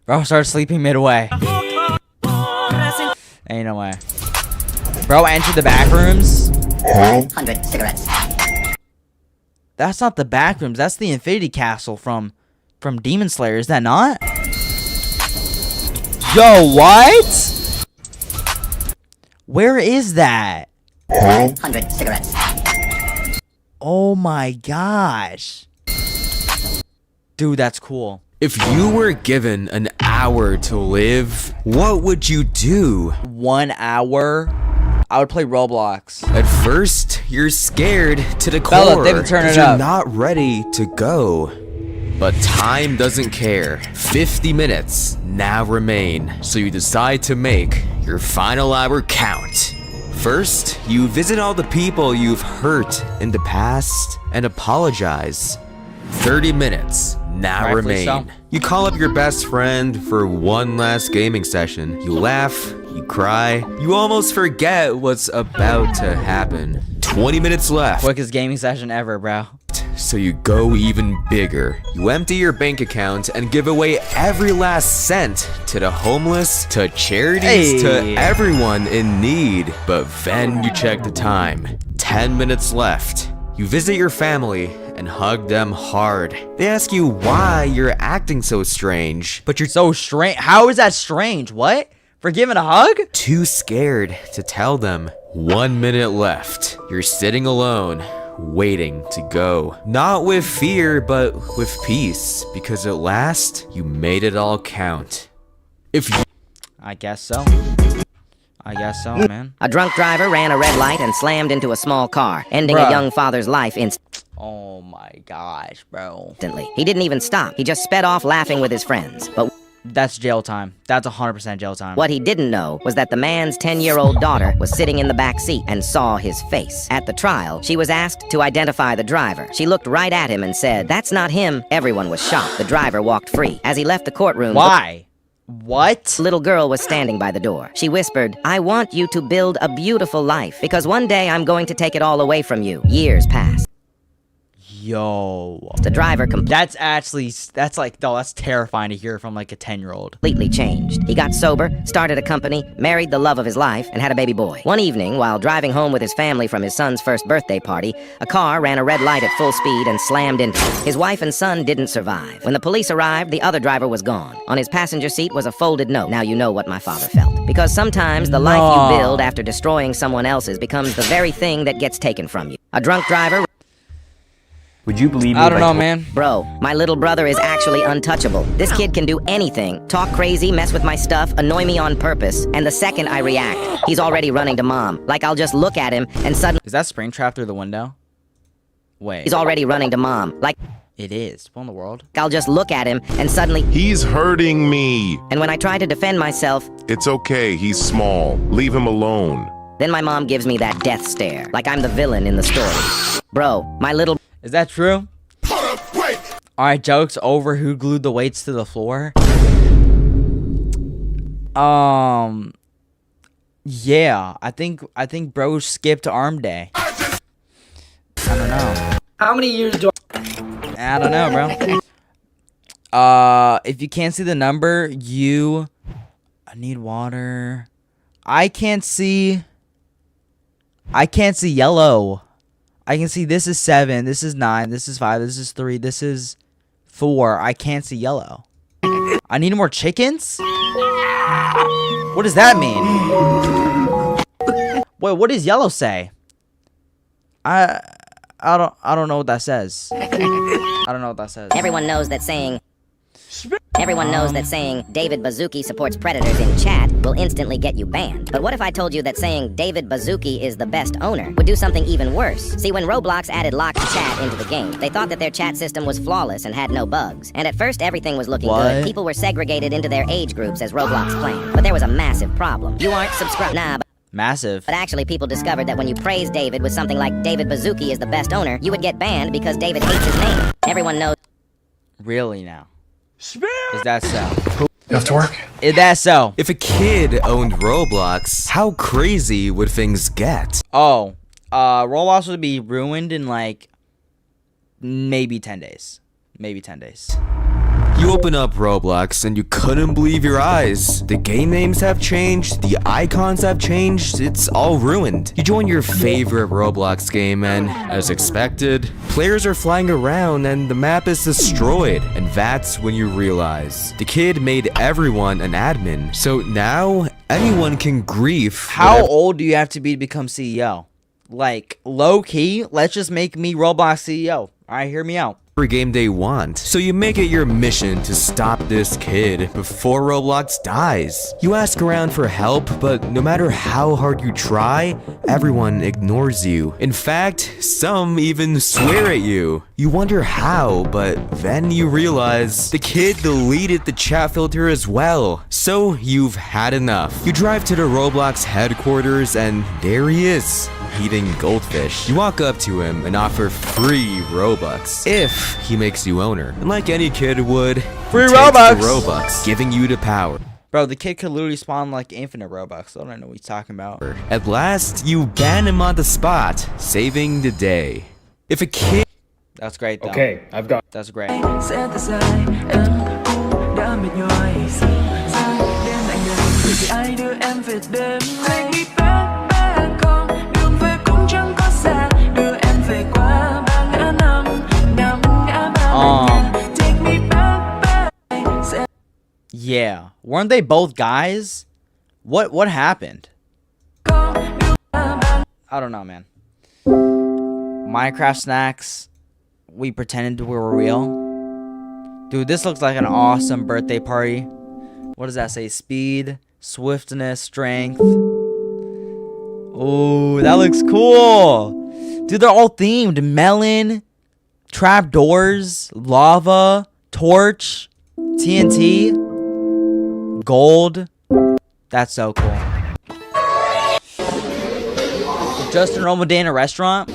Bro started sleeping midway. Ain't no way. Bro entered the back rooms. 100 cigarettes. That's not the back rooms. That's the Infinity Castle from Demon Slayer. Is that not? Yo, what? Where is that? 100 cigarettes. Oh my gosh. Dude, that's cool. If you were given an hour to live, what would you do? 1 hour? I would play Roblox. At first, you're scared to the Bella, core. they can turn it you're up. not ready to go. But time doesn't care. 50 minutes now remain, so you decide to make your final hour count. First, you visit all the people you've hurt in the past and apologize. 30 minutes now Rightfully remain. so. You call up your best friend for one last gaming session. You laugh, you cry, you almost forget what's about to happen. 20 minutes left. Quickest gaming session ever, bro. So you go even bigger. You empty your bank account and give away every last cent to the homeless, to charities, to everyone in need. But then you check the time. 10 minutes left. You visit your family and hug them hard. They ask you why you're acting so strange, but you're so strange. How is that strange? What? For giving a hug? Too scared to tell them. 1 minute left. You're sitting alone, waiting to go. Not with fear, but with peace, because at last, you made it all count. If you... I guess so. I guess so, man. A drunk driver ran a red light and slammed into a small car, ending a young father's life Oh my gosh, bro. Instantly. He didn't even stop. He just sped off laughing with his friends. But that's jail time. That's 100% jail time. What he didn't know was that the man's 10-year-old daughter was sitting in the back seat and saw his face. At the trial, she was asked to identify the driver. She looked right at him and said, "That's not him." Everyone was shocked. The driver walked free. As he left the courtroom... Why? What? Little girl was standing by the door. She whispered, "I want you to build a beautiful life, because one day I'm going to take it all away from you." Years passed. Yo. The driver that's terrifying to hear from like a 10-year-old. Completely changed. He got sober, started a company, married the love of his life, and had a baby boy. One evening, while driving home with his family from his son's first birthday party, a car ran a red light at full speed and slammed into him. His wife and son didn't survive. When the police arrived, the other driver was gone. On his passenger seat was a folded note. Now you know what my father felt. Because sometimes the life you build after destroying someone else's becomes the very thing that gets taken from you. A drunk driver... Would you believe me? I don't know, man. Bro, my little brother is actually untouchable. This kid can do anything. Talk crazy, mess with my stuff, annoy me on purpose. And the second I react, he's already running to mom. Like I'll just look at him and suddenly... Is that Springtrap through the window? Wait. He's already running to mom. Like... It is. What in the world? I'll just look at him and suddenly... He's hurting me. And when I try to defend myself... It's okay. He's small. Leave him alone. Then my mom gives me that death stare. Like I'm the villain in the story. Bro, my little... Is that true? Alright, jokes over. Who glued the weights to the floor? Yeah, I think bro skipped arm day. I don't know. How many years do I don't know, bro. If you can't see the number, I need water. I can't see yellow. I can see this is 7, this is 9, this is 5, this is 3, this is 4. I can't see yellow. I need more chickens? What does that mean? Wait, what does yellow say? I don't know what that says. I don't know what that says. Everyone knows that saying David Bazooki supports predators in chat will instantly get you banned. But what if I told you that saying David Bazooki is the best owner would do something even worse? See, when Roblox added locked chat into the game, they thought that their chat system was flawless and had no bugs. And at first everything was looking good. People were segregated into their age groups as Roblox planned. But there was a massive problem. You aren't subscribed. Nah, massive. But actually people discovered that when you praise David with something like David Bazooki is the best owner, you would get banned because David hates his name. Everyone knows. Really now? Is that so? You have to work? Is that so? If a kid owned Roblox, how crazy would things get? Oh, Roblox would be ruined in like maybe 10 days. Maybe 10 days. You open up Roblox and you couldn't believe your eyes. The game names have changed, the icons have changed, it's all ruined. You join your favorite Roblox game and, as expected, players are flying around and the map is destroyed. And that's when you realize the kid made everyone an admin. So now, anyone can grief. How old do you have to be to become CEO? Like, low-key, let's just make me Roblox CEO. Alright, hear me out. Every game they want. So you make it your mission to stop this kid before Roblox dies. You ask around for help, but no matter how hard you try, everyone ignores you. In fact, some even swear at you. You wonder how, but then you realize the kid deleted the chat filter as well. So you've had enough. You drive to the Roblox headquarters and there he is, eating goldfish. You walk up to him and offer free Robux if he makes you owner. And like any kid would, free he takes Robux. the Robux, giving you the power. Bro, the kid could literally spawn like infinite Robux. I don't know what he's talking about. At last, you ban him on the spot, saving the day. If a kid... That's great, though. Okay, I've got... That's great. Yeah. Weren't they both guys? What happened? I don't know, man. Minecraft snacks. We pretended we were real. Dude, this looks like an awesome birthday party. What does that say? Speed, swiftness, strength. Oh, that looks cool. Dude, they're all themed. Melon, trapdoors, lava, torch, TNT, gold. That's so cool. Just a normal day in a restaurant.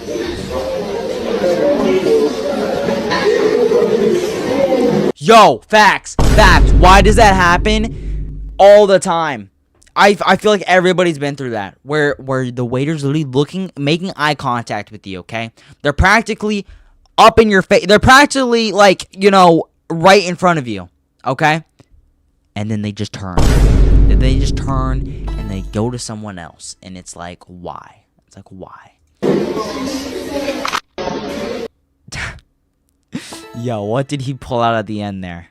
Yo, facts. Why does that happen all the time? I feel like everybody's been through that, where the waiter's literally making eye contact with you. Okay, they're practically up in your face. They're practically like, you know, right in front of you. Okay, and then they just turn. And they go to someone else, and it's like, why? It's like, why? Yo, what did he pull out at the end there?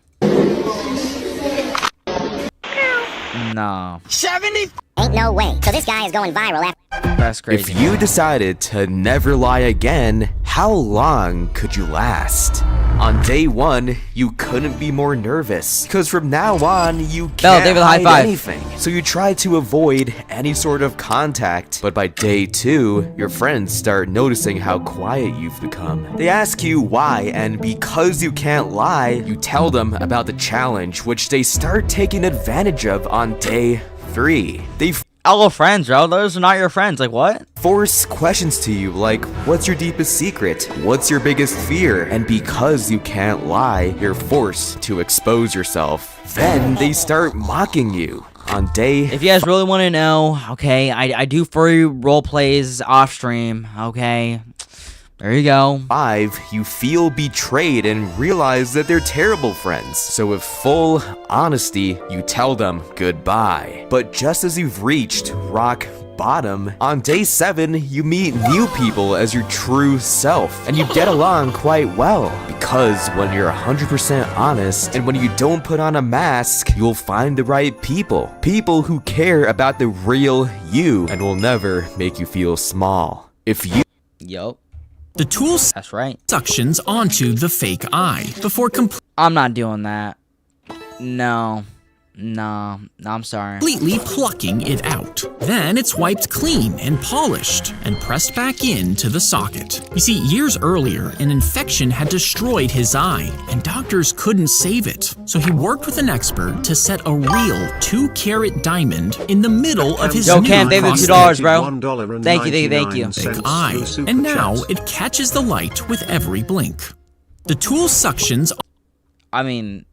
No. 70? Ain't no way. So this guy is going viral after... That's crazy. If you decided to never lie again, how long could you last? On day 1, you couldn't be more nervous, because from now on, you can't hide anything. So you try to avoid any sort of contact, but by day 2, your friends start noticing how quiet you've become. They ask you why, and because you can't lie, you tell them about the challenge, which they start taking advantage of on day 3. They hello friends, bro. Those are not your friends. Like, what? Force questions to you like, what's your deepest secret? What's your biggest fear? And because you can't lie, you're forced to expose yourself. Then they start mocking you. On day... If you guys really want to know, okay, I do furry role plays off stream, okay? There you go. 5, you feel betrayed and realize that they're terrible friends. So with full honesty, you tell them goodbye. But just as you've reached rock bottom, on day 7, you meet new people as your true self. And you get along quite well. Because when you're 100% honest, and when you don't put on a mask, you'll find the right people. People who care about the real you and will never make you feel small. If you... Yup. The tool That's right. suctions onto the fake eye before I'm not doing that. No, I'm sorry. completely plucking it out. Then it's wiped clean and polished and pressed back into the socket. You see, years earlier, an infection had destroyed his eye, and doctors couldn't save it. So he worked with an expert to set a real 2-carat diamond in the middle of his new Cam, David, $2, bro. Thank you. Fake eye, and now it catches the light with every blink. The tool suctions. I mean,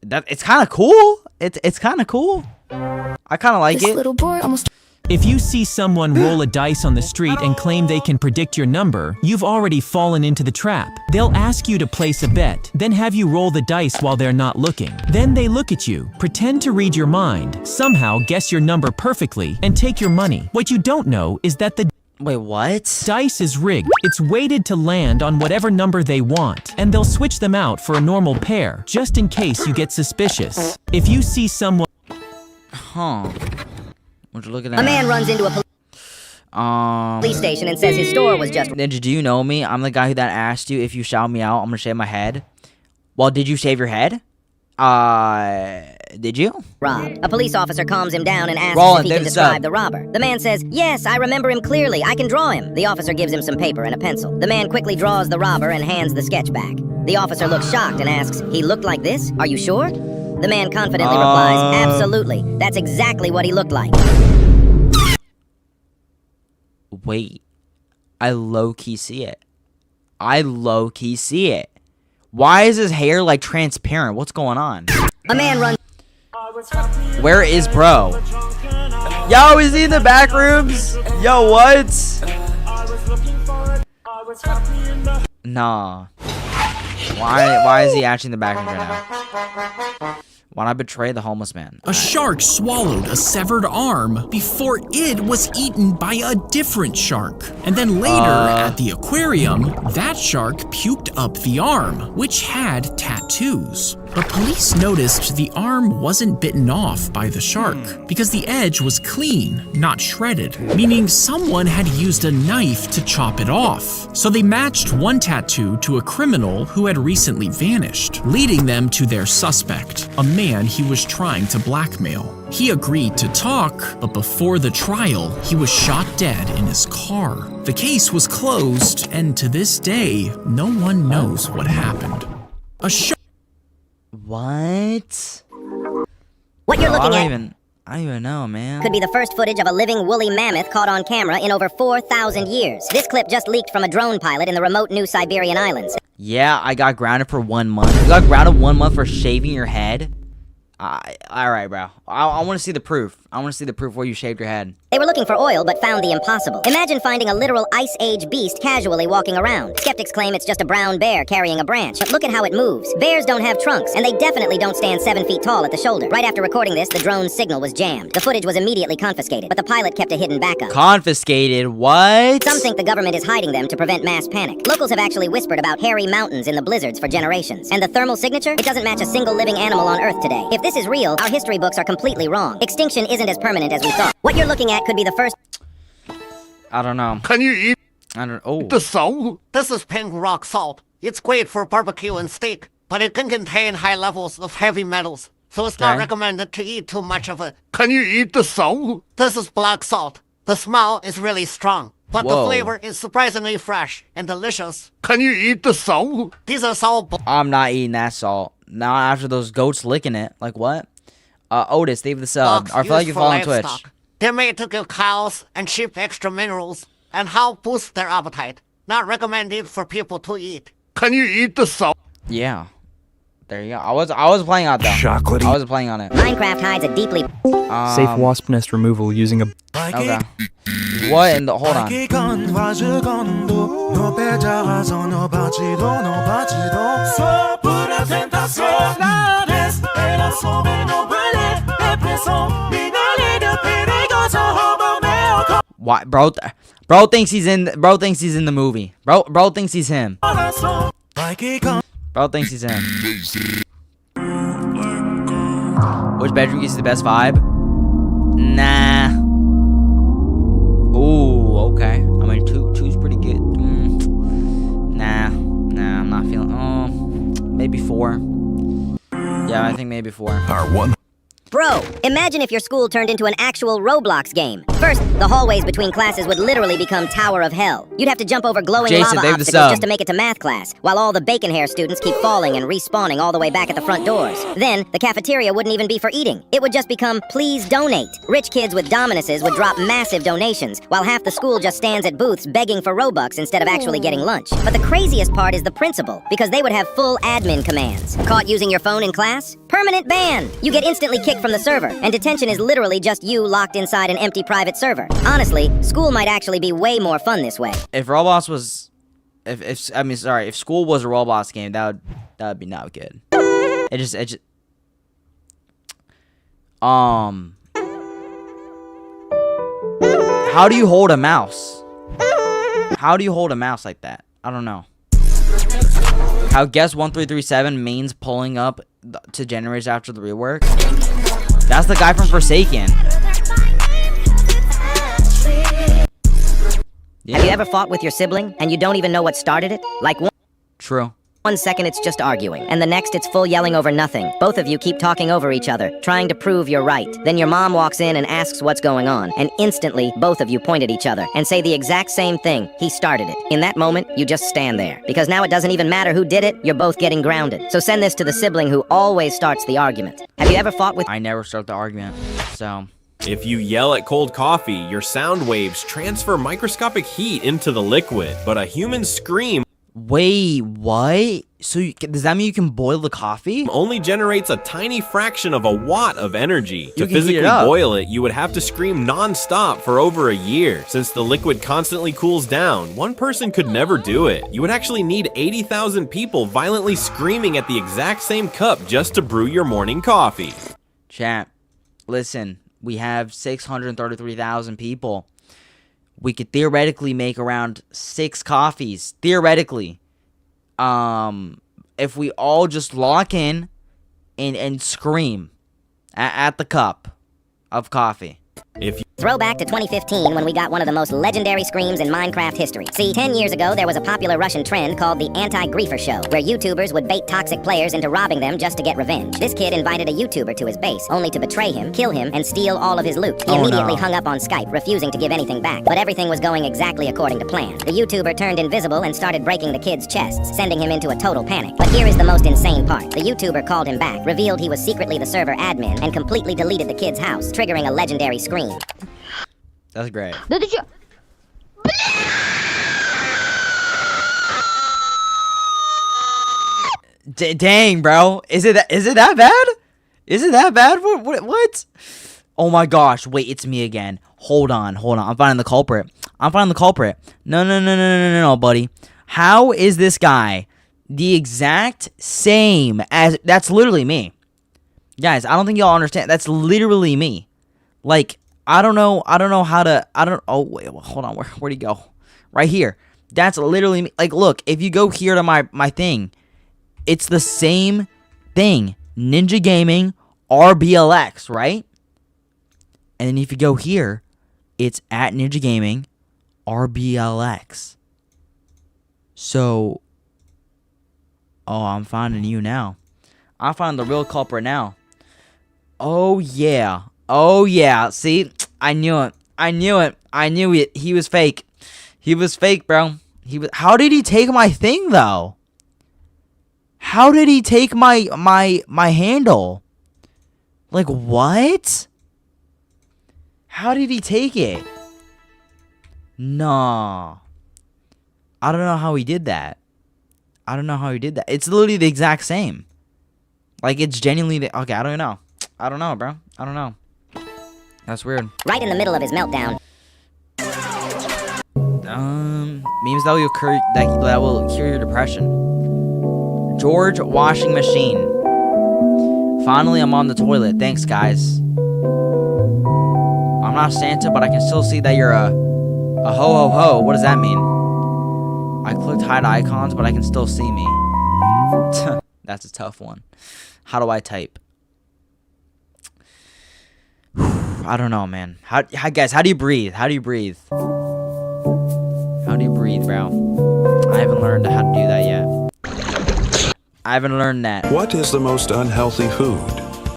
it's kind of cool. It's kind of cool. I kind of like This it. little boy almost... If you see someone roll a dice on the street and claim they can predict your number, you've already fallen into the trap. They'll ask you to place a bet, then have you roll the dice while they're not looking. Then they look at you, pretend to read your mind, somehow guess your number perfectly, and take your money. What you don't know is that the Wait, what? dice is rigged. It's weighted to land on whatever number they want, and they'll switch them out for a normal pair, just in case you get suspicious. If you see someone... Huh. What you looking at? A man runs into a police station and says his store was just... Ninja, do you know me? I'm the guy who that asked you if you shout me out, I'm gonna shave my head. Well, did you shave your head? Did you? robbed. A police officer calms him down and asks Roland, if he can describe the robber. The man says, yes, I remember him clearly. I can draw him. The officer gives him some paper and a pencil. The man quickly draws the robber and hands the sketch back. The officer looks shocked and asks, he looked like this? Are you sure? The man confidently replies, absolutely. That's exactly what he looked like. Wait. I low-key see it. I low-key see it. Why is his hair, like, transparent? What's going on? A man runs... Where is bro? Yo, is he in the back rooms? Yo, what? Nah. Why is he actually in the back room right now? Why not betray the homeless man? A shark swallowed a severed arm before it was eaten by a different shark. And then later, at the aquarium, that shark puked up the arm, which had tattoos. But police noticed the arm wasn't bitten off by the shark because the edge was clean, not shredded, meaning someone had used a knife to chop it off. So they matched one tattoo to a criminal who had recently vanished, leading them to their suspect, a man he was trying to blackmail. He agreed to talk, but before the trial, he was shot dead in his car. The case was closed, and to this day, no one knows what happened. What? What you're looking at I don't even know, man. could be the first footage of a living woolly mammoth caught on camera in over 4,000 years. This clip just leaked from a drone pilot in the remote New Siberian islands. Yeah, I got grounded for 1 month. You got grounded 1 month for shaving your head? Alright, bro. I want to see the proof. I want to see the proof where you shaved your head. They were looking for oil, but found the impossible. Imagine finding a literal Ice Age beast casually walking around. Skeptics claim it's just a brown bear carrying a branch, but look at how it moves. Bears don't have trunks, and they definitely don't stand 7 feet tall at the shoulder. Right after recording this, the drone's signal was jammed. The footage was immediately confiscated, but the pilot kept a hidden backup. Confiscated? What? Some think the government is hiding them to prevent mass panic. Locals have actually whispered about hairy mountains in the blizzards for generations. And the thermal signature? It doesn't match a single living animal on Earth today. If this is real, our history books are completely wrong. Extinction isn't as permanent as we thought. What you're looking at could be the first... I don't know. Can you eat the salt? This is pink rock salt. It's great for barbecue and steak, but it can contain high levels of heavy metals, so it's not recommended to eat too much of it. Can you eat the salt? This is black salt. The smell is really strong, but the flavor is surprisingly fresh and delicious. Can you eat the salt? These are salt. I'm not eating that salt. Not after those goats licking it. Like what? Otis, leave the sub. I feel like you follow on Twitch. They're made to give cows and sheep extra minerals and help boost their appetite. Not recommended for people to eat. Can you eat the salt? Yeah. There you go. I was playing on that. Chocolatey. I was playing on it. Minecraft hides a deeply... Safe wasp nest removal using a... Okay. What in the... Hold on. Why, bro? Bro thinks he's in. Bro thinks he's in the movie. Bro thinks he's him. Bro thinks he's him. Which bedroom gives you the best vibe? Nah. Ooh, okay. I mean, two's pretty good. Nah, I'm not feeling. Oh, maybe 4. Yeah, I think maybe 4. Part 1. Bro, imagine if your school turned into an actual Roblox game. First, the hallways between classes would literally become Tower of Hell. You'd have to jump over glowing lava obstacles just to make it to math class, while all the bacon hair students keep falling and respawning all the way back at the front doors. Then, the cafeteria wouldn't even be for eating. It would just become, please donate. Rich kids with dominuses would drop massive donations, while half the school just stands at booths begging for Robux instead of actually getting lunch. But the craziest part is the principal, because they would have full admin commands. Caught using your phone in class? Permanent ban! You get instantly kicked from the server, and detention is literally just you locked inside an empty private server. Honestly, school might actually be way more fun this way. If Roblox was, if school was a Roblox game, that would be not good. It just. How do you hold a mouse? How do you hold a mouse like that? I don't know. How guess 1337 means pulling up to generators after the rework. That's the guy from Forsaken. Yeah. Have you ever fought with your sibling and you don't even know what started it? Like True. 1 second it's just arguing, and the next it's full yelling over nothing. Both of you keep talking over each other, trying to prove you're right. Then your mom walks in and asks what's going on, and instantly both of you point at each other and say the exact same thing. He started it. In that moment, you just stand there, because now it doesn't even matter who did it, you're both getting grounded. So send this to the sibling who always starts the argument. Have you ever fought with... I never start the argument, so... If you yell at cold coffee, your sound waves transfer microscopic heat into the liquid, but a human scream... Wait, what? So does that mean you can boil the coffee? Only generates a tiny fraction of a watt of energy. To can heat physically it up. boil it, you would have to scream non-stop for over a year. Since the liquid constantly cools down, one person could never do it. You would actually need 80,000 people violently screaming at the exact same cup just to brew your morning coffee. Chat, listen, we have 633,000 people. We could theoretically make around 6 coffees. Theoretically. If we all just lock in and scream at the cup of coffee. Throwback to 2015 when we got one of the most legendary screams in Minecraft history. See, 10 years ago there was a popular Russian trend called the anti-griefer show, where YouTubers would bait toxic players into robbing them just to get revenge. This kid invited a YouTuber to his base, only to betray him, kill him, and steal all of his loot. He immediately hung up on Skype, refusing to give anything back, but everything was going exactly according to plan. The YouTuber turned invisible and started breaking the kid's chests, sending him into a total panic. But here is the most insane part. The YouTuber called him back, revealed he was secretly the server admin, and completely deleted the kid's house, triggering a legendary scream. That's great. Dang, bro. Is it that bad? Is it that bad? What? Oh my gosh. Wait, it's me again. Hold on. I'm finding the culprit. No, buddy. How is this guy the exact same as... That's literally me. Guys, I don't think y'all understand. That's literally me. Like... I don't know how to, oh, wait, hold on, where'd he go? Right here. That's literally me. Like, look, if you go here to my thing, it's the same thing. NinjagamingRBYT, right? And then if you go here, it's at NinjagamingRBYT. So, oh, I'm finding you now. I'm finding the real culprit now. Oh, yeah. See? I knew it. He was fake. Bro. How did he take my thing, though? How did he take my handle? Like, what? How did he take it? Nah. I don't know how he did that. It's literally the exact same. Like, it's genuinely the... Okay, I don't know, bro. I don't know. That's weird. Right in the middle of his meltdown. Memes that will cure your depression. George washing machine. Finally, I'm on the toilet. Thanks, guys. I'm not Santa, but I can still see that you're a ho ho ho. What does that mean? I clicked hide icons, but I can still see me. That's a tough one. How do I type? I don't know, man. Guys, how do you breathe? How do you breathe, bro? I haven't learned how to do that yet. I haven't learned that. What is the most unhealthy food?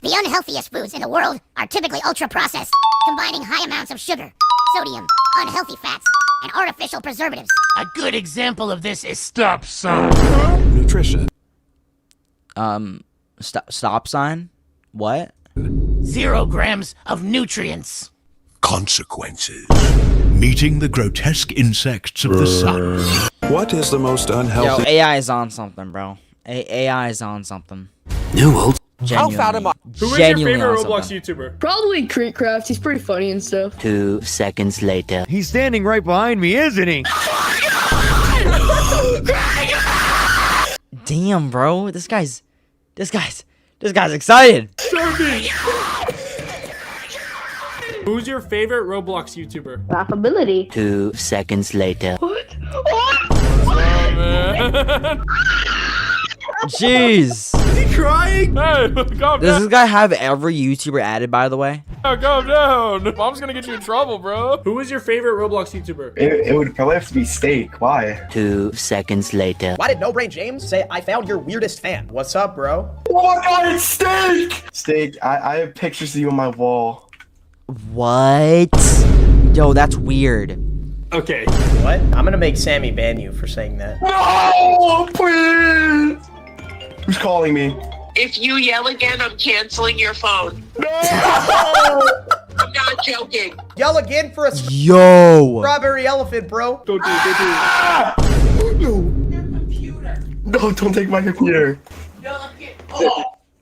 The unhealthiest foods in the world are typically ultra-processed, combining high amounts of sugar, sodium, unhealthy fats, and artificial preservatives. A good example of this is stop sign. Nutrition. Stop sign? What? 0 grams of nutrients. Consequences. Meeting the grotesque insects of the sun. What is the most unhealthy... Yo, AI is on something, bro. AI is on something. Newell. How fat am I? Who is your favorite Roblox YouTuber? Probably Creekcraft. He's pretty funny and stuff. 2 seconds later. He's standing right behind me, isn't he? Damn, bro. This guy's excited. Who's your favorite Roblox YouTuber? Laughability. 2 seconds later. What? Jeez. Is he crying? Hey, calm down. Does this guy have every YouTuber added, by the way? Oh, calm down. Mom's gonna get you in trouble, bro. Who is your favorite Roblox YouTuber? It would probably have to be Steak. Why? 2 seconds later. Why did No Brain James say, I found your weirdest fan? What's up, bro? Oh my god, it's Steak! Steak, I have pictures of you on my wall. What? Yo, that's weird. Okay. What? I'm gonna make Sammy ban you for saying that. No, please! Who's calling me? If you yell again, I'm canceling your phone. No! I'm not joking. Yell again for a Yo! strawberry elephant, bro. Don't do it. No, don't take my computer.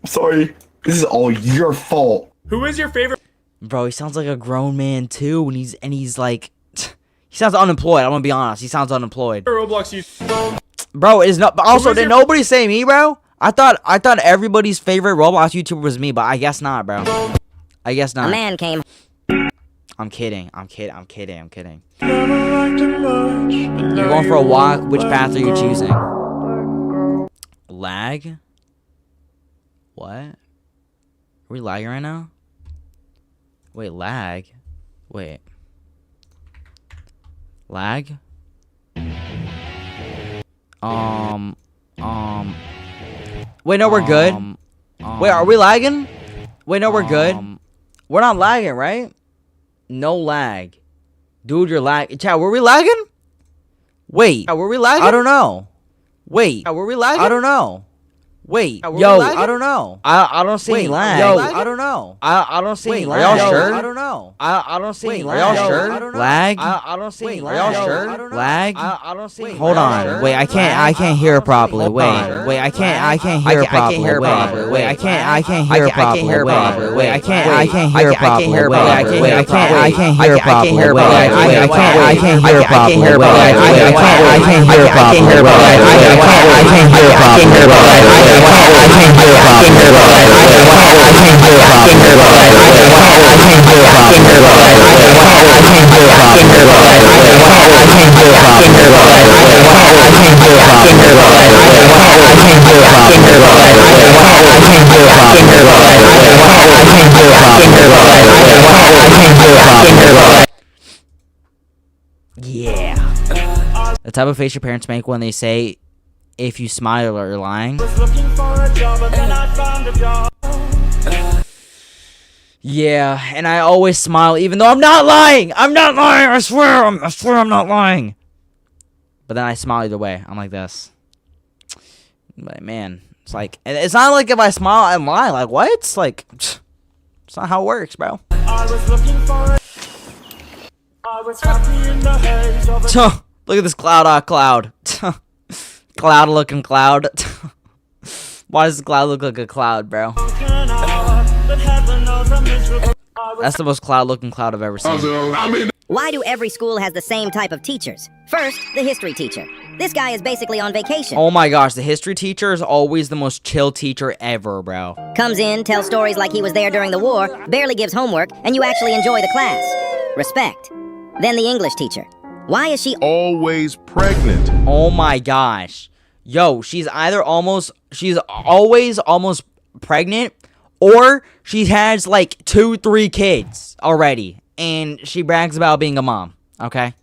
Sorry. This is all your fault. Who is your favorite? Bro, he sounds like a grown man too, and he's like, he sounds unemployed. I'm gonna be honest. He sounds unemployed. Roblox you. Bro, it is not. Also, did nobody say me, bro? I thought everybody's favorite Roblox YouTuber was me, but I guess not, bro. I guess not. A man came. I'm kidding. You're going for a walk. Which path are you choosing? Lag? What? Are we lagging right now? Wait, lag? Wait. Lag? Wait, no, we're good. Wait, are we lagging? Wait, no, we're good. We're not lagging, right? No lag. Dude, you're lagging. Chat, were we lagging? Wait. Were we lagging? I don't know. Wait. Were we lagging? I don't know. Wait. Yo, I don't know. I don't see any lag. Yo, I don't know. I don't see any lag. Are y'all sure? I don't know. I don't see any lag. Are y'all sure? Lag? I don't see any lag. Are y'all sure? Lag? I don't see any lag. Hold on. Wait, I can't hear it properly. Wait, I can't hear it properly. Wait, I can't hear it properly. Wait, I can't hear it properly. Wait, I can't hear it properly. Wait, I can't hear it properly. Wait, I can't hear it properly. Wait, I can't hear it properly. I can't hear it properly. Yeah. The type of face your parents make when they say, if you smile or you're lying. Yeah, and I always smile even though I'm not lying. I'm not lying. I swear I'm not lying. But then I smile either way. I'm like this. But man, it's like, it's not like if I smile I'm lying. Like what? It's like, it's not how it works, bro. Look at this cloud. Cloud looking cloud. Why does the cloud look like a cloud, bro? That's the most cloud looking cloud I've ever seen. Why do every school has the same type of teachers? First, the history teacher. This guy is basically on vacation. Oh my gosh, the history teacher is always the most chill teacher ever, bro. Comes in, tells stories like he was there during the war, barely gives homework, and you actually enjoy the class. Respect. Then the English teacher. Why is she always pregnant? Oh my gosh. Yo, she's always almost pregnant, or she has like 2-3 kids already, and she brags about being a mom, okay?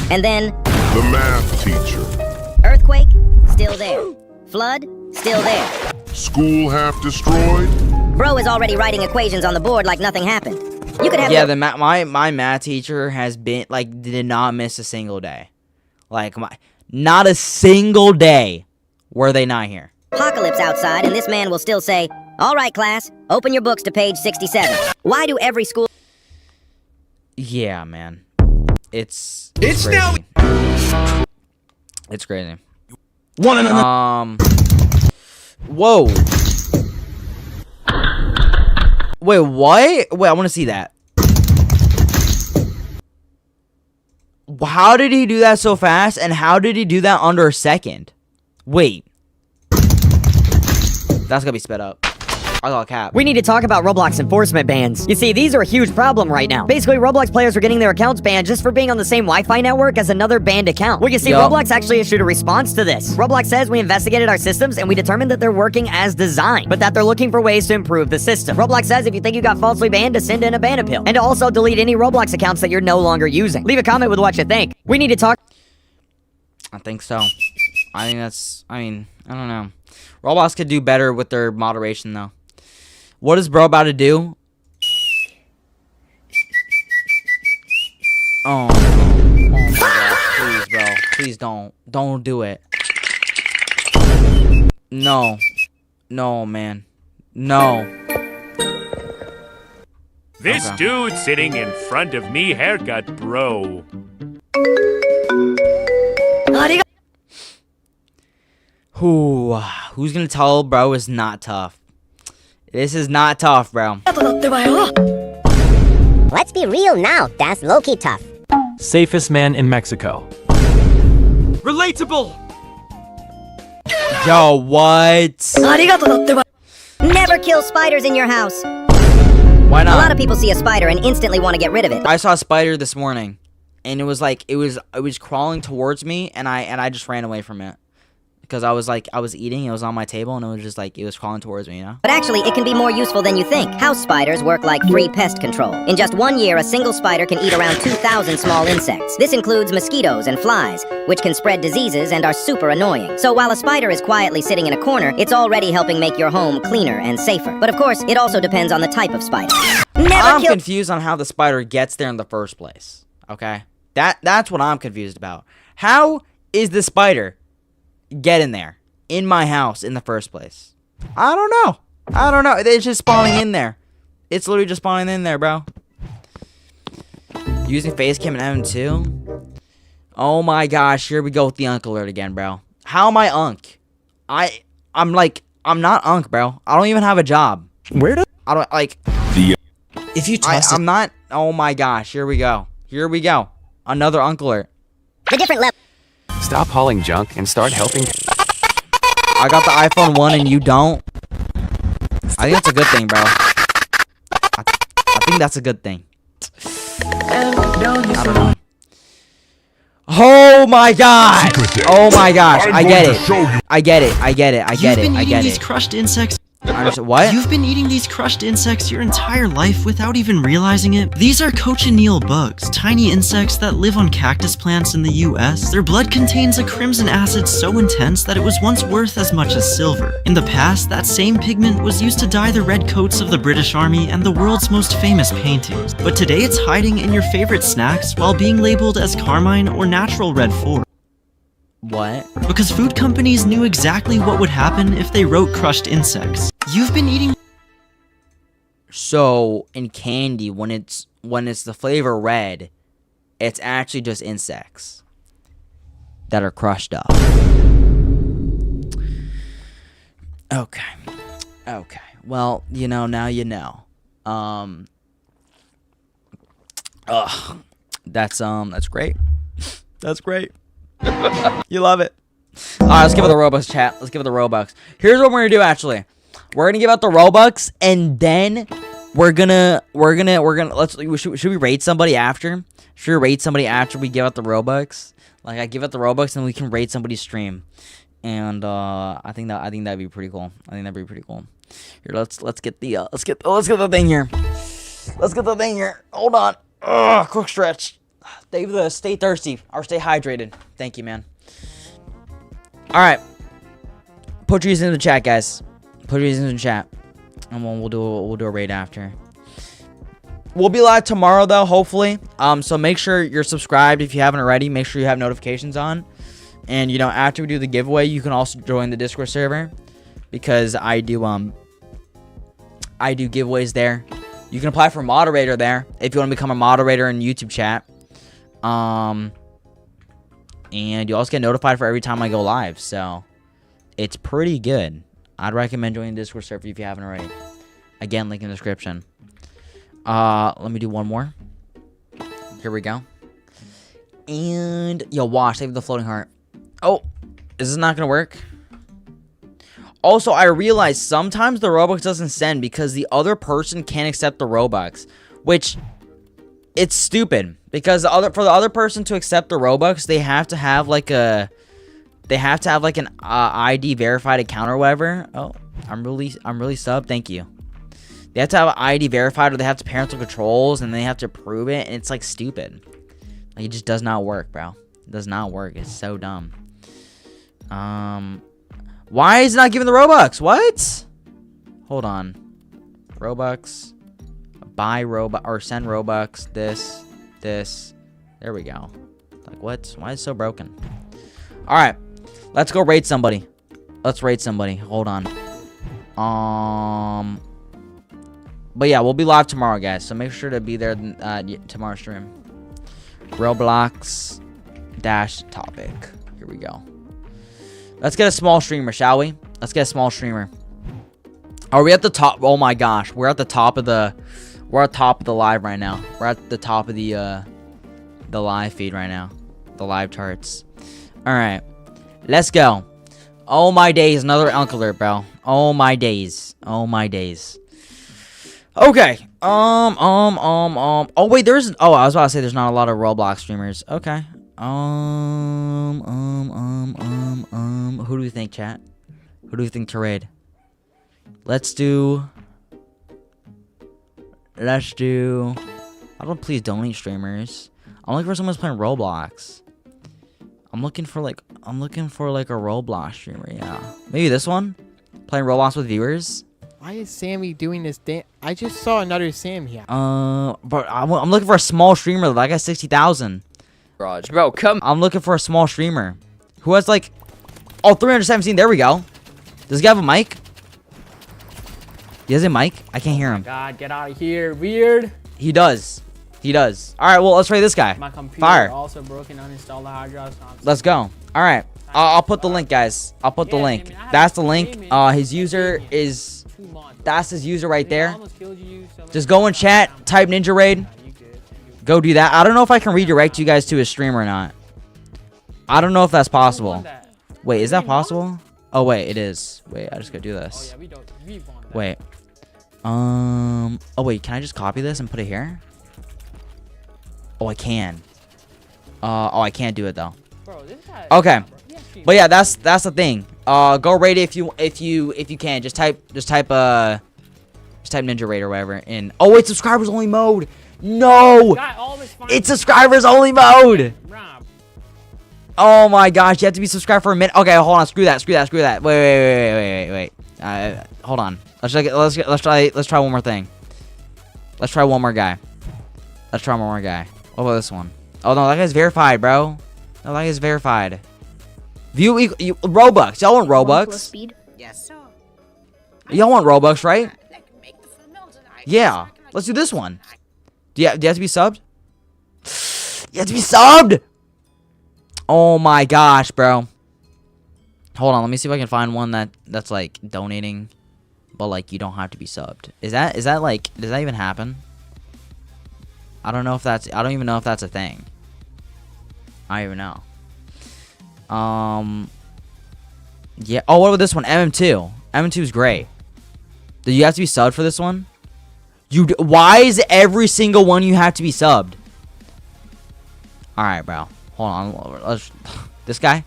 And then the math teacher. Earthquake, still there. Flood, still there. School half destroyed. Bro is already writing equations on the board like nothing happened. You could have my math teacher has been like did not miss a single day. Like not a single day were they not here. Apocalypse outside and this man will still say, "All right, class, open your books to page 67." Why do every school Yeah, man. It's crazy. now It's crazy. One another. Whoa. Wait, what? Wait, I want to see that. How did he do that so fast? And how did he do that under a second? Wait. That's gonna be sped up. I got a cap. We need to talk about Roblox enforcement bans. You see, these are a huge problem right now. Basically, Roblox players are getting their accounts banned just for being on the same Wi-Fi network as another banned account. Well, you see, Roblox actually issued a response to this. Roblox says, we investigated our systems and we determined that they're working as designed, but that they're looking for ways to improve the system. Roblox says if you think you got falsely banned, to send in a ban appeal. And to also delete any Roblox accounts that you're no longer using. Leave a comment with what you think. We need to talk. I think so. I don't know. Roblox could do better with their moderation, though. What is bro about to do? Oh my gosh, please, bro. Please don't. Don't do it. No. No, man. No. This dude sitting in front of me, haircut bro. Who's gonna tell bro is not tough? This is not tough, bro. Let's be real now. That's low-key tough. Safest man in Mexico. Relatable. Yo, what? Never kill spiders in your house. Why not? A lot of people see a spider and instantly want to get rid of it. I saw a spider this morning, and it was like it was crawling towards me, and I just ran away from it. Because I was eating, it was on my table, and it was just like, it was crawling towards me, you know? But actually, it can be more useful than you think. House spiders work like free pest control. In just 1 year, a single spider can eat around 2,000 small insects. This includes mosquitoes and flies, which can spread diseases and are super annoying. So while a spider is quietly sitting in a corner, it's already helping make your home cleaner and safer. But of course, it also depends on the type of spider. I'm confused on how the spider gets there in the first place, okay? That's what I'm confused about. How is the spider get in there in my house in the first place? I don't know. It's just spawning in there. It's literally just spawning in there, bro. Using face cam and M2. Oh my gosh, here we go with the unk alert again, bro. How am I unk? I'm not unk, bro. I don't even have a job. Where I don't like if you toss I'm not. Oh my gosh, here we go. Another unk alert. The different level. Stop hauling junk and start helping. I got the iPhone 1 and you don't. I think that's a good thing, bro. I think that's a good thing. I don't know. Oh my god! Oh my gosh! I get it. You've been eating these crushed insects. What? You've been eating these crushed insects your entire life without even realizing it. These are cochineal bugs, tiny insects that live on cactus plants in the US. Their blood contains a crimson acid so intense that it was once worth as much as silver. In the past, that same pigment was used to dye the red coats of the British Army and the world's most famous paintings. But today it's hiding in your favorite snacks while being labeled as carmine or natural red 4. What? Because food companies knew exactly what would happen if they wrote crushed insects. You've been eating. So in candy, when it's the flavor red, it's actually just insects that are crushed up. Okay. Well, now you know. That's great. That's great. You love it. Alright, let's give it the Robux, chat. Let's give it the Robux. Here's what we're gonna do, actually. We're gonna give out the Robux, and then should we raid somebody after? Should we raid somebody after we give out the Robux? Like, I give out the Robux, and we can raid somebody's stream. And I think that'd be pretty cool. Here, let's get the thing here. Let's get the thing here. Hold on. Quick stretch. Dave, stay thirsty or stay hydrated. Thank you, man. All right, put your reasons in the chat, guys. Put your reasons in the chat, and we'll do a raid after. We'll be live tomorrow, though, hopefully. So make sure you're subscribed if you haven't already. Make sure you have notifications on, and after we do the giveaway, you can also join the Discord server, because I do giveaways there. You can apply for moderator there if you want to become a moderator in YouTube chat. And you also get notified for every time I go live, so it's pretty good. I'd recommend joining the Discord server if you haven't already. Again, link in the description. Let me do one more. Here we go. And watch, save the floating heart. Oh, is this not gonna work? Also, I realized sometimes the Robux doesn't send because the other person can't accept the Robux, which it's stupid, because for the other person to accept the Robux, they have to have an ID verified account or whatever. Oh, I'm really sub. Thank you. They have to have an ID verified, or they have to parental controls, and they have to prove it, and it's like stupid. Like, it just does not work, bro. It does not work. It's so dumb. Why is it not giving the Robux? What? Hold on. Robux. Buy Robux or send Robux. This. There we go. Like, what? Why is it so broken? All right, let's go raid somebody. Hold on. But yeah, we'll be live tomorrow, guys. So make sure to be there tomorrow's stream. Roblox -topic. Here we go. Let's get a small streamer, shall we? Let's get a small streamer. Are we at the top? Oh my gosh, we're at the top of the live right now. We're at the top of the live feed right now. The live charts. All right, let's go. Oh my days, another elk alert, bro. Oh my days. Oh my days. Okay. Oh wait, there's. Oh, I was about to say there's not a lot of Roblox streamers. Okay. Who do we think, chat? Who do we think to raid? Let's do. I don't please donate streamers. I'm looking for someone who's playing Roblox. I'm looking for like a Roblox streamer. Yeah, maybe this one. Playing Roblox with viewers. Why is Sammy doing this dance? I just saw another Sam here. But I'm looking for a small streamer. Like I got 60,000. Bro, come. I'm looking for a small streamer who has like, 317. There we go. Does he have a mic? He has a mic. I can't hear him. God, get out of here, weird. He does. He does. All right. Well, let's raid this guy. My computer Fire. also broken. Uninstall the hard drive. Let's go. All right. I'll put the link, guys. I'll put the link. That's the link. His user is. That's his user right there. Just go in chat. Type Ninja Raid. Go do that. I don't know if I can redirect you guys to his stream or not. I don't know if that's possible. Wait, is that possible? Oh wait, it is. Wait, I just gotta do this. Wait. Oh wait, can I just copy this and put it here? Oh, I can. Oh, I can't do it though. Okay. But yeah, that's the thing. Go raid it if you can. Just type Ninja Raid or whatever in. Oh wait, subscribers only mode. No, it's subscribers only mode. Oh my gosh, you have to be subscribed for a minute. Okay, hold on. Screw that. Wait. Hold on. Let's try one more thing. Let's try one more guy. What about this one? Oh no, that guy's verified, bro. No, that guy's verified. View Robux. Y'all want Robux? Yes. Y'all want Robux, right? Yeah. Let's do this one. Do you have to be subbed? You have to be subbed. Oh my gosh, bro. Hold on, let me see if I can find one that's like donating, but like you don't have to be subbed. Is that like, does that even happen? I don't know if that's. I don't even know if that's a thing. I don't even know. Yeah. Oh, what about this one? MM2. MM2 is great. Do you have to be subbed for this one? Why is every single one you have to be subbed? All right, bro. Hold on. This guy.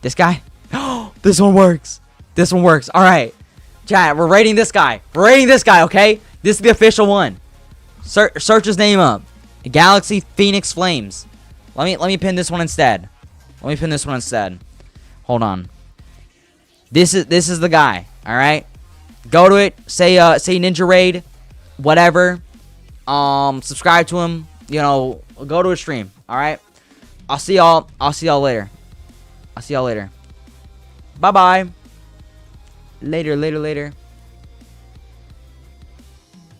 This one works. All right, chat. We're rating this guy. Okay. This is the official one. Search his name up. Galaxy Phoenix Flames. Let me pin this one instead. Hold on. This is the guy. All right. Go to it. Say Ninja Raid. Whatever. Subscribe to him. You know, go to his stream. All right. I'll see y'all later. Bye bye. Later.